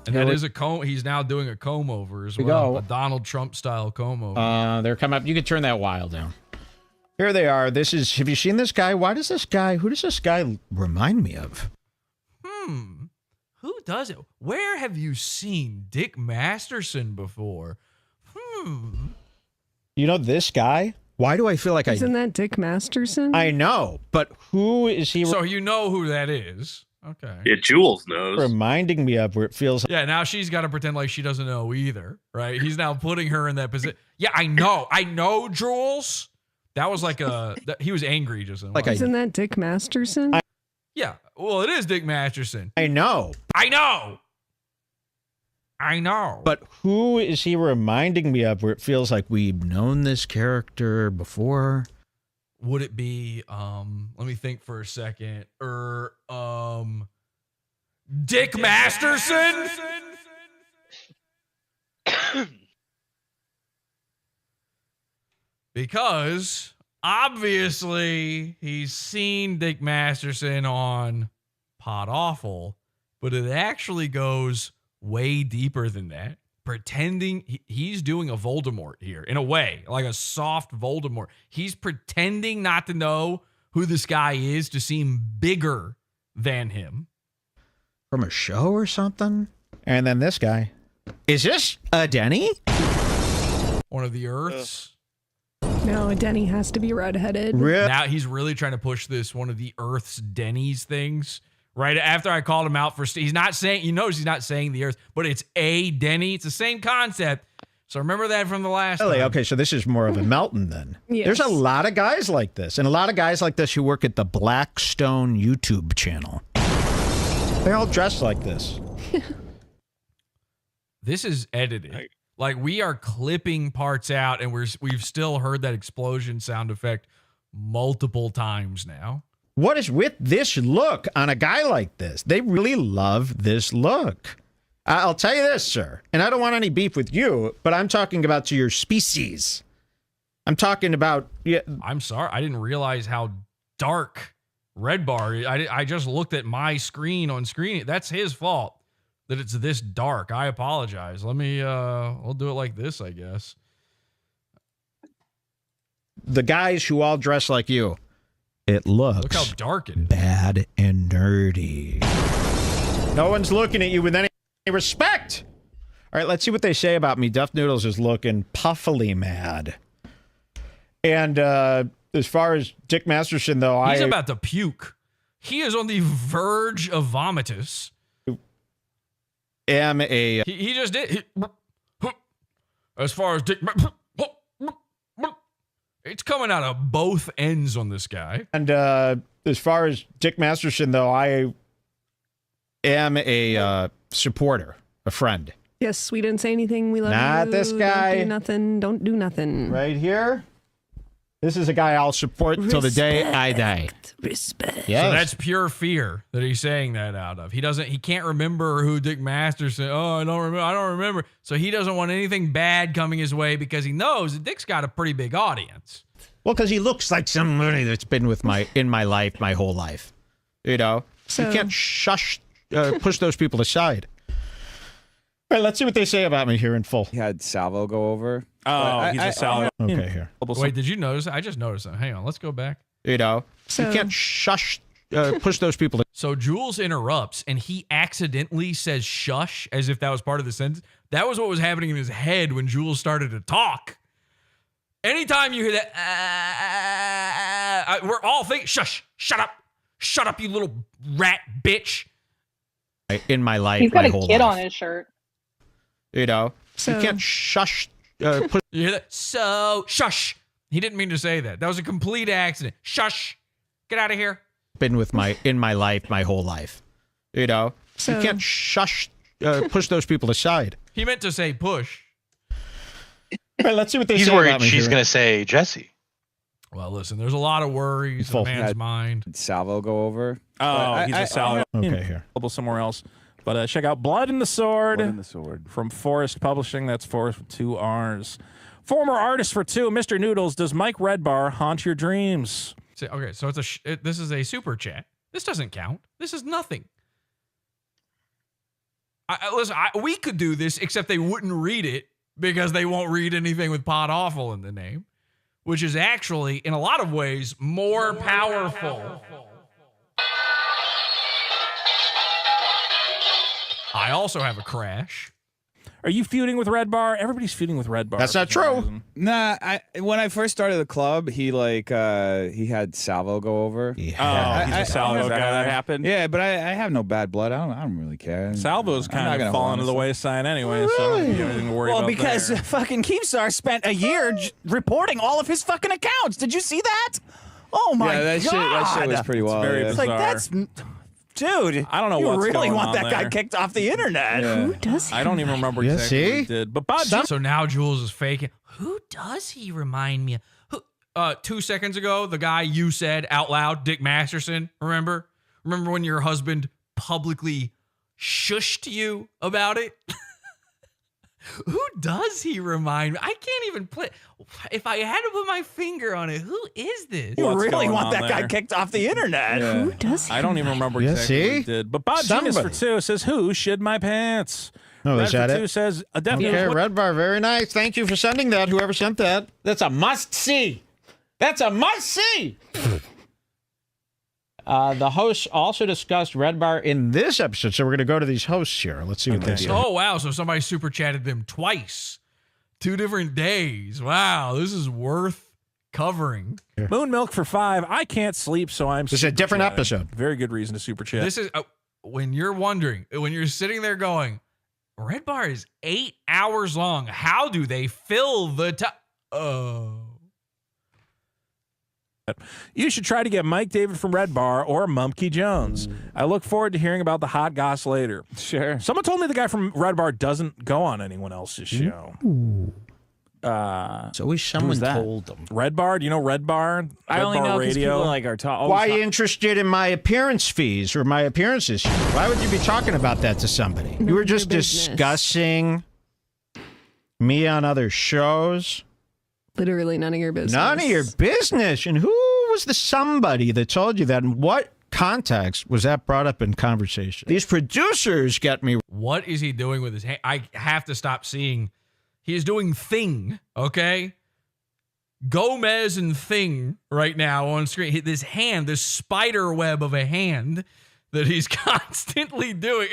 And that is a comb. He's now doing a comb over as well. A Donald Trump style comb over. They're coming up. You can turn that wild down. Here they are. Have you seen this guy? Who does this guy remind me of? Who does it? Where have you seen Dick Masterson before? You know this guy? Why do I feel like Isn't that Dick Masterson? I know, but who is he? So you know who that is. Okay. Yeah, Jules knows. Reminding me of where it feels. Yeah, now she's got to pretend like she doesn't know either, right? He's now putting her in that position. Yeah, I know, Jules. That was he was angry just then. Isn't that Dick Masterson? Yeah, well, it is Dick Masterson. I know. But who is he reminding me of where it feels like we've known this character before? Would it be, let me think for a second. Dick Masterson? Because obviously he's seen Dick Masterson on Podawful, but it actually goes way deeper than that. Pretending he's doing a Voldemort here in a way, like a soft Voldemort. He's pretending not to know who this guy is to seem bigger than him. From a show or something? And then this guy. Is this a Denny? One of the Earths? No, Denny has to be redheaded. Now he's really trying to push this one of the Earth's Denny's things. Right after I called him out he's not saying, you notice he's not saying the Earth, but it's a Denny. It's the same concept. So remember that from the last time. Okay, so this is more of a Melton then. Yes. There's a lot of guys like this, and a lot of guys like this who work at the Blackstone YouTube channel. They're all dressed like this. This is edited. Like we are clipping parts out, and we've still heard that explosion sound effect multiple times now. What is with this look on a guy like this? They really love this look. I'll tell you this, sir, and I don't want any beef with you, but I'm talking about to your species. I'm talking about... Yeah. I'm sorry. I didn't realize how dark Red Bar is. I just looked at my screen on screen. That's his fault that it's this dark. I apologize. Let me... we'll do it like this, I guess. The guys who all dress like you. It looks... Look how dark it is. Bad and dirty. No one's looking at you with any respect. All right, let's see what they say about me. Duff Noodles is looking puffily mad. And as far as Dick Masterson, though, He's about to puke. He is on the verge of vomitus. Am a... He just did. As far as Dick... It's coming out of both ends on this guy. And as far as Dick Masterson, though, I am a supporter, a friend. Yes, we didn't say anything. We love you. Not this guy. Don't do nothing. Don't do nothing. Right here. This is a guy I'll support till the day I die. Respect. Yes. So that's pure fear that he's saying that out of. He can't remember who Dick Masterson. Oh, I don't remember. So he doesn't want anything bad coming his way because he knows that Dick's got a pretty big audience. Well, because he looks like somebody that's been with in my life, my whole life. You know? So you can't push those people aside. All right, let's see what they say about me here in full. He had Salvo go over. Oh, he's a Salvo. Okay, here. Wait, did you notice? I just noticed that. Hang on, let's go back. You know, you can't push those people. So Jules interrupts, and he accidentally says shush as if that was part of the sentence. That was what was happening in his head when Jules started to talk. Anytime you hear that, we're all thinking, shush, shut up, you little rat bitch. In my life, he's got my a whole kid life. on his shirt. You know, you can't shush. You hear that? So shush. He didn't mean to say that. That was a complete accident. Shush. Get out of here. Been with in my life, my whole life. You know, you can't push those people aside. He meant to say push. All right, let's see what they He's say worried about me she's here. going to say Jesse. Well, listen, there's a lot of worries in a man's mind. Did Salvo go over? Oh, he's a Salvo. Okay, here. Somewhere else. But check out Blood in the Sword. Blood in the Sword. From Forest Publishing. That's Forest with 2 R's. Former artist for 2, Mr. Noodles. Does Mike Redbar haunt your dreams? Okay, so this is a super chat. This doesn't count. This is nothing. Listen, we could do this, except they wouldn't read it because they won't read anything with Podawful in the name, which is actually, in a lot of ways, more powerful. I also have a crash. Are you feuding with Red Bar? Everybody's feuding with Red Bar. That's not true. Nah, when I first started the club, he had Salvo go over. Yeah. He's a Salvo guy. That happened. Yeah, but I have no bad blood. I don't really care. Salvo's kind of fallen to the wayside anyway, so I don't have anything to worry about. Well, because fucking Keemstar spent a year reporting all of his fucking accounts. Did you see that? Oh my god! That shit was pretty wild. Very It's bizarre. like that's. Dude, I don't know you what's really going want on that guy there. kicked off the internet. Yeah. Who does he? I don't even remember Yeah, exactly what see? he did. But Bob, So now Jules is faking. Who does he remind me of? 2 seconds ago, the guy you said out loud, Dick Masterson, remember? Remember when your husband publicly shushed you about it? Who does he remind me? I can't even play. If I had to put my finger on it, who is this? You What's really going want on that guy there? kicked off the internet. Yeah. Who does he? I don't even remember Yeah, exactly what see? he did. But Bob Genius for Somebody. 2 says, "Who shit my pants?" Oh, Red is that for it? 2 says, "A definite." Okay, Red Bar, very nice. Thank you for sending that. Whoever sent that. That's a must see. That's a must see. The hosts also discussed Red Bar in this episode, so we're going to go to these hosts here. Let's see what they say. Oh, wow. So somebody super chatted them twice. 2 different days. Wow. This is worth covering. Moon Milk for 5. I can't sleep, so I'm. This is a different super episode. chatting. Very good reason to super chat. This is when you're wondering, when you're sitting there going, Red Bar is 8 hours long. How do they fill the time? Oh. You should try to get Mike David from Red Bar or Mumpke Jones. I look forward to hearing about the hot goss later. Sure. Someone told me the guy from Red Bar doesn't go on anyone else's show. So wish someone told them. Red Bar? Do you know Red Bar? I only know because people like are Why are you interested in my appearance fees or my appearances? Why would you be talking about that to somebody? You were just discussing me on other shows. Literally none of your business. None of your business. And who was the somebody that told you that? In what context was that brought up in conversation? These producers get me. What is he doing with his hand? I have to stop seeing. He is doing Thing, okay? Gomez and Thing right now on screen. This hand, this spider web of a hand that he's constantly doing.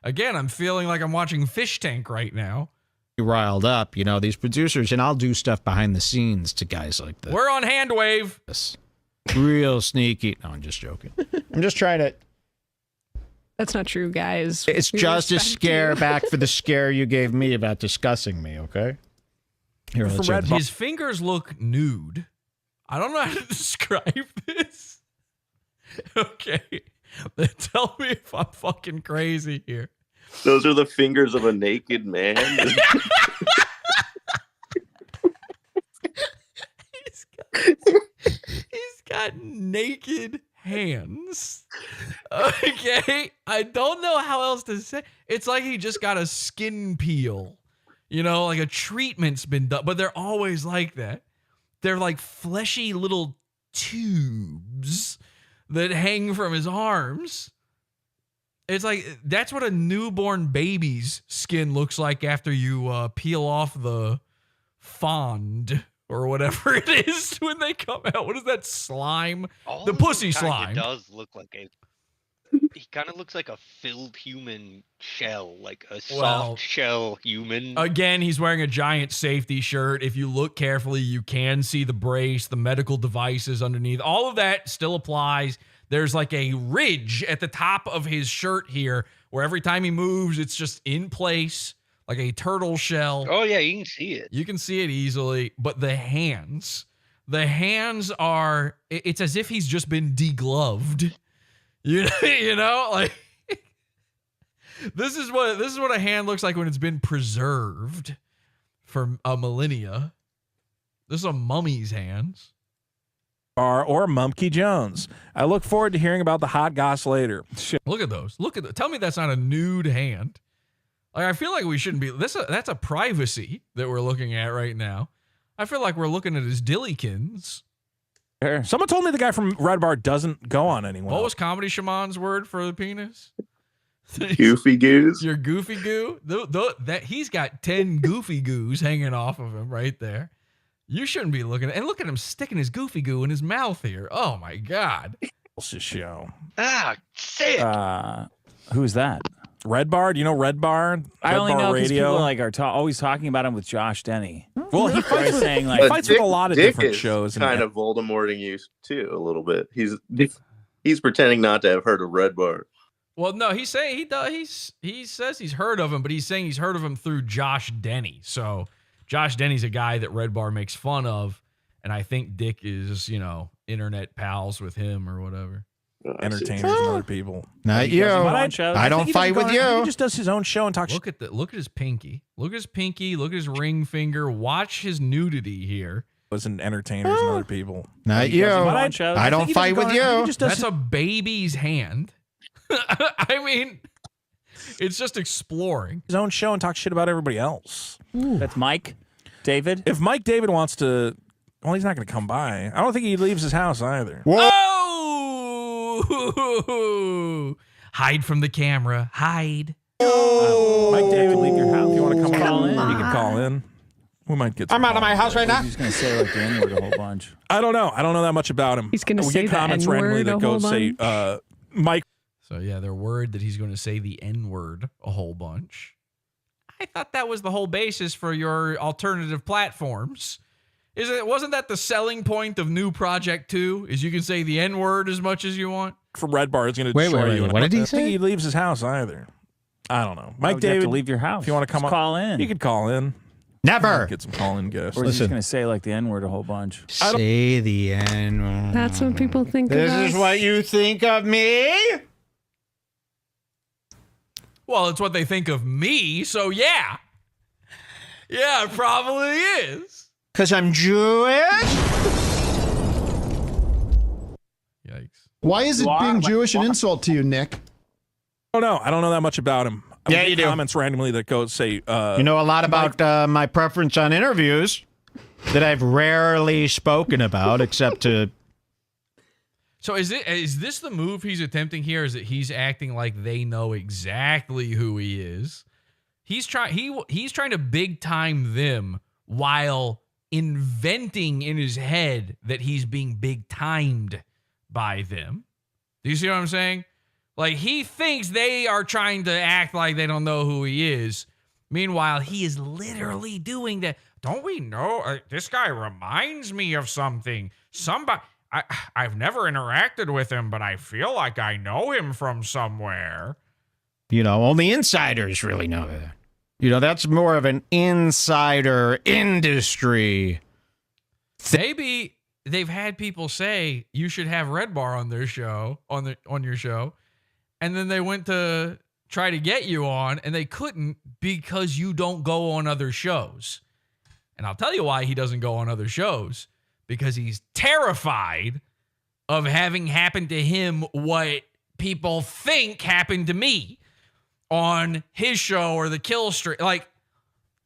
Again, I'm feeling like I'm watching Fish Tank right now. Riled up, these producers, and I'll do stuff behind the scenes to guys like this. We're on hand wave. Real sneaky. No, I'm just joking. I'm just trying to. That's not true, guys. It's We just a respect scare you. back for the scare you gave me about discussing me, okay? Here, let's hear this. His fingers look nude. I don't know how to describe this. Okay. Tell me if I'm fucking crazy here. Those are the fingers of a naked man. He's got naked hands. Okay. I don't know how else to say. It's like he just got a skin peel. Like a treatment's been done. But they're always like that. They're like fleshy little tubes that hang from his arms. It's like, that's what a newborn baby's skin looks like after you peel off the fond or whatever it is when they come out. What is that slime? The pussy slime. It does look like he kind of looks like a filled human shell, like a soft shell human. Again, he's wearing a giant safety shirt. If you look carefully, you can see the brace, the medical devices underneath. All of that still applies. There's like a ridge at the top of his shirt here where every time he moves, it's just in place like a turtle shell. Oh, yeah, you can see it. You can see it easily. But the hands are, it's as if he's just been degloved. Like this is what a hand looks like when it's been preserved for a millennia. This is a mummy's hands. Or Mumpke Jones. I look forward to hearing about the hot goss later. Look at those. Tell me that's not a nude hand. Like, I feel like we shouldn't be. That's a privacy that we're looking at right now. I feel like we're looking at his dillykins. Someone told me the guy from Red Bar doesn't go on anyone. What was Comedy Shaman's word for the penis? Goofy goos. Your goofy goo. That he's got 10 goofy goos hanging off of him right there. You shouldn't be looking at, and look at him sticking his goofy goo in his mouth here. Oh my God. What's this show? Sick. Who's that? Red Bar? Do you know Red Bar? I only know because Radio? people are always talking about him with Josh Denny. Well, he fights with, saying he fights with a lot of Dick different is shows. Kind of Voldemorting you too a little bit. He's pretending not to have heard of Red Bar. Well, no, he's saying he does. He says he's heard of him, but he's saying he's heard of him through Josh Denny. So Josh Denny's a guy that Red Bar makes fun of, and I think Dick is, internet pals with him or whatever. Entertainers and other people. Not you. I don't fight with you. He just does his own show and talks. Look at his pinky. Look at his pinky. Look at his ring finger. Watch his nudity here. Listen, entertainers and other people. Not you. I don't fight with you. That's a baby's hand. I mean, it's just exploring his own show and talk shit about everybody else. That's Mike David. If Mike David wants to, well, he's not going to come by. I don't think he leaves his house either. Whoa! Hide from the camera. Hide. Mike David, leave your house. If you want to come call in, you can call in. We might get. I'm out of my house right now. He's going to say like the N-word a whole bunch. I don't know. I don't know that much about him. He's going to say get comments the randomly N-word that a go whole say bunch. Mike. So yeah, they're worried that he's going to say the N-word a whole bunch. I thought that was the whole basis for your alternative platforms. Wasn't that the selling point of New Project 2? Is you can say the N-word as much as you want? From Red Bar, it's going to wait. you. What did he say? I say? think he leaves his house either. I don't know. Why Mike would you David, have to leave your house. If you want to come Just call in. You could call in. Never. Get some call-in gifts. Or is he just going to say like the N-word a whole bunch? Say the N-word. That's what people think of This us. is what you think of me? Well, it's what they think of me, so yeah. Yeah, it probably is. Because I'm Jewish? Yikes. Why is it being Jewish an insult to you, Nick? Oh, no. I don't know that much about him. Yeah, I you do. Comments randomly that go say... you know a lot about my preference on interviews that I've rarely spoken about, except to... So is this the move he's attempting here? Is that he's acting like they know exactly who he is? He's trying to big time them while inventing in his head that he's being big timed by them. Do you see what I'm saying? Like, he thinks they are trying to act like they don't know who he is. Meanwhile, he is literally doing that. Don't we know? This guy reminds me of something. I've never interacted with him, but I feel like I know him from somewhere. You know, only insiders really know that. You know, that's more of an insider industry. Maybe they've had people say you should have Red Bar on their show, on your show. And then they went to try to get you on, and they couldn't because you don't go on other shows. And I'll tell you why he doesn't go on other shows. Because he's terrified of having happened to him what people think happened to me on his show or the kill streak. Like,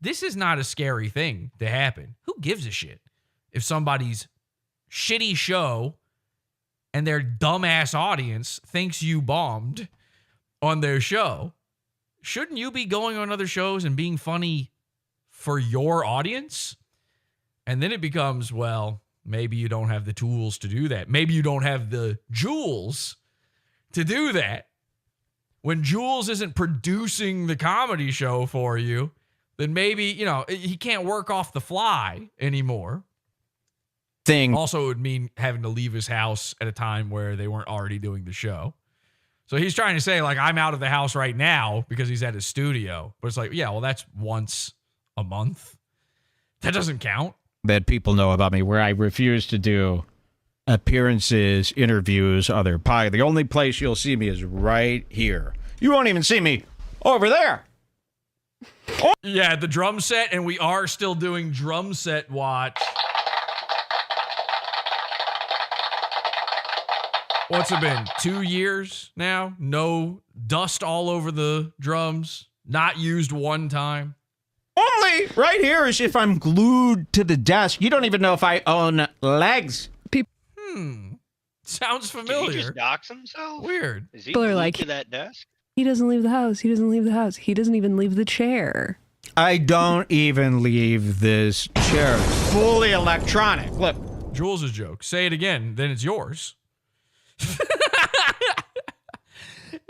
this is not a scary thing to happen. Who gives a shit if somebody's shitty show and their dumbass audience thinks you bombed on their show? Shouldn't you be going on other shows and being funny for your audience? And then it becomes, well, maybe you don't have the tools to do that. Maybe you don't have the jewels to do that. When Jules isn't producing the comedy show for you, then maybe, you know, he can't work off the fly anymore. Also, it would mean having to leave his house at a time where they weren't already doing the show. So he's trying to say, like, I'm out of the house right now because he's at his studio. But it's like, yeah, well, that's once a month. That doesn't count. That people know about me, where I refuse to do appearances, interviews, other pie. The only place you'll see me is right here. You won't even see me over there. Oh. Yeah, the drum set, and we are still doing drum set watch. What's it been? 2 years now? No dust all over the drums. Not used one time. Only right here is if I'm glued to the desk. You don't even know if I own legs. Sounds familiar. Did he just dox himself? Weird. Is he People are glued like, to that desk? He doesn't leave the house. He doesn't leave the house. He doesn't even leave the chair. I don't even leave this chair. It's fully electronic. Look. Jules' joke. Say it again, then it's yours.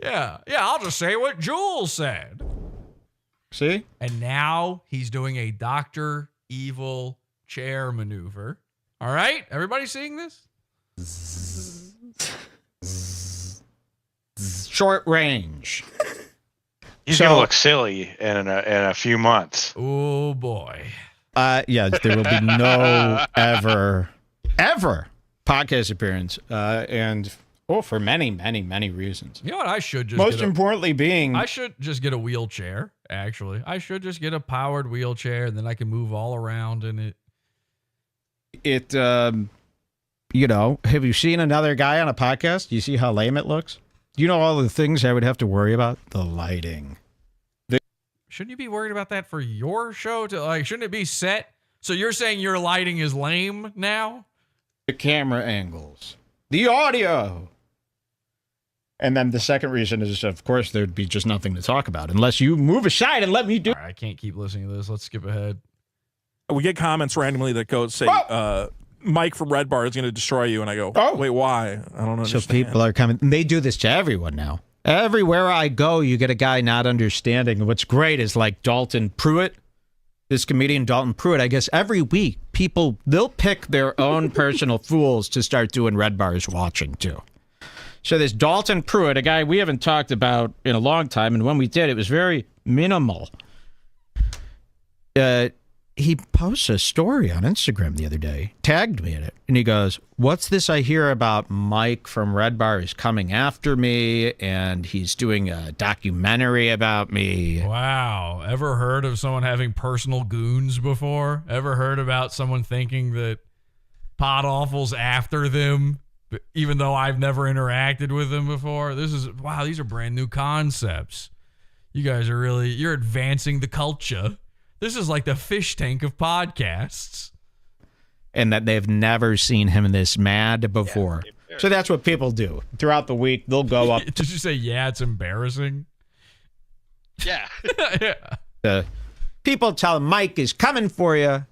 Yeah, I'll just say what Jules said. See? And now he's doing a Dr. Evil chair maneuver. All right? Everybody seeing this? Short range. He's going to look silly in a few months. Oh, boy. Yeah, there will be no ever podcast appearance. And for many, many, many reasons. You know what? I should just Most importantly being... I should just get a wheelchair, actually. I should just get a powered wheelchair, and then I can move all around in it. It, you know, have you seen another guy on a podcast? Do you see how lame it looks? Do you know all the things I would have to worry about? The lighting. Shouldn't you be worried about that for your show? Shouldn't it be set? So you're saying your lighting is lame now? The camera angles. The audio. And then the second reason is, of course, there'd be just nothing to talk about unless you move aside and let me do. All right, I can't keep listening to this. Let's skip ahead. We get comments randomly that go say, Mike from Red Bar is going to destroy you. And I go, wait, why? I don't understand. So people are coming. And they do this to everyone now. Everywhere I go, you get a guy not understanding. And what's great is like Dalton Pruitt, this comedian Dalton Pruitt, I guess every week they'll pick their own personal fools to start doing Red Bars watching too. So there's Dalton Pruitt, a guy we haven't talked about in a long time. And when we did, it was very minimal. he posts a story on Instagram the other day, tagged me in it, and he goes, "What's this I hear about Mike from Red Bar is coming after me, and he's doing a documentary about me." Wow. Ever heard of someone having personal goons before? Ever heard about someone thinking that Podawful's after them, even though I've never interacted with them before? Wow, these are brand new concepts. You guys are you're advancing the culture. This is like the fish tank of podcasts. And that they've never seen him this mad before. Yeah. So that's what people do. Throughout the week, they'll go up. Did you say, yeah, it's embarrassing? Yeah. Yeah. People tell him Mike is coming for you.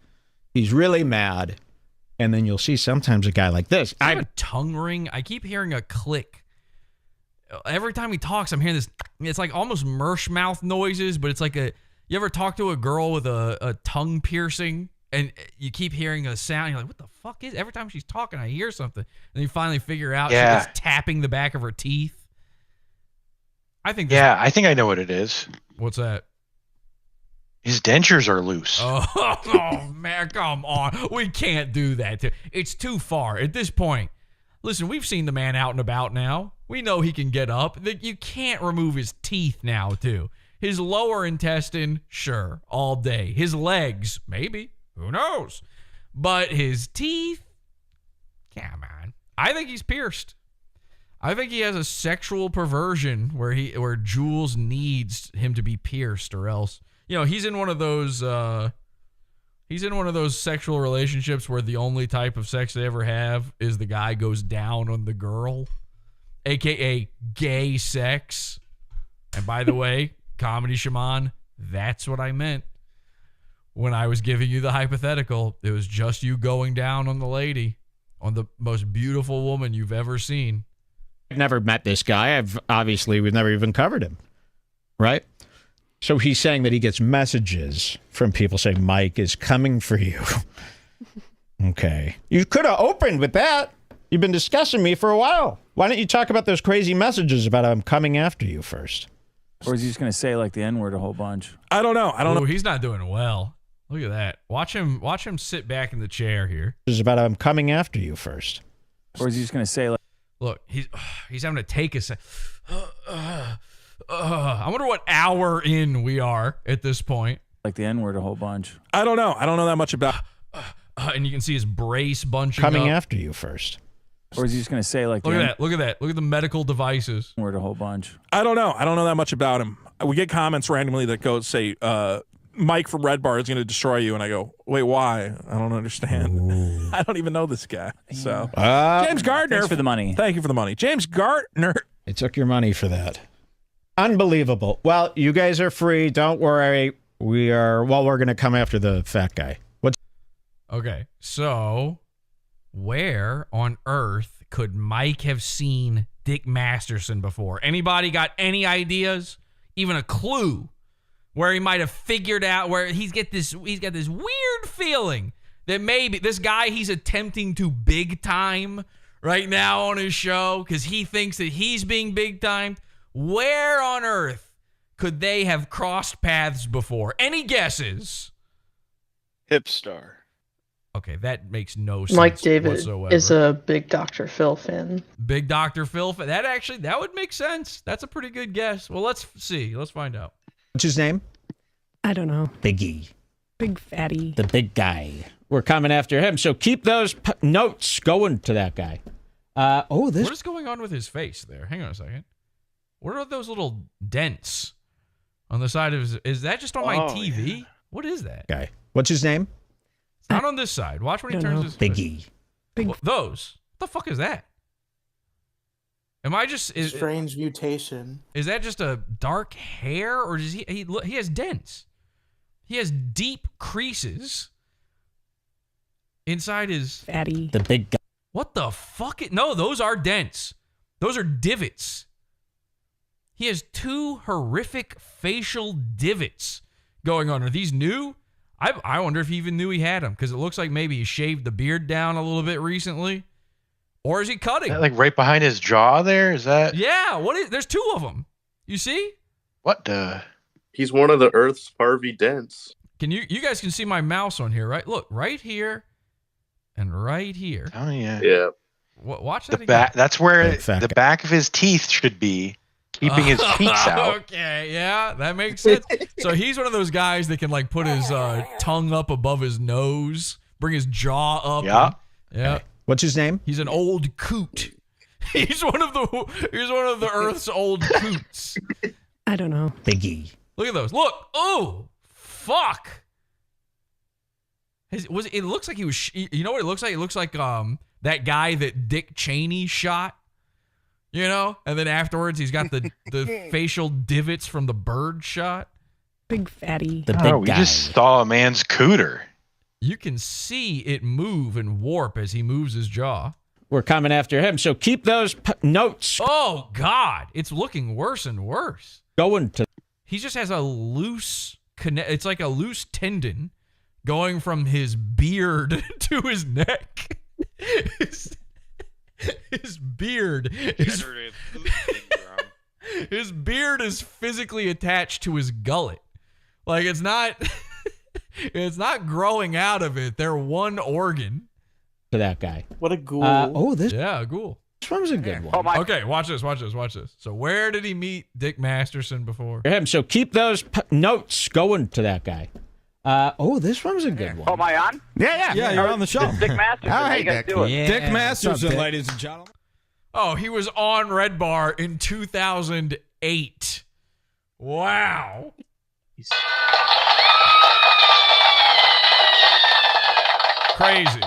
He's really mad. And then you'll see sometimes a guy like this. I have a tongue ring. I keep hearing a click. Every time he talks, I'm hearing this. It's like almost Mersh mouth noises, but it's like you ever talk to a girl with a tongue piercing and you keep hearing a sound? You're like, what the fuck is? Every time she's talking, I hear something. And you finally figure out she's just tapping the back of her teeth. I think I know what it is. What's that? His dentures are loose. Oh man, come on. We can't do that. It's too far at this point. Listen, we've seen the man out and about now. We know he can get up. You can't remove his teeth now, too. His lower intestine, sure, all day. His legs, maybe. Who knows? But his teeth, come on. I think he's pierced. I think he has a sexual perversion where Jules needs him to be pierced, or else, he's in one of those sexual relationships where the only type of sex they ever have is the guy goes down on the girl, aka gay sex. And by the way, Comedy Shaman, that's what I meant when I was giving you the hypothetical. It was just you going down on the lady, on the most beautiful woman you've ever seen. I've never met this guy. We've never even covered him, right? So he's saying that he gets messages from people saying, Mike is coming for you. Okay. You could have opened with that. You've been discussing me for a while. Why don't you talk about those crazy messages about I'm coming after you first? Or is he just going to say like the N-word a whole bunch? I don't know. He's not doing well. Look at that. Watch him sit back in the chair here. This is about I'm coming after you first. Or is he just going to say like, look, he's having to take a sec. I wonder what hour in we are at this point. Like the N-word a whole bunch. I don't know. I don't know that much about. And you can see his brace bunching coming up. after you first. Or is he just going to say like, look at that. Look at the medical devices. N-word a whole bunch. I don't know. I don't know that much about him. We get comments randomly that go say, Mike from Red Bar is going to destroy you. And I go, wait, why? I don't understand. Ooh. I don't even know this guy. So James Gardner. Thanks for the money. Thank you for the money. James Gardner. They took your money for that. Unbelievable. Well, you guys are free. Don't worry. We're going to come after the fat guy. Okay. So where on earth could Mike have seen Dick Masterson before? Anybody got any ideas? Even a clue where he might have figured out where he's got this weird feeling that maybe this guy he's attempting to big time right now on his show because he thinks that he's being big timed. Where on earth could they have crossed paths before? Any guesses? Hipstar. Okay, that makes no sense. Mike David whatsoever. is a big Dr. Phil fan. Big Dr. Phil fan. That would make sense. That's a pretty good guess. Well, let's see. Let's find out. What's his name? I don't know. Biggie. Big fatty. The big guy. We're coming after him. So keep those notes going to that guy. What is going on with his face there? Hang on a second. What are those little dents on the side of his? Is that just on my TV? Yeah. What is that? Guy. What's his name? It's not on this side. Watch when he turns his Biggie. Those. What the fuck is that? Am I just strange mutation? Is that just a dark hair, or does he has dents? He has deep creases inside his fatty. The big guy. What the fuck? No, those are dents. Those are divots. He has two horrific facial divots going on. Are these new? I wonder if he even knew he had them, because it looks like maybe he shaved the beard down a little bit recently. Or is he cutting? Is that like right behind his jaw there? Is that? Yeah. There's two of them. You see? What the? He's one of the Earth's Harvey Dents. Can you guys can see my mouse on here, right? Look, right here and right here. Oh yeah. Yeah. Watch that The again. back. That's where the back of his teeth should be, keeping his cheeks out. Okay, yeah, that makes sense. So he's one of those guys that can like put his tongue up above his nose, bring his jaw up. Yeah. Yeah. What's his name? He's an old coot. He's one of the Earth's old coots. I don't know. Biggie. Look at those. Look. Oh, fuck. It looks like he was. You know what it looks like? It looks like that guy that Dick Cheney shot. You know, and then afterwards he's got the facial divots from the bird shot. Big fatty. We just saw a man's cooter. You can see it move and warp as he moves his jaw. We're coming after him, so keep those notes. Oh God, it's looking worse and worse. Going to. He just has a loose it's like a loose tendon going from his beard to his neck. His beard is his beard is physically attached to his gullet. Like it's not growing out of it. They're one organ. To that guy. What a ghoul. Yeah, a ghoul. This one's a good one. Okay, watch this. So where did he meet Dick Masterson before? Him. So keep those notes going to that guy. This one's a good one. Oh, am I on? Yeah, you're on the show. Dick Masterson. How you guys doing? Yeah. Dick Masterson, ladies and gentlemen. Oh, he was on Red Bar in 2008. Wow. Crazy.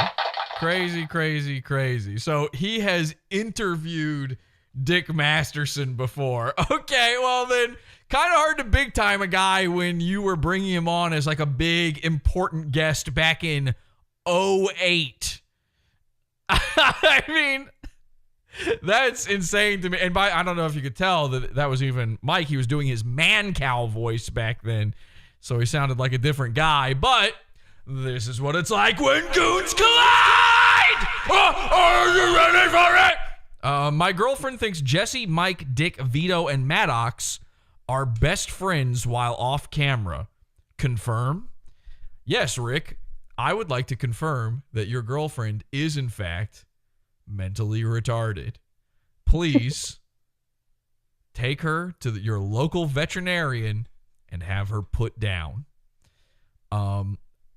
So he has interviewed Dick Masterson before. Okay, well then, kind of hard to big time a guy when you were bringing him on as like a big important guest back in 2008. I mean, that's insane to me. And I don't know if you could tell that was even Mike. He was doing his man cow voice back then, so he sounded like a different guy. But this is what it's like when goons collide! Are you ready for it? My girlfriend thinks Jesse, Mike, Dick, Vito, and Maddox are best friends while off camera. Confirm? Yes, Rick. I would like to confirm that your girlfriend is, in fact, mentally retarded. Please take her to your local veterinarian and have her put down.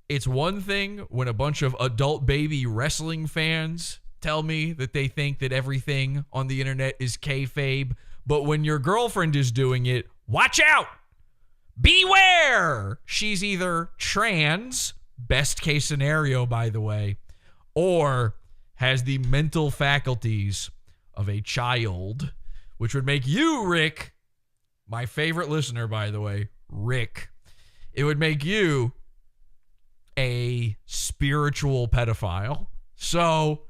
It's one thing when a bunch of adult baby wrestling fans tell me that they think that everything on the internet is kayfabe, but when your girlfriend is doing it, watch out! Beware! She's either trans, best case scenario, by the way, or has the mental faculties of a child, which would make you, Rick, my favorite listener, by the way, Rick, it would make you a spiritual pedophile. So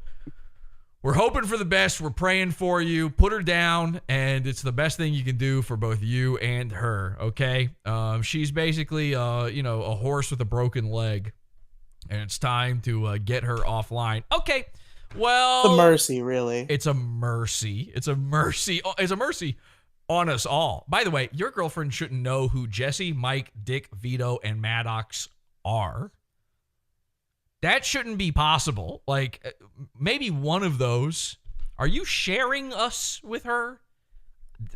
we're hoping for the best. We're praying for you. Put her down, and it's the best thing you can do for both you and her, okay? She's basically, a horse with a broken leg, and it's time to get her offline. Okay, well... The mercy, really. It's a mercy. It's a mercy on us all. By the way, your girlfriend shouldn't know who Jesse, Mike, Dick, Vito, and Maddox are. That shouldn't be possible. Like, maybe one of those. Are you sharing us with her?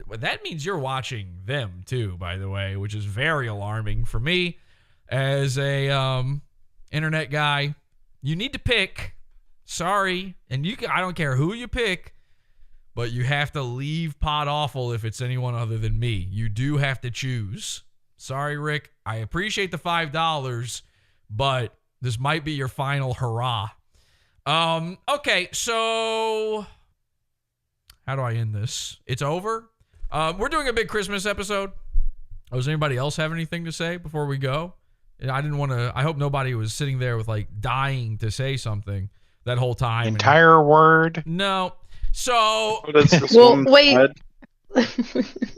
That means you're watching them too, by the way, which is very alarming for me as a internet guy. You need to pick. Sorry. And I don't care who you pick, but you have to leave Podawful if it's anyone other than me. You do have to choose. Sorry, Rick. I appreciate the $5, but this might be your final hurrah. Okay, so how do I end this? It's over. We're doing a big Christmas episode. Does anybody else have anything to say before we go? I didn't want to. I hope nobody was sitting there with like dying to say something that whole time. Entire word. No. So. Well, wait.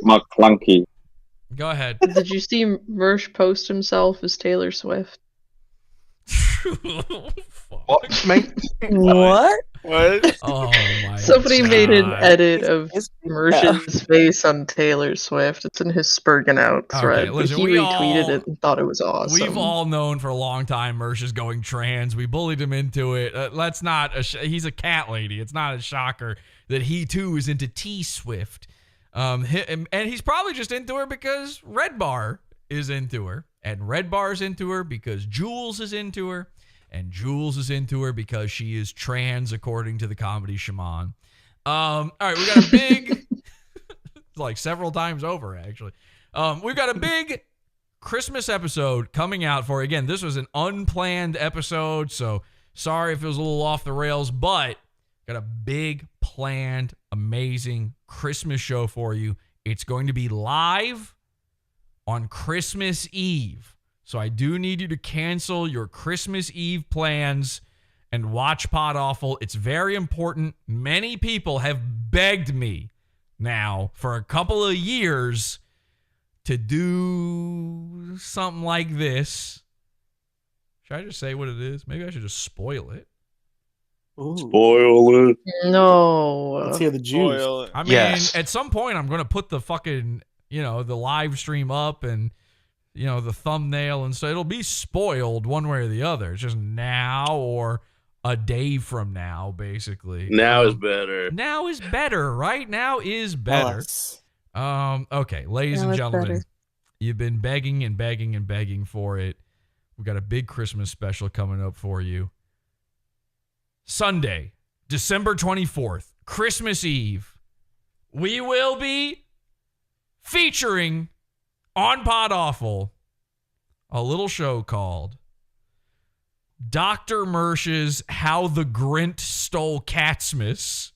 McClunky. Go ahead. Did you see Mersh post himself as Taylor Swift? What, mate? What? What? Oh my Somebody made an God. edit of Mersh's face on Taylor Swift. It's in his Spurgin Out thread. Okay, listen, but he we retweeted all- it and thought it was awesome. We've all known for a long time Mersh is going trans. We bullied him into it. Let's not. He's a cat lady. It's not a shocker that he too is into T Swift. And he's probably just into her because Red Bar is into her, and Red Bar's into her because Jules is into her, and Jules is into her because she is trans, according to the comedy shaman. All right, we got a big, like several times over actually. We've got a big Christmas episode coming out for, again, this was an unplanned episode, so sorry if it was a little off the rails, but got a big planned, amazing Christmas show for you. It's going to be live on Christmas Eve. So I do need you to cancel your Christmas Eve plans and watch Podawful. It's very important. Many people have begged me now for a couple of years to do something like this. Should I just say what it is? Maybe I should just spoil it. Spoil it. No. Let's hear the juice. I mean, at some point, I'm going to put the fucking, the live stream up and, the thumbnail. And so it'll be spoiled one way or the other. It's just now or a day from now, basically. Now is better. Now is better, right? Now is better. Okay, ladies and gentlemen, you've been begging and begging and begging for it. We've got a big Christmas special coming up for you. Sunday, December 24th, Christmas Eve, we will be featuring on Podawful a little show called Dr. Mersh's How the Grint Stole Catsmas.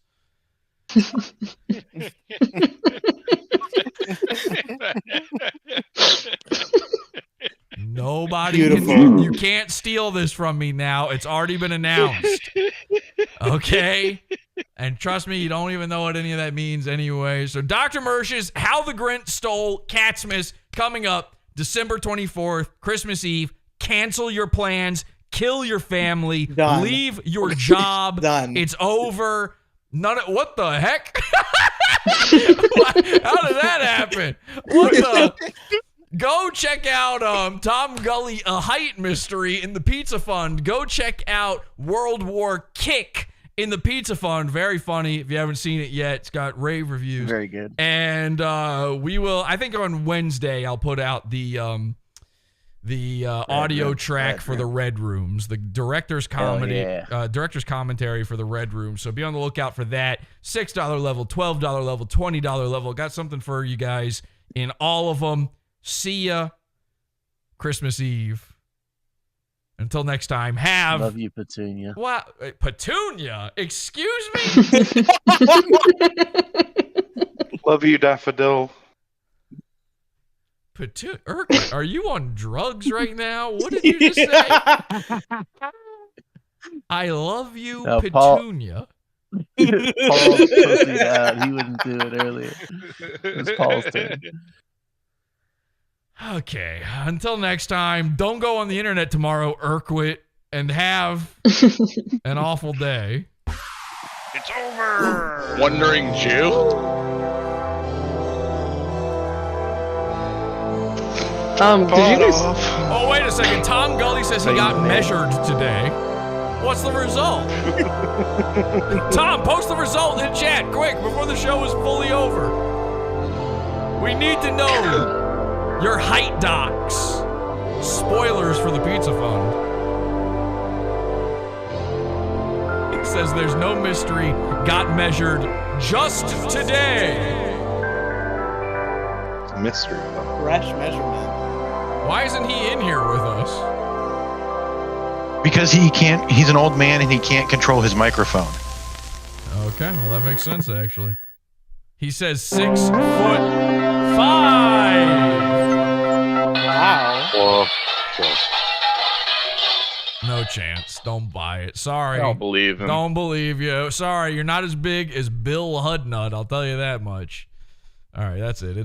Nobody you can't steal this from me now. It's already been announced. Okay? And trust me, you don't even know what any of that means anyway. So Dr. Mersh's How the Grint Stole Catsmas coming up December 24th, Christmas Eve. Cancel your plans. Kill your family. Done. Leave your job. Done. It's over. What the heck? How did that happen? What the? Go check out Tom Gully, A Height Mystery in the Pizza Fund. Go check out World War Kick in the Pizza Fund. Very funny. If you haven't seen it yet, it's got rave reviews. Very good. And we will, I think on Wednesday, I'll put out the audio track for the Red Rooms, the director's comedy, director's commentary for the Red Room. So be on the lookout for that. $6 level, $12 level, $20 level. Got something for you guys in all of them. See ya Christmas Eve. Until next time, Love you, Petunia. What? Petunia? Excuse me? Love you, Daffodil. Urquhart, are you on drugs right now? What did you just say? I love you, Petunia. Paul's pussied out. He wouldn't do it earlier. It was Paul's turn. Okay, until next time, don't go on the internet tomorrow, Urquhart, and have an awful day. It's over. Wandering Jew? Did you guys... Oh, wait a second. Tom Gully says he got measured today. What's the result? Tom, post the result in chat, quick, before the show is fully over. We need to know your height docs. Spoilers for the Pizza Fund. It says there's no mystery. Got measured just today. It's a mystery. Fresh measurement. Why isn't he in here with us? Because he's an old man and he can't control his microphone. Okay, well that makes sense actually. He says 6'5". Wow. No chance. Don't buy it. Sorry. I don't believe him. Don't believe you. Sorry, you're not as big as Bill Hudnut. I'll tell you that much. All right, that's it.